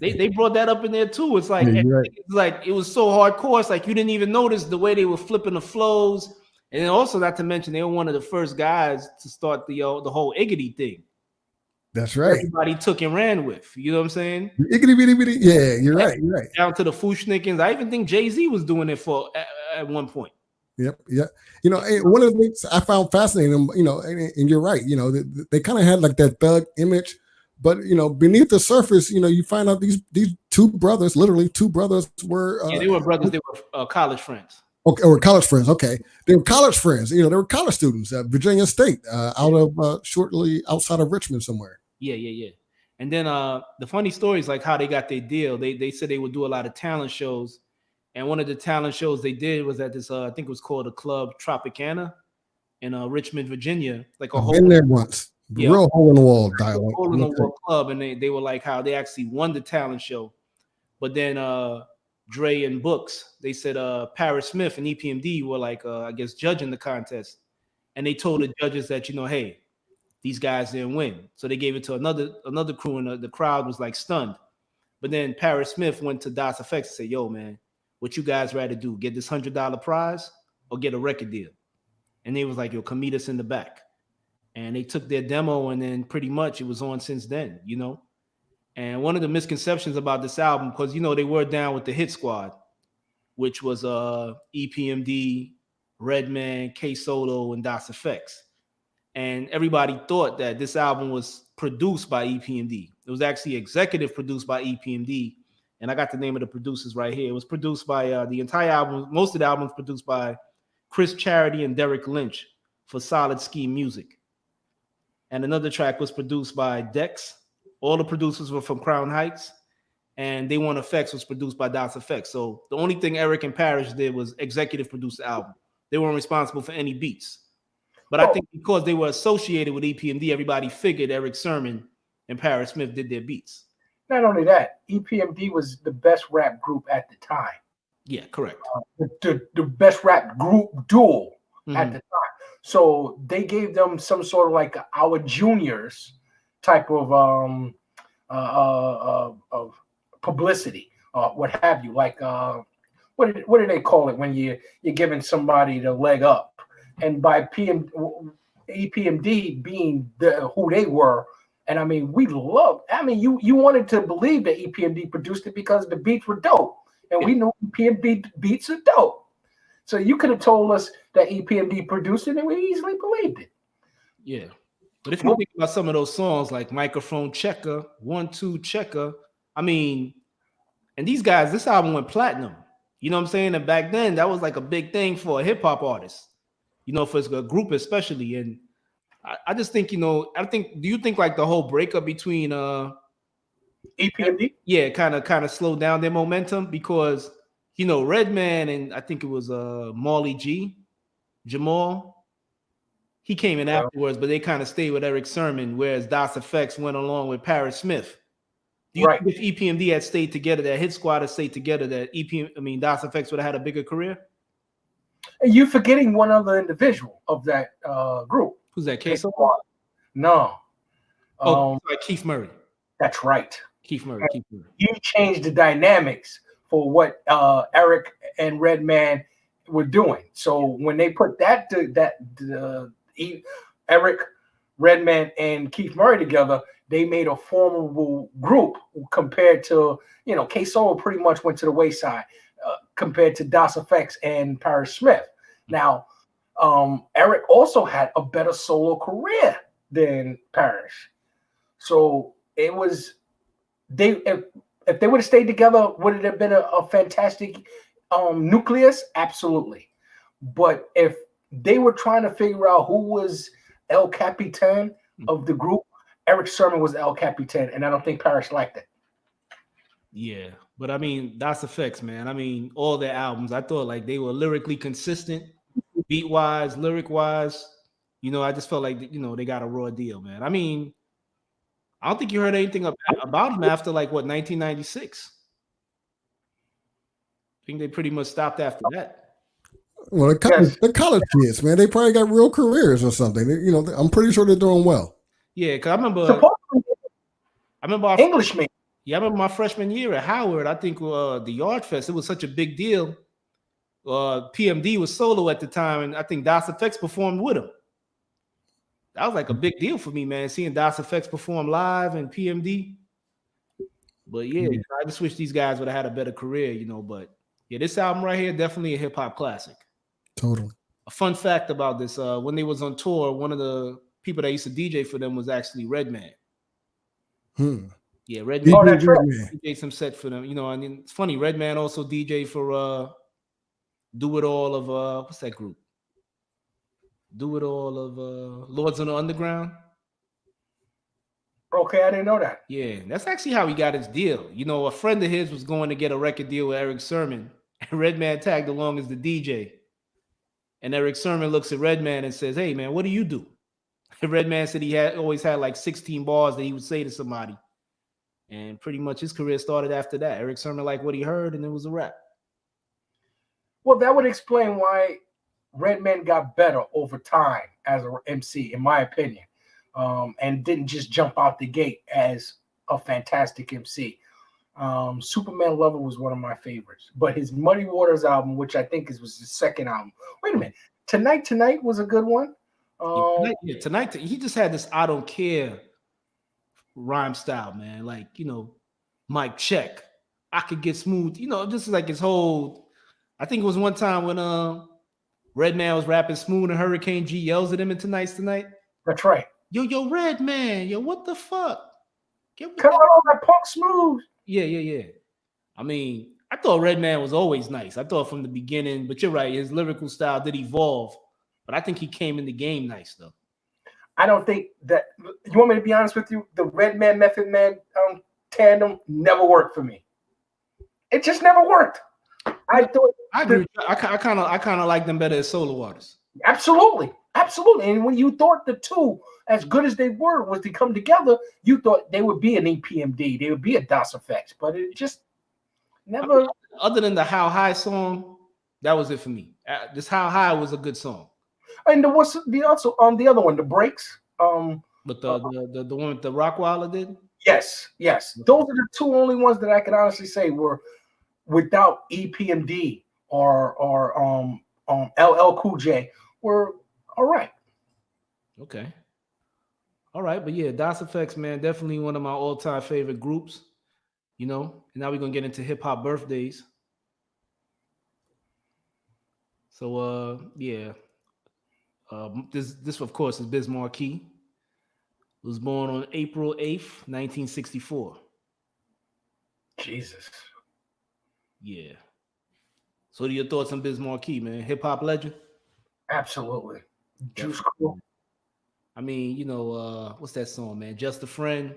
they brought that up in there too. It's like it's like it was so hardcore. It's like you didn't even notice the way they were flipping the flows, and then also not to mention they were one of the first guys to start the whole Iggity thing. That's right. Everybody took and ran with. You know what I'm saying? Iggity bitty bitty. Yeah, you're right. You're right. Down to the Fushnikins. I even think Jay-Z was doing it at one point. Yep. You know, one of the things I found fascinating, you know, and you're right, you know, they kind of had like that thug image, but you know, beneath the surface, you know, you find out these two brothers, literally two brothers, were they were brothers. They were college friends. Okay, or college friends. Okay, they were college friends. You know, they were college students at Virginia State, out of shortly outside of Richmond somewhere. Yeah. And then the funny story is like how they got their deal. They said they would do a lot of talent shows. And one of the talent shows they did was at this, I think it was called the Club Tropicana in Richmond, Virginia. Like I've been there once. Real hole in the wall dialogue. Hole in the wall club, and they were like how they actually won the talent show. But then Dre and Books, they said Paris Smith and EPMD were like, I guess, judging the contest. And they told the judges that, you know, hey, these guys didn't win. So they gave it to another crew, and the crowd was like stunned. But then Paris Smith went to Das FX and said, yo, man, what you guys rather do? Get this $100 prize or get a record deal? And they was like, yo, come meet us in the back. And they took their demo, and then pretty much it was on since then, you know? And one of the misconceptions about this album, because, you know, they were down with the Hit Squad, which was EPMD, Redman, K Solo, and Das FX. And everybody thought that this album was produced by EPMD. It was actually executive produced by EPMD. And I got the name of the producers right here. It was produced by the entire album. Most of the albums produced by Chris Charity and Derek Lynch for Solid Ski Music. And another track was produced by Dex. All the producers were from Crown Heights. And They Want Effects was produced by Das FX. So the only thing Eric and Parrish did was executive produce the album. They weren't responsible for any beats. But I think because they were associated with EPMD, everybody figured Eric Sermon and Parrish Smith did their beats. Not only that, EPMD was the best rap group at the time. Yeah, correct. The best rap group duo at the time. So they gave them some sort of like our juniors type of publicity, what have you. Like what do they call it when you're giving somebody the leg up? And by EPMD being who they were. And I mean, we loved. I mean, you wanted to believe that EPMD produced it because the beats were dope, and we know EPMD beats are dope. So you could have told us that EPMD produced it, and we easily believed it. Yeah, but if you think about some of those songs like Microphone Checker, 1 2 Checker, I mean, and these guys, this album went platinum. You know what I'm saying? And back then, that was like a big thing for a hip hop artist. You know, for a group especially, and I just think, you know, do you think like the whole breakup between EPMD? Yeah, kind of slowed down their momentum because, you know, Redman and I think it was Marley G, Jamal, he came in afterwards, but they kind of stayed with Eric Sermon, whereas Das FX went along with Parrish Smith. Do you think if EPMD had stayed together, that Hit Squad had stayed together, that Das FX would have had a bigger career? And you're forgetting one other individual of that group. Who's that? K-Solo? No. Keith Murray. That's right. Keith Murray. You changed the dynamics for what Eric and Redman were doing. So when they put Eric, Redman, and Keith Murray together, they made a formidable group compared to, you know, K-Solo pretty much went to the wayside compared to Das FX and Parrish Smith. Now, Eric also had a better solo career than Parrish. So it was if they would have stayed together, would it have been a fantastic nucleus? Absolutely. But if they were trying to figure out who was El Capitan of the group, Eric Sermon was El Capitan, and I don't think Parrish liked it. Yeah, but I mean, Das FX, man. I mean, all their albums, I thought like they were lyrically consistent, beat-wise, lyric-wise. You know, I just felt like they got a raw deal, man. I mean, I don't think you heard anything about him after like what 1996. I think they pretty much stopped after that. Well, the college kids, man, they probably got real careers or something. I'm pretty sure they're doing well. Yeah, because I remember Englishman. Yeah, I remember my freshman year at Howard. I think the Yard Fest, it was such a big deal. PMD was solo at the time, and I think Das Effects performed with him. That was like a big deal for me, man, seeing Das Effects perform live and PMD. But yeah, I just wish these guys would have had a better career, But yeah, this album right here, definitely a hip hop classic. Totally. A fun fact about this: when they was on tour, one of the people that used to DJ for them was actually Redman. Yeah, Redman. Oh, that's right. DJ some set for them. I mean, it's funny. Redman also DJ for Do It All of what's that group? Do It All of Lords of the Underground. Okay, I didn't know that. Yeah, that's actually how he got his deal. A friend of his was going to get a record deal with Eric Sermon, and Redman tagged along as the DJ. And Eric Sermon looks at Redman and says, "Hey, man, what do you do?" And Redman said he always had like 16 bars that he would say to somebody. And pretty much his career started after that. Eric Sermon liked what he heard, and it was a wrap. Well, that would explain why Redman got better over time as an MC, in my opinion, and didn't just jump out the gate as a fantastic MC. Superman Lover was one of my favorites, but his Muddy Waters album, which I think was his second album. Wait a minute, Tonight was a good one. Tonight he just had this I don't care rhyme style, man. Like, mic check, I could get smooth. Just like his whole. I think it was one time when Redman was rapping smooth and Hurricane G yells at him in Tonight's Tonight. That's right. Yo, Redman, yo, what the fuck? Come on, all that punk smooth. Yeah. I mean, I thought Redman was always nice. I thought from the beginning, but you're right, his lyrical style did evolve. But I think he came in the game nice, though. I don't think that. You want me to be honest with you? The Redman Method Man tandem never worked for me. It just never worked. I agree. I kind of like them better as solo artists. Absolutely. And when you thought the two, as good as they were, was to come together, you thought they would be an EPMD, they would be a DOS Effects, but it just never. Other than the How High song, that was it for me. This How High was a good song. And what's the other one, The Breaks? But the one with the Rockwilder did. Yes. Those are the two only ones that I can honestly say were without EPMD or LL Cool J were all right. Okay. All right, but yeah, DOS Effects, man, definitely one of my all-time favorite groups. And now we're gonna get into hip hop birthdays. So this of course is Biz Markie. Was born on April 8th, 1964. Jesus. Yeah. So what are your thoughts on Biz Markie, man? Hip hop legend? Absolutely. Juice Crew. I mean, what's that song, man? Just a Friend.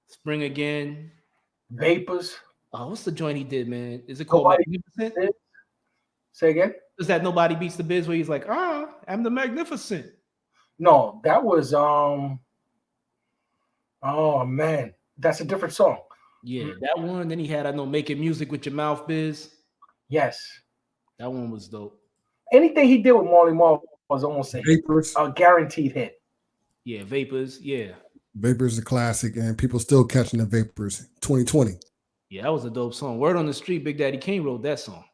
Spring Again. Vapors. Oh, what's the joint he did, man? Is it called Magnificent? Say again? Is that Nobody Beats the Biz where he's like, I'm the Magnificent? No, that was oh man, that's a different song. Yeah, that one. Then he had Making Music with Your Mouth Biz. Yes. That one was dope. Anything he did with Marley Marl was almost a guaranteed hit. Yeah, Vapors, yeah. Vapors is a classic, and people still catching the Vapors. 2020. Yeah, that was a dope song. Word on the Street, Big Daddy Kane wrote that song.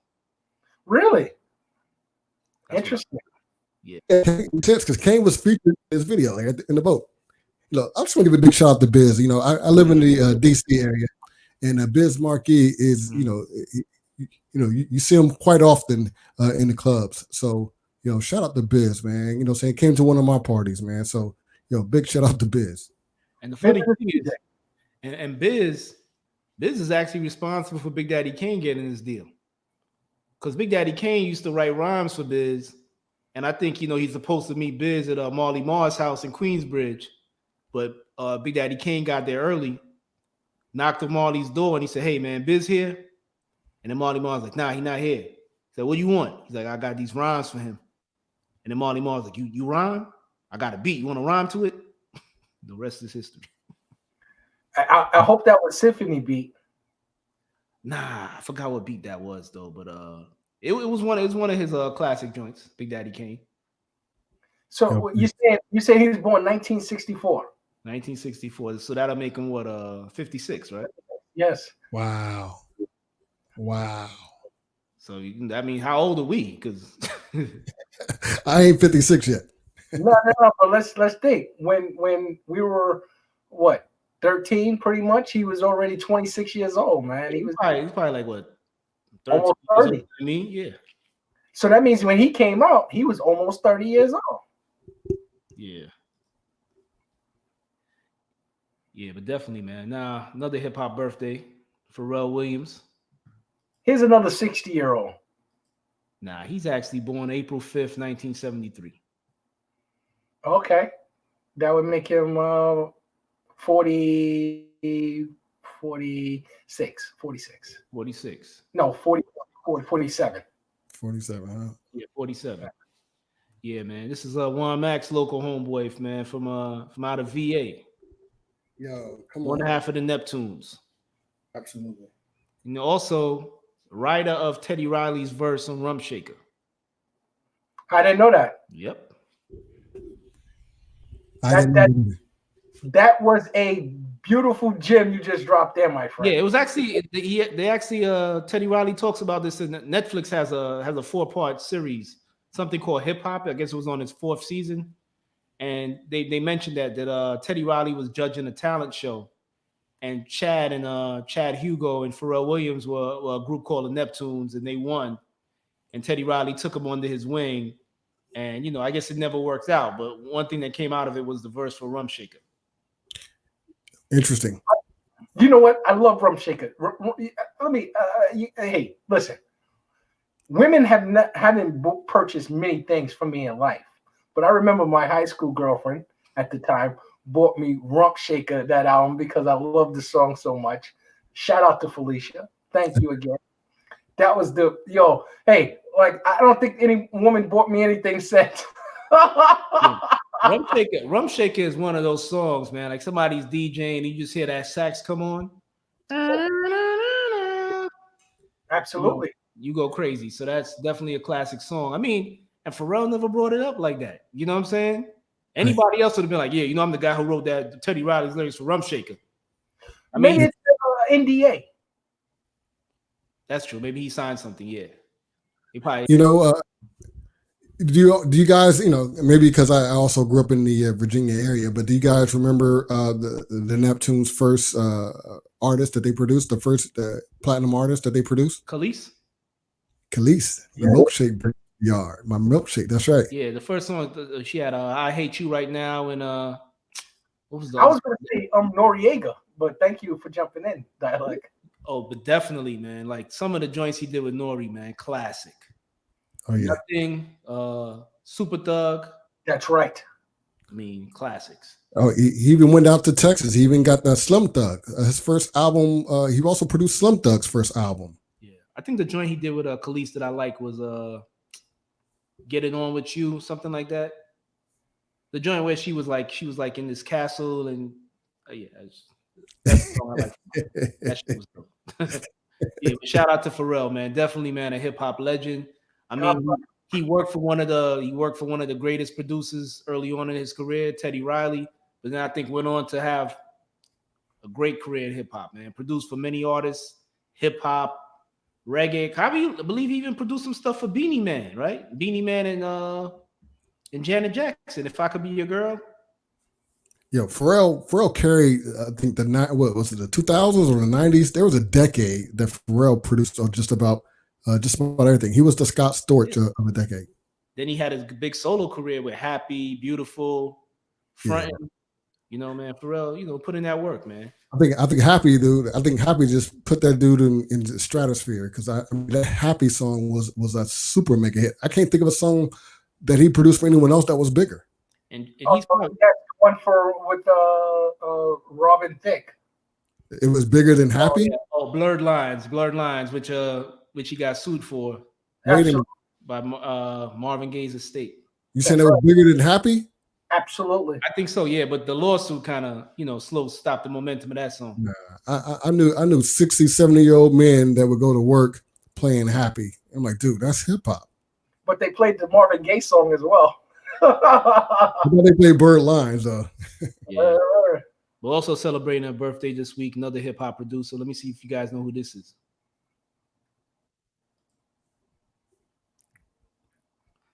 Really? That's interesting. Yeah. Because Kane was featured in his video in the boat. I just want to give a big shout out to Biz. I live in the DC area, and Biz Markie is, you see him quite often in the clubs. So, shout out to Biz, man. Saying came to one of my parties, man. So, big shout out to Biz. And the funny thing is, and Biz is actually responsible for Big Daddy Kane getting this deal. Because Big Daddy Kane used to write rhymes for Biz. And I think, he's supposed to meet Biz at Marley Marl's house in Queensbridge. But Big Daddy Kane got there early, knocked on Marley's door, and he said, "Hey, man, Biz here?" And then Marley Marl's like, "Nah, he not here." He said, "What do you want?" He's like, "I got these rhymes for him." And And then Marley Marl's like, you rhyme? I got a beat. You want to rhyme to it? The rest is history. I hope that was Symphony beat. Nah, I forgot what beat that was though, but it was one of his classic joints, Big Daddy Kane. So you say he was born 1964. 1964. So that'll make him what 56, right? Yes. Wow. So I mean, how old are we? Because I ain't 56 yet. No, but let's think. When we were what 13, pretty much, he was already 26 years old, man. He's probably like what 13 almost 30. I mean, yeah. So that means when he came out, he was almost 30 years old. Yeah. Yeah, but definitely, man. Now, another hip hop birthday, Pharrell Williams. Here's another 60-year-old. Nah, he's actually born April 5th, 1973. Okay. That would make him 46. 46. No, 47. 47, huh? Yeah, 47. Yeah, man. This is Juan Max, local homeboy, man, from out of VA. Yo, come on. One half of the Neptunes. Absolutely. You know, also writer of Teddy Riley's verse on Rum Shaker. I didn't know that. Yep. That was a beautiful gem you just dropped there, my friend. Yeah, it was actually Teddy Riley talks about this, and Netflix has a 4-part series, something called Hip Hop. I guess it was on its 4th season, and they mentioned that Teddy Riley was judging a talent show, and Chad Hugo and Pharrell Williams were a group called the Neptunes, and they won, and Teddy Riley took them under his wing, and you know, I guess it never worked out, but one thing that came out of it was the verse for Rum Shaker. Interesting. You know what? I love Rum Shaker. Hey, listen. Women hadn't purchased many things for me in life, but I remember my high school girlfriend at the time bought me Rum Shaker, that album, because I love the song so much. Shout out to Felicia. Thank you again. That was hey, like, I don't think any woman bought me anything since. Rum Shaker is one of those songs, man. Like somebody's DJing and you just hear that sax come on. Absolutely. You go crazy. So that's definitely a classic song. I mean, and Pharrell never brought it up like that. You know what I'm saying? Anybody else would have been like, yeah, you know, I'm the guy who wrote that Teddy Riley's lyrics for Rum Shaker. Maybe it's NDA. That's true. Maybe he signed something. Yeah. He probably. You know, do you guys, you know, maybe because I also grew up in the Virginia area, but do you guys remember the Neptunes' first artist that they produced, the first platinum artist that they produced? Khalees, the Milkshake Yard, my milkshake. That's right. Yeah, the first one she had I Hate You Right Now, and what was the I was going to say Noriega, but thank you for jumping in, Dialect. Oh, but definitely, man. Like some of the joints he did with Nori, man, classic. Oh yeah. Nothing, Super Thug. That's right. I mean, classics. Oh, he even went out to Texas. He even got the Slim Thug. His first album. He also produced Slim Thug's first album. Yeah, I think the joint he did with Khalees that I like was "Get It On With You," something like that. The joint where she was like in this castle, and that's the song I like. That shit was dope. Yeah, but shout out to Pharrell, man. Definitely, man, a hip hop legend. I mean, he worked for one of the greatest producers early on in his career, Teddy Riley. But then I think went on to have a great career in hip hop, man. Produced for many artists, hip hop, reggae. I believe he even produced some stuff for Beanie Man, right? Beanie Man and Janet Jackson. If I Could Be Your Girl. Yo, Pharrell carried, I think the 2000s or the 90s. There was a decade that Pharrell produced just about everything. He was the Scott Storch of a decade. Then he had his big solo career with Happy, Beautiful, Frontin'. Yeah. You know, man, Pharrell, you know, put in that work, man. I think Happy, dude. I think Happy just put that dude in the stratosphere, because that Happy song was a super mega hit. I can't think of a song that he produced for anyone else that was bigger. And he's that's one with Robin Thicke. It was bigger than Happy. Blurred Lines, which he got sued for. Wait a minute. By Marvin Gaye's estate. You saying that was bigger than Happy? Absolutely. I think so, yeah. But the lawsuit kind of, stopped the momentum of that song. Nah, I knew 60, 70-year-old men that would go to work playing Happy. I'm like, dude, that's hip hop. But they played the Marvin Gaye song as well. They play Bird Lines though. Yeah. We're also celebrating her birthday this week. Another hip hop producer. Let me see if you guys know who this is.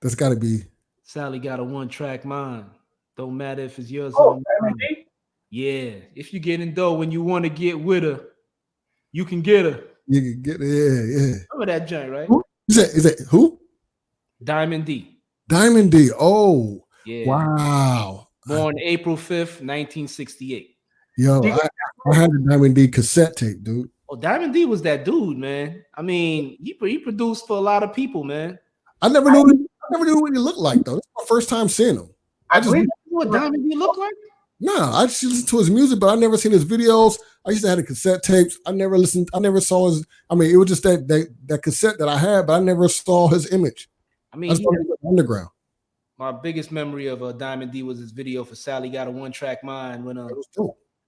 That's got to be Sally Got a One-Track Mind. Don't matter if it's yours or mine. Yeah. If you get in dough when you want to get with her, you can get her. You can get yeah. Remember that joint, right? Who? Is that who? Diamond D. Diamond D. Oh, yeah. Wow. Born April 5th, 1968. Yo, I had a Diamond D cassette tape, dude. Oh, Diamond D was that dude, man. I mean, he produced for a lot of people, man. I never knew what he looked like though. That's my first time seeing him. I believe what Diamond D looked like. No, I just listened to his music, but I never seen his videos. I used to have the cassette tapes. I never listened. I never saw his. I mean, it was just that cassette that I had, but I never saw his image. I mean, underground. My biggest memory of Diamond D was his video for Sally Got a One-Track Mind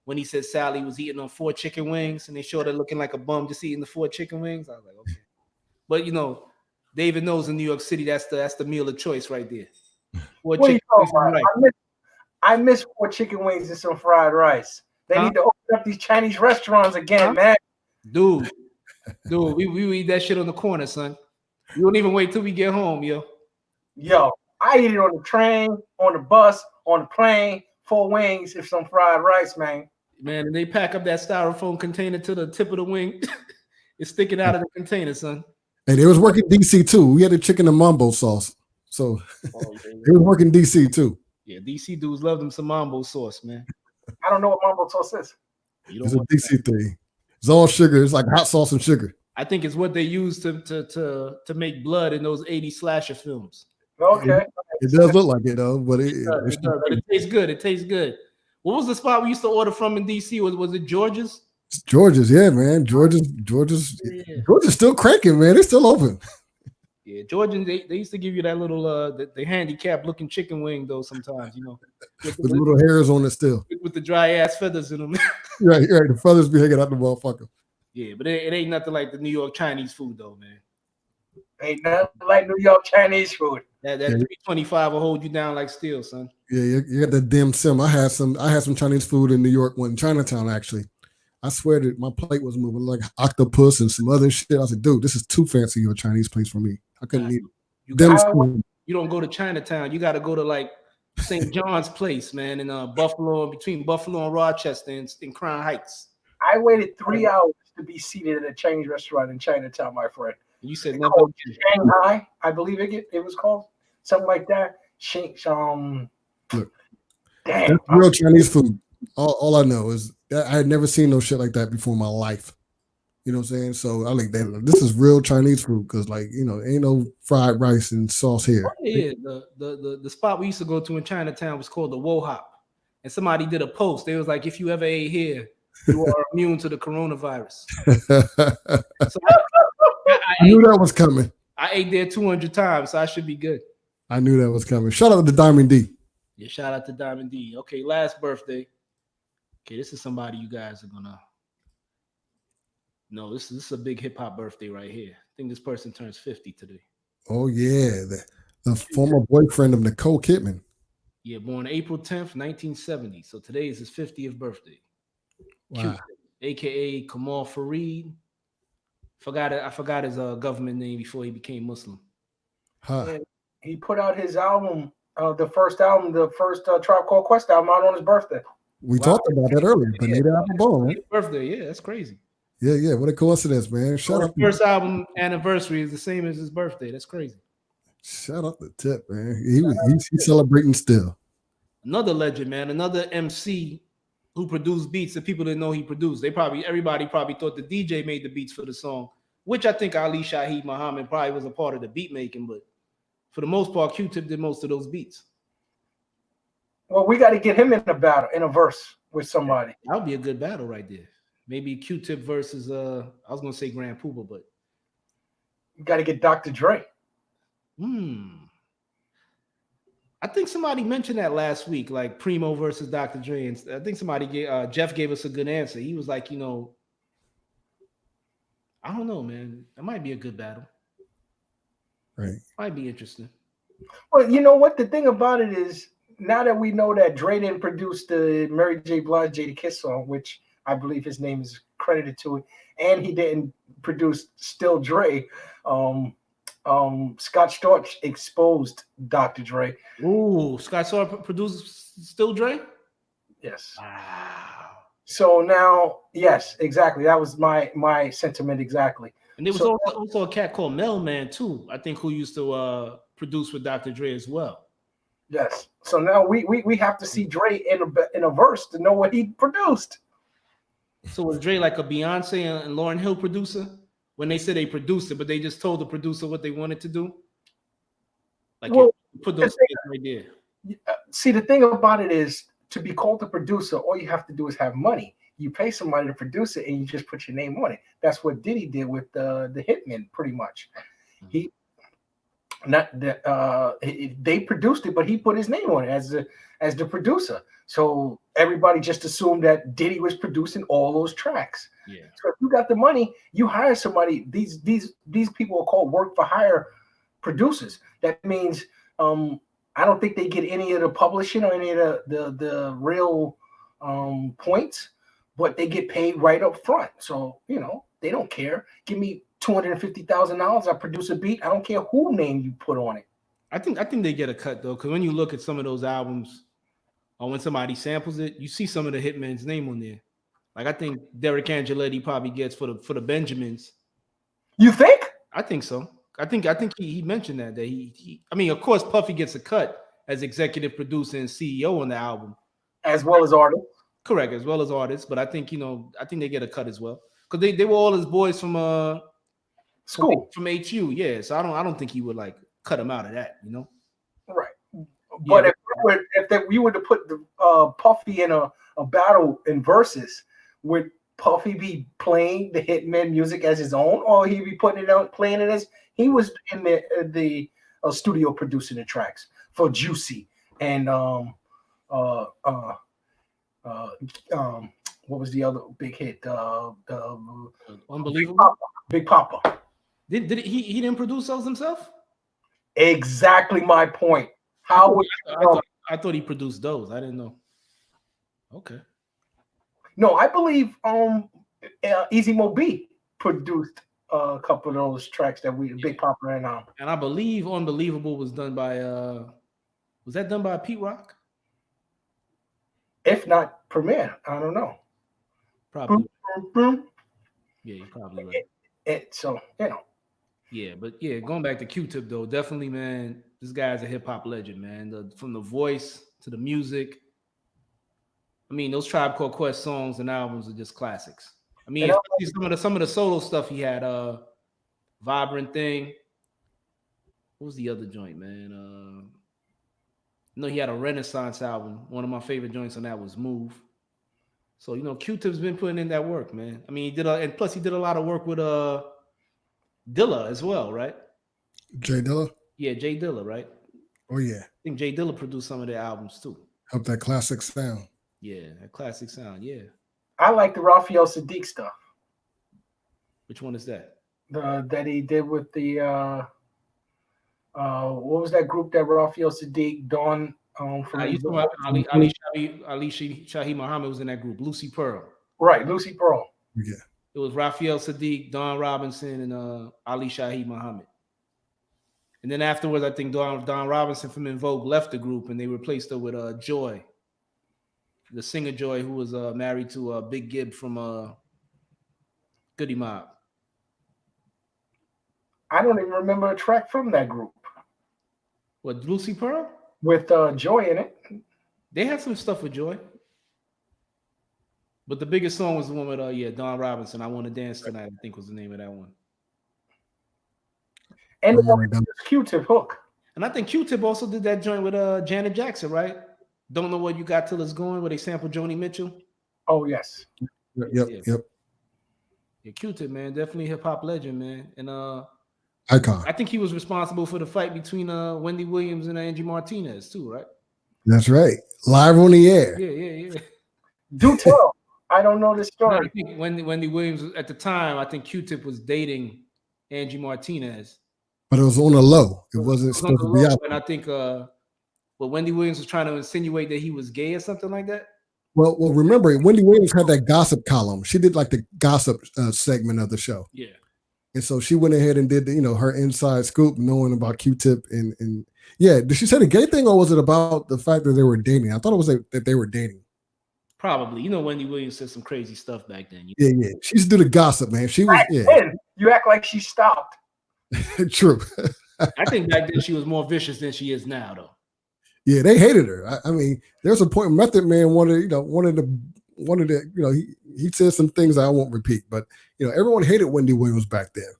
when he said Sally was eating on 4 chicken wings and they showed her looking like a bum just eating the 4 chicken wings. I was like, okay. But David knows in New York City that's the meal of choice right there. 4 chicken wings and rice. I miss 4 chicken wings and some fried rice. They need to open up these Chinese restaurants again, man. Dude, we eat that shit on the corner, son. You don't even wait till we get home, yo. Yo, I eat it on the train, on the bus, on the plane, 4 wings and some fried rice, man. Man, and they pack up that styrofoam container to the tip of the wing. It's sticking out of the container, son. And it was working DC too. We had the chicken and mambo sauce. So it was working DC too. Yeah, DC dudes love them some mambo sauce, man. I don't know what mambo sauce is. It's a DC thing. It's all sugar. It's like hot sauce and sugar. I think it's what they use to make blood in those 80 slasher films. Okay. It does look like it though, but it tastes good. It tastes good. What was the spot we used to order from in DC? Was it George's? It's George's, yeah, man. George's still cranking, man. It's still open. Yeah, Georgians, they used to give you that little the handicap looking chicken wing though sometimes, with little hairs on it still. With the dry ass feathers in them. right. The feathers be hanging out the motherfucker. Yeah, but it ain't nothing like the New York Chinese food though, man. Ain't nothing like New York Chinese food. That 325 will hold you down like steel, son. Yeah, you got the dim sim. I had some Chinese food in New York, in Chinatown actually. I swear that my plate was moving like octopus and some other shit. I was like, dude, this is too fancy of a Chinese place for me. I couldn't eat it. You don't go to Chinatown. You got to go to like St. John's Place, man, in Buffalo, between Buffalo and Rochester in Crown Heights. I waited 3 hours to be seated at a Chinese restaurant in Chinatown, my friend. You said Shanghai, I believe it was called something like that. Look, that's real Chinese food. All I know is that I had never seen no shit like that before in my life. You know what I'm saying? So I like that. This is real Chinese food because, ain't no fried rice and sauce here. Yeah, the spot we used to go to in Chinatown was called the Wo Hop, and somebody did a post. They was like, if you ever ate here, you are immune to the coronavirus. So I knew that was coming. I ate there 200 times, so I should be good. I knew that was coming. Shout out to Diamond D. Yeah, shout out to Diamond D. Okay, last birthday. Okay, this is somebody you guys are gonna. No, this is a big hip hop birthday right here. I think this person turns 50 today. Oh yeah, the former boyfriend of Nicole Kidman. Yeah, born April 10th, 1970. So today is his 50th birthday. Wow. AKA Kamal Fareed. I forgot his government name before he became Muslim. Huh. He put out his album, the first Tribe Called Quest album out on his birthday. We talked about that earlier. Benita Applebone, right? Birthday, yeah, that's crazy. Yeah. What a coincidence, man. Shout out. First album anniversary is the same as his birthday. That's crazy. Shout out the tip, man. He's celebrating still. Another legend, man. Another MC who produced beats that people didn't know he produced. Everybody probably thought the DJ made the beats for the song, which I think Ali Shaheed Muhammad probably was a part of the beat making, but for the most part, Q-Tip did most of those beats. Well, we got to get him in a battle, in a verse with somebody. That would be a good battle right there. Maybe Q-Tip versus I was gonna say Grand Puba, but you got to get Dr. Dre. I think somebody mentioned that last week, like Primo versus Dr. Dre. And I think Jeff gave us a good answer. He was like, I don't know, man. That might be a good battle. Right. Might be interesting. Well, you know what? The thing about it is, now that we know that Dre didn't produce the Mary J. Blige Jada Kiss song, which I believe his name is credited to it, and he didn't produce Still Dre, Scott Storch exposed Dr. Dre. Ooh, Scott Storch produced Still Dre? Yes. Wow. So now, yes, exactly. That was my sentiment exactly. And there was also a cat called Mailman too, I think, who used to produce with Dr. Dre as well. Yes. So now we have to see Dre in a verse to know what he produced. So was Dre like a Beyonce and Lauryn Hill producer? When they said they produced it, but they just told the producer what they wanted to do? Like, well, put those things right there. See, the thing about it is, to be called a producer, all you have to do is have money. You pay somebody to produce it, and you just put your name on it. That's what Diddy did with the Hitman, pretty much. They produced it, but he put his name on it as the producer. So everybody just assumed that Diddy was producing all those tracks. Yeah. So if you got the money, you hire somebody. These people are called work for hire producers. That means I don't think they get any of the publishing or any of the real points, but they get paid right up front. So they don't care. Give me $250,000. I produce a beat. I don't care who name you put on it. I think they get a cut though, because when you look at some of those albums, or when somebody samples it, you see some of the Hitman's name on there. Like I think Derek Angeletti probably gets for the Benjamins. You think? I think so. I think he mentioned that he I mean, of course, Puffy gets a cut as executive producer and CEO on the album, as well as artists. Correct, as well as artists. But I think they get a cut as well, because they were all his boys from school, from HU. Yeah, so I don't think he would like cut him out of that. Right. But yeah, if we were to put the Puffy in a battle in verses, would Puffy be playing the Hitman music as his own, or he'd be putting it out, playing it as he was in the studio producing the tracks for Juicy and what was the other big hit? Unbelievable. Big Papa. Did he didn't produce those himself? Exactly my point. How would I thought he produced those. I didn't know. Okay. No, I believe Easy Mo B produced a couple of those tracks that Big Papa and I believe Unbelievable was done by was that done by Pete Rock? If not Premier, I don't know. Probably. Yeah, you're probably right. So Yeah, but yeah, going back to Q-Tip though, definitely, man, this guy's a hip hop legend, man. From the voice to the music. I mean, those Tribe Called Quest songs and albums are just classics. I mean, some of the solo stuff he had, Vibrant Thing. What was the other joint, man? He had a Renaissance album. One of my favorite joints on that was Move. So, Q-Tip's been putting in that work, man. I mean, and plus he did a lot of work with Dilla as well, right? Jay Dilla? Yeah, Jay Dilla, right? Oh, yeah. I think Jay Dilla produced some of their albums too. Help that classic sound. Yeah, that classic sound, yeah. I like the Raphael Sadiq stuff. Which one is that? That he did with the what was that group that Raphael Sadiq, Dawn from Ali Shahi Muhammad was in that group, Lucy Pearl. Right, Lucy Pearl. Yeah. It was Raphael Sadiq, Don Robinson, and Ali Shahi Muhammad. And then afterwards, I think Don Robinson from In Vogue left the group, and they replaced her with Joy, the singer Joy, who was married to Big Gibb from Goody Mob. I don't even remember a track from that group. What, Lucy Pearl? With Joy in it. They had some stuff with Joy. But the biggest song was the one with Don Robinson, I Want to Dance Tonight, I think was the name of that one. And the one with Q-Tip Hook. And I think Q-Tip also did that joint with Janet Jackson, right? Don't Know What You Got Till It's Gone, where they sampled Joni Mitchell. Oh, yes. Yep. Yeah, Q-Tip, man, definitely hip-hop legend, man. And Icon. I think he was responsible for the fight between Wendy Williams and Angie Martinez too, right? That's right. Live on the air. Yeah. Do tell. I don't know this story. No, I think Wendy Williams at the time, I think Q-Tip was dating Angie Martinez. But it was on the low. It wasn't supposed to be out. And I think Wendy Williams was trying to insinuate that he was gay or something like that. Well, remember, Wendy Williams had that gossip column. She did like the gossip segment of the show. Yeah. And so she went ahead and did her inside scoop, knowing about Q-Tip and yeah. Did she say the gay thing, or was it about the fact that they were dating? I thought it was that they were dating. Probably. Wendy Williams said some crazy stuff back then. Yeah. She used to do the gossip, man. She was back then, you act like she stopped. True. I think back then she was more vicious than she is now, though. Yeah, they hated her. I mean, there's a point Method Man wanted to, he said some things I won't repeat, but everyone hated Wendy Williams back then.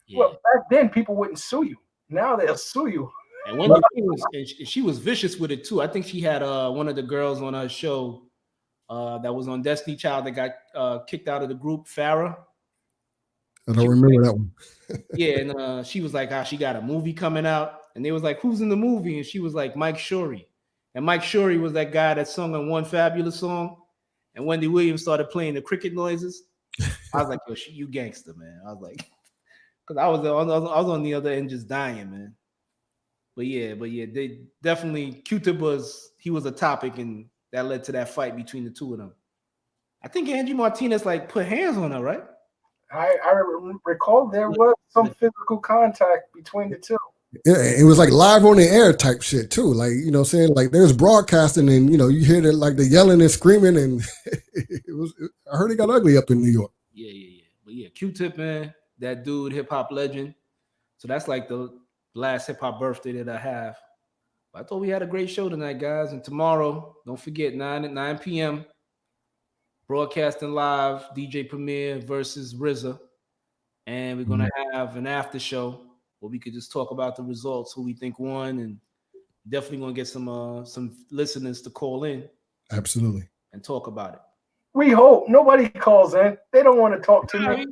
Yeah. Well, back then people wouldn't sue you. Now they'll sue you. And Wendy Williams, she was vicious with it too. I think she had one of the girls on her show that was on Destiny Child that got kicked out of the group, Farrah. I don't remember that one. Yeah, and she was like, she got a movie coming out. And they was like, who's in the movie? And she was like, Mike Shorey. And Mike Shorey was that guy that sung on One Fabulous Song. And Wendy Williams started playing the cricket noises. I was like, yo, you gangster, man. I was like, because I was on the other end just dying, man. But yeah, they definitely, Q-Tip was a topic, and that led to that fight between the two of them. I think Angie Martinez put hands on her, right? I recall there was some physical contact between the two. Yeah, it was like live on the air type shit too. Like, saying like there's broadcasting and you hear that like the yelling and screaming and I heard it got ugly up in New York. Yeah. But yeah, Q-Tip, man, that dude, hip hop legend. So that's like the last hip hop birthday that I have. But I thought we had a great show tonight, guys. And tomorrow, don't forget 9 p.m. broadcasting live, DJ Premier versus RZA. And we're gonna have an after show where we could just talk about the results, who we think won, and definitely gonna get some listeners to call in. Absolutely. And talk about it. We hope nobody calls in. They don't want to talk to me.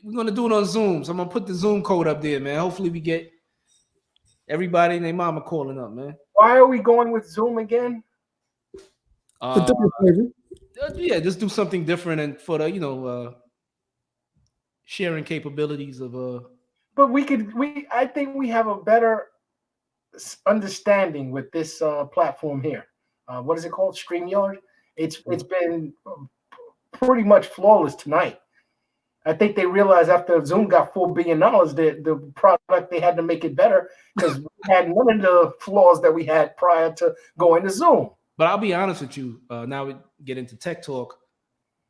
We're gonna do it on Zoom. So I'm gonna put the Zoom code up there, man. Hopefully we get everybody and their mama calling up, man. Why are we going with Zoom again? Yeah, just do something different and for the sharing capabilities of But I think we have a better understanding with this platform here. What is it called? StreamYard. It's been pretty much flawless tonight. I think they realized after Zoom got $4 billion that the product they had to make it better because we had none of the flaws that we had prior to going to Zoom. But I'll be honest with you. Now we get into tech talk.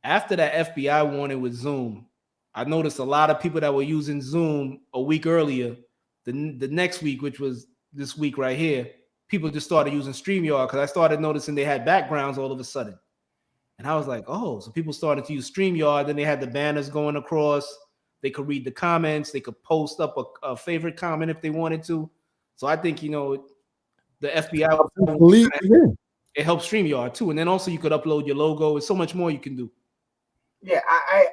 After that FBI warning with Zoom, I noticed a lot of people that were using Zoom a week earlier, the next week, which was this week right here, people just started using StreamYard because I started noticing they had backgrounds all of a sudden. And I was like, oh, so people started to use StreamYard. Then they had the banners going across. They could read the comments. They could post up a favorite comment if they wanted to. So I think, the FBI, it helps StreamYard too. And then also you could upload your logo. There's so much more you can do. Yeah,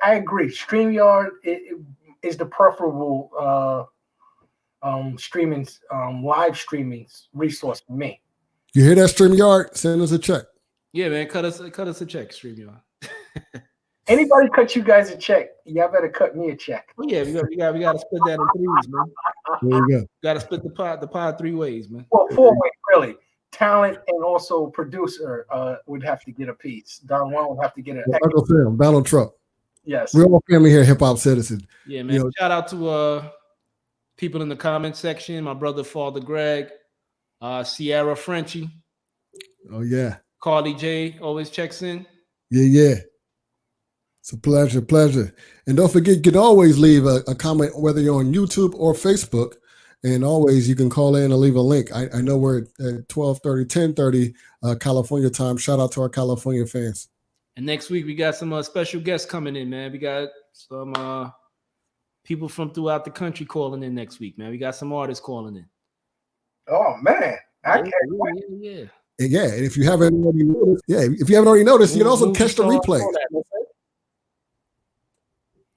I agree. StreamYard is the preferable streaming, live streaming resource for me. You hear that, StreamYard? Send us a check. Yeah, man, cut us a check, StreamYard. Anybody cut you guys a check, y'all better cut me a check. Oh yeah, we got to split that in threes, man. There you go. Got to split the pod 3 ways, man. Well, 4 ways, really. Talent and also producer would have to get a piece. Don Juan would have to get an Uncle Sam, Donald Trump. Yes. We're all family here, Hiphopcitizen. Yeah, man. Shout out to people in the comment section. My brother, Father Greg, Sierra Frenchie. Oh, yeah. Carly J always checks in. Yeah. It's a pleasure. And don't forget, you can always leave a comment, whether you're on YouTube or Facebook. And always, you can call in and leave a link. I know we're at 12:30, 10:30 California time. Shout out to our California fans. And next week, we got some special guests coming in, man. We got some people from throughout the country calling in next week, man. We got some artists calling in. Oh, man. I can't wait. Yeah. Yeah, and if you haven't already noticed, you can also catch the replay.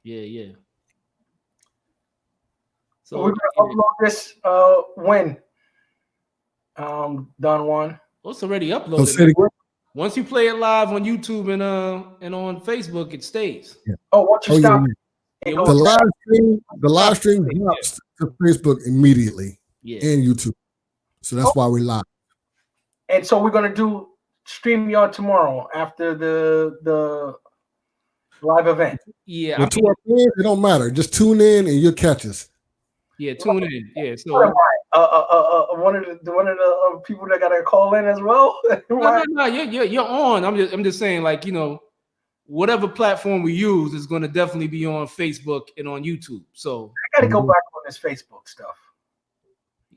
Yeah. So we're gonna upload this when? Don Juan. Well, it's already Oh, uploaded. say it again? Once you play it live on YouTube and on Facebook, it stays. Yeah. Oh, once you Oh, stop, yeah. it The goes live stream drops to Facebook immediately and YouTube. So that's why we're live. And so we're gonna do StreamYard tomorrow after the live event. Yeah, Well, it don't matter. Just tune in and you'll catch us. Yeah, tune in. Yeah, so What am I? One of the people that gotta call in as well. no, you're on. I'm just saying, like, whatever platform we use is going to definitely be on Facebook and on YouTube. So I gotta go back on this Facebook stuff.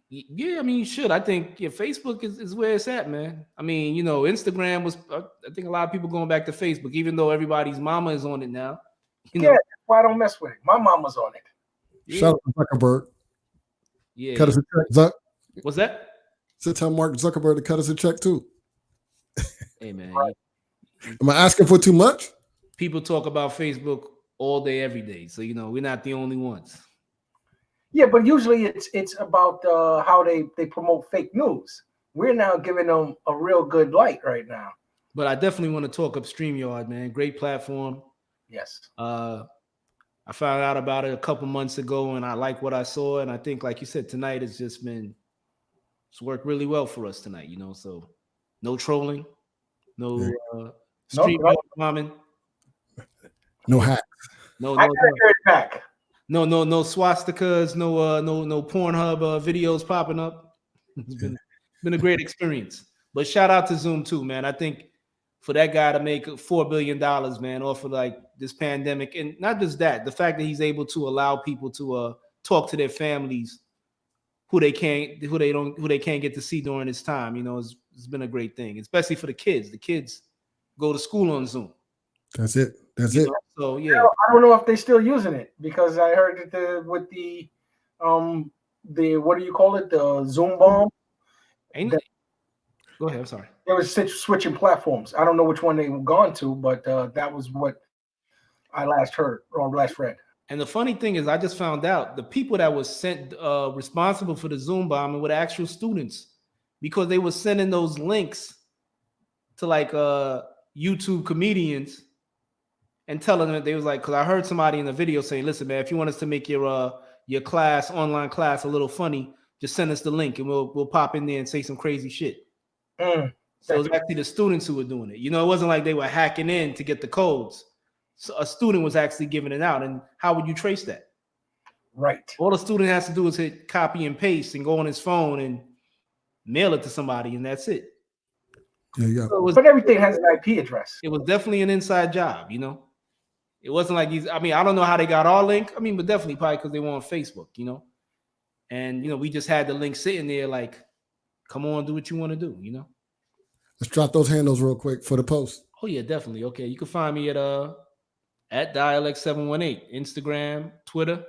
Yeah, I mean, you should. I think Facebook is where it's at, man. I mean, Instagram was. I think a lot of people going back to Facebook, even though everybody's mama is on it now. Yeah, that's why I don't mess with it. My mama's on it. Shout out to Zuckerberg. Yeah. Cut us a check, Zuck. What's that? So tell Mark Zuckerberg to cut us a check too. Hey, man. Am I asking for too much? People talk about Facebook all day, every day. So, we're not the only ones. Yeah, but usually it's about how they promote fake news. We're now giving them a real good light right now. But I definitely want to talk up StreamYard, man. Great platform. Yes. I found out about it a couple months ago, and I like what I saw. And I think, like you said, tonight it's worked really well for us tonight. So no trolling, no StreamYard bombing, no hacks. I gotta hear it back. No swastikas, no Pornhub videos popping up. It's been a great experience. But shout out to Zoom too, man. I think for that guy to make $4 billion, man, off of like this pandemic, and not just that, the fact that he's able to allow people to talk to their families who they can't get to see during this time, it's been a great thing, especially for the kids. The kids go to school on Zoom. That's it. So yeah, I don't know if they're still using it because I heard that with the what do you call it? The Zoom bomb. Go ahead. I'm sorry. They were switching platforms. I don't know which one they were gone to, but that was what I last heard or last read. And the funny thing is, I just found out the people that was sent responsible for the Zoom bombing were actual students, because they were sending those links to like YouTube comedians and telling them, they was like, because I heard somebody in the video saying, "Listen, man, if you want us to make your online class a little funny, just send us the link and we'll pop in there and say some crazy shit." So it was actually the students who were doing it. It wasn't like they were hacking in to get the codes. So a student was actually giving it out. And how would you trace that? Right. All the student has to do is hit copy and paste and go on his phone and mail it to somebody, and that's it. Yeah. So but everything has an IP address. It was definitely an inside job, It wasn't like I don't know how they got our link. But definitely probably because they were on Facebook, And we just had the link sitting there like, come on, do what you want to do, Let's drop those handles real quick for the post. Oh yeah, definitely. Okay, you can find me at Dialect718, Instagram, Twitter,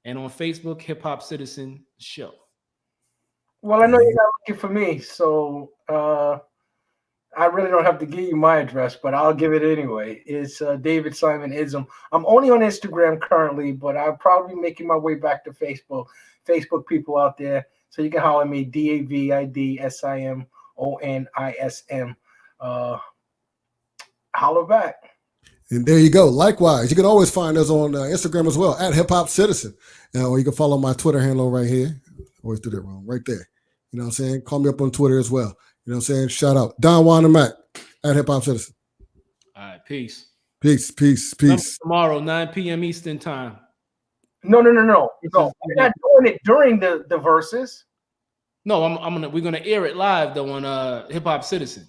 and on Facebook, Hiphopcitizen Show. Well, I know you're not looking for me, so I really don't have to give you my address, but I'll give it anyway. It's David Simon Ism. I'm only on Instagram currently, but I'll probably be making my way back to Facebook. Facebook people out there, so you can holler at me, DavidSimonism. Holler back. And there you go. Likewise, you can always find us on Instagram as well at Hiphopcitizen. Or you can follow my Twitter handle right here. Always do that wrong. Right there. You know what I'm saying? Call me up on Twitter as well. You know what I'm saying? Shout out. Don Juan and Mac at Hiphopcitizen. All right. Peace. Peace. Tomorrow, 9 p.m. Eastern time. No. We're not doing it during the verses. No, we're gonna air it live though on Hiphopcitizen.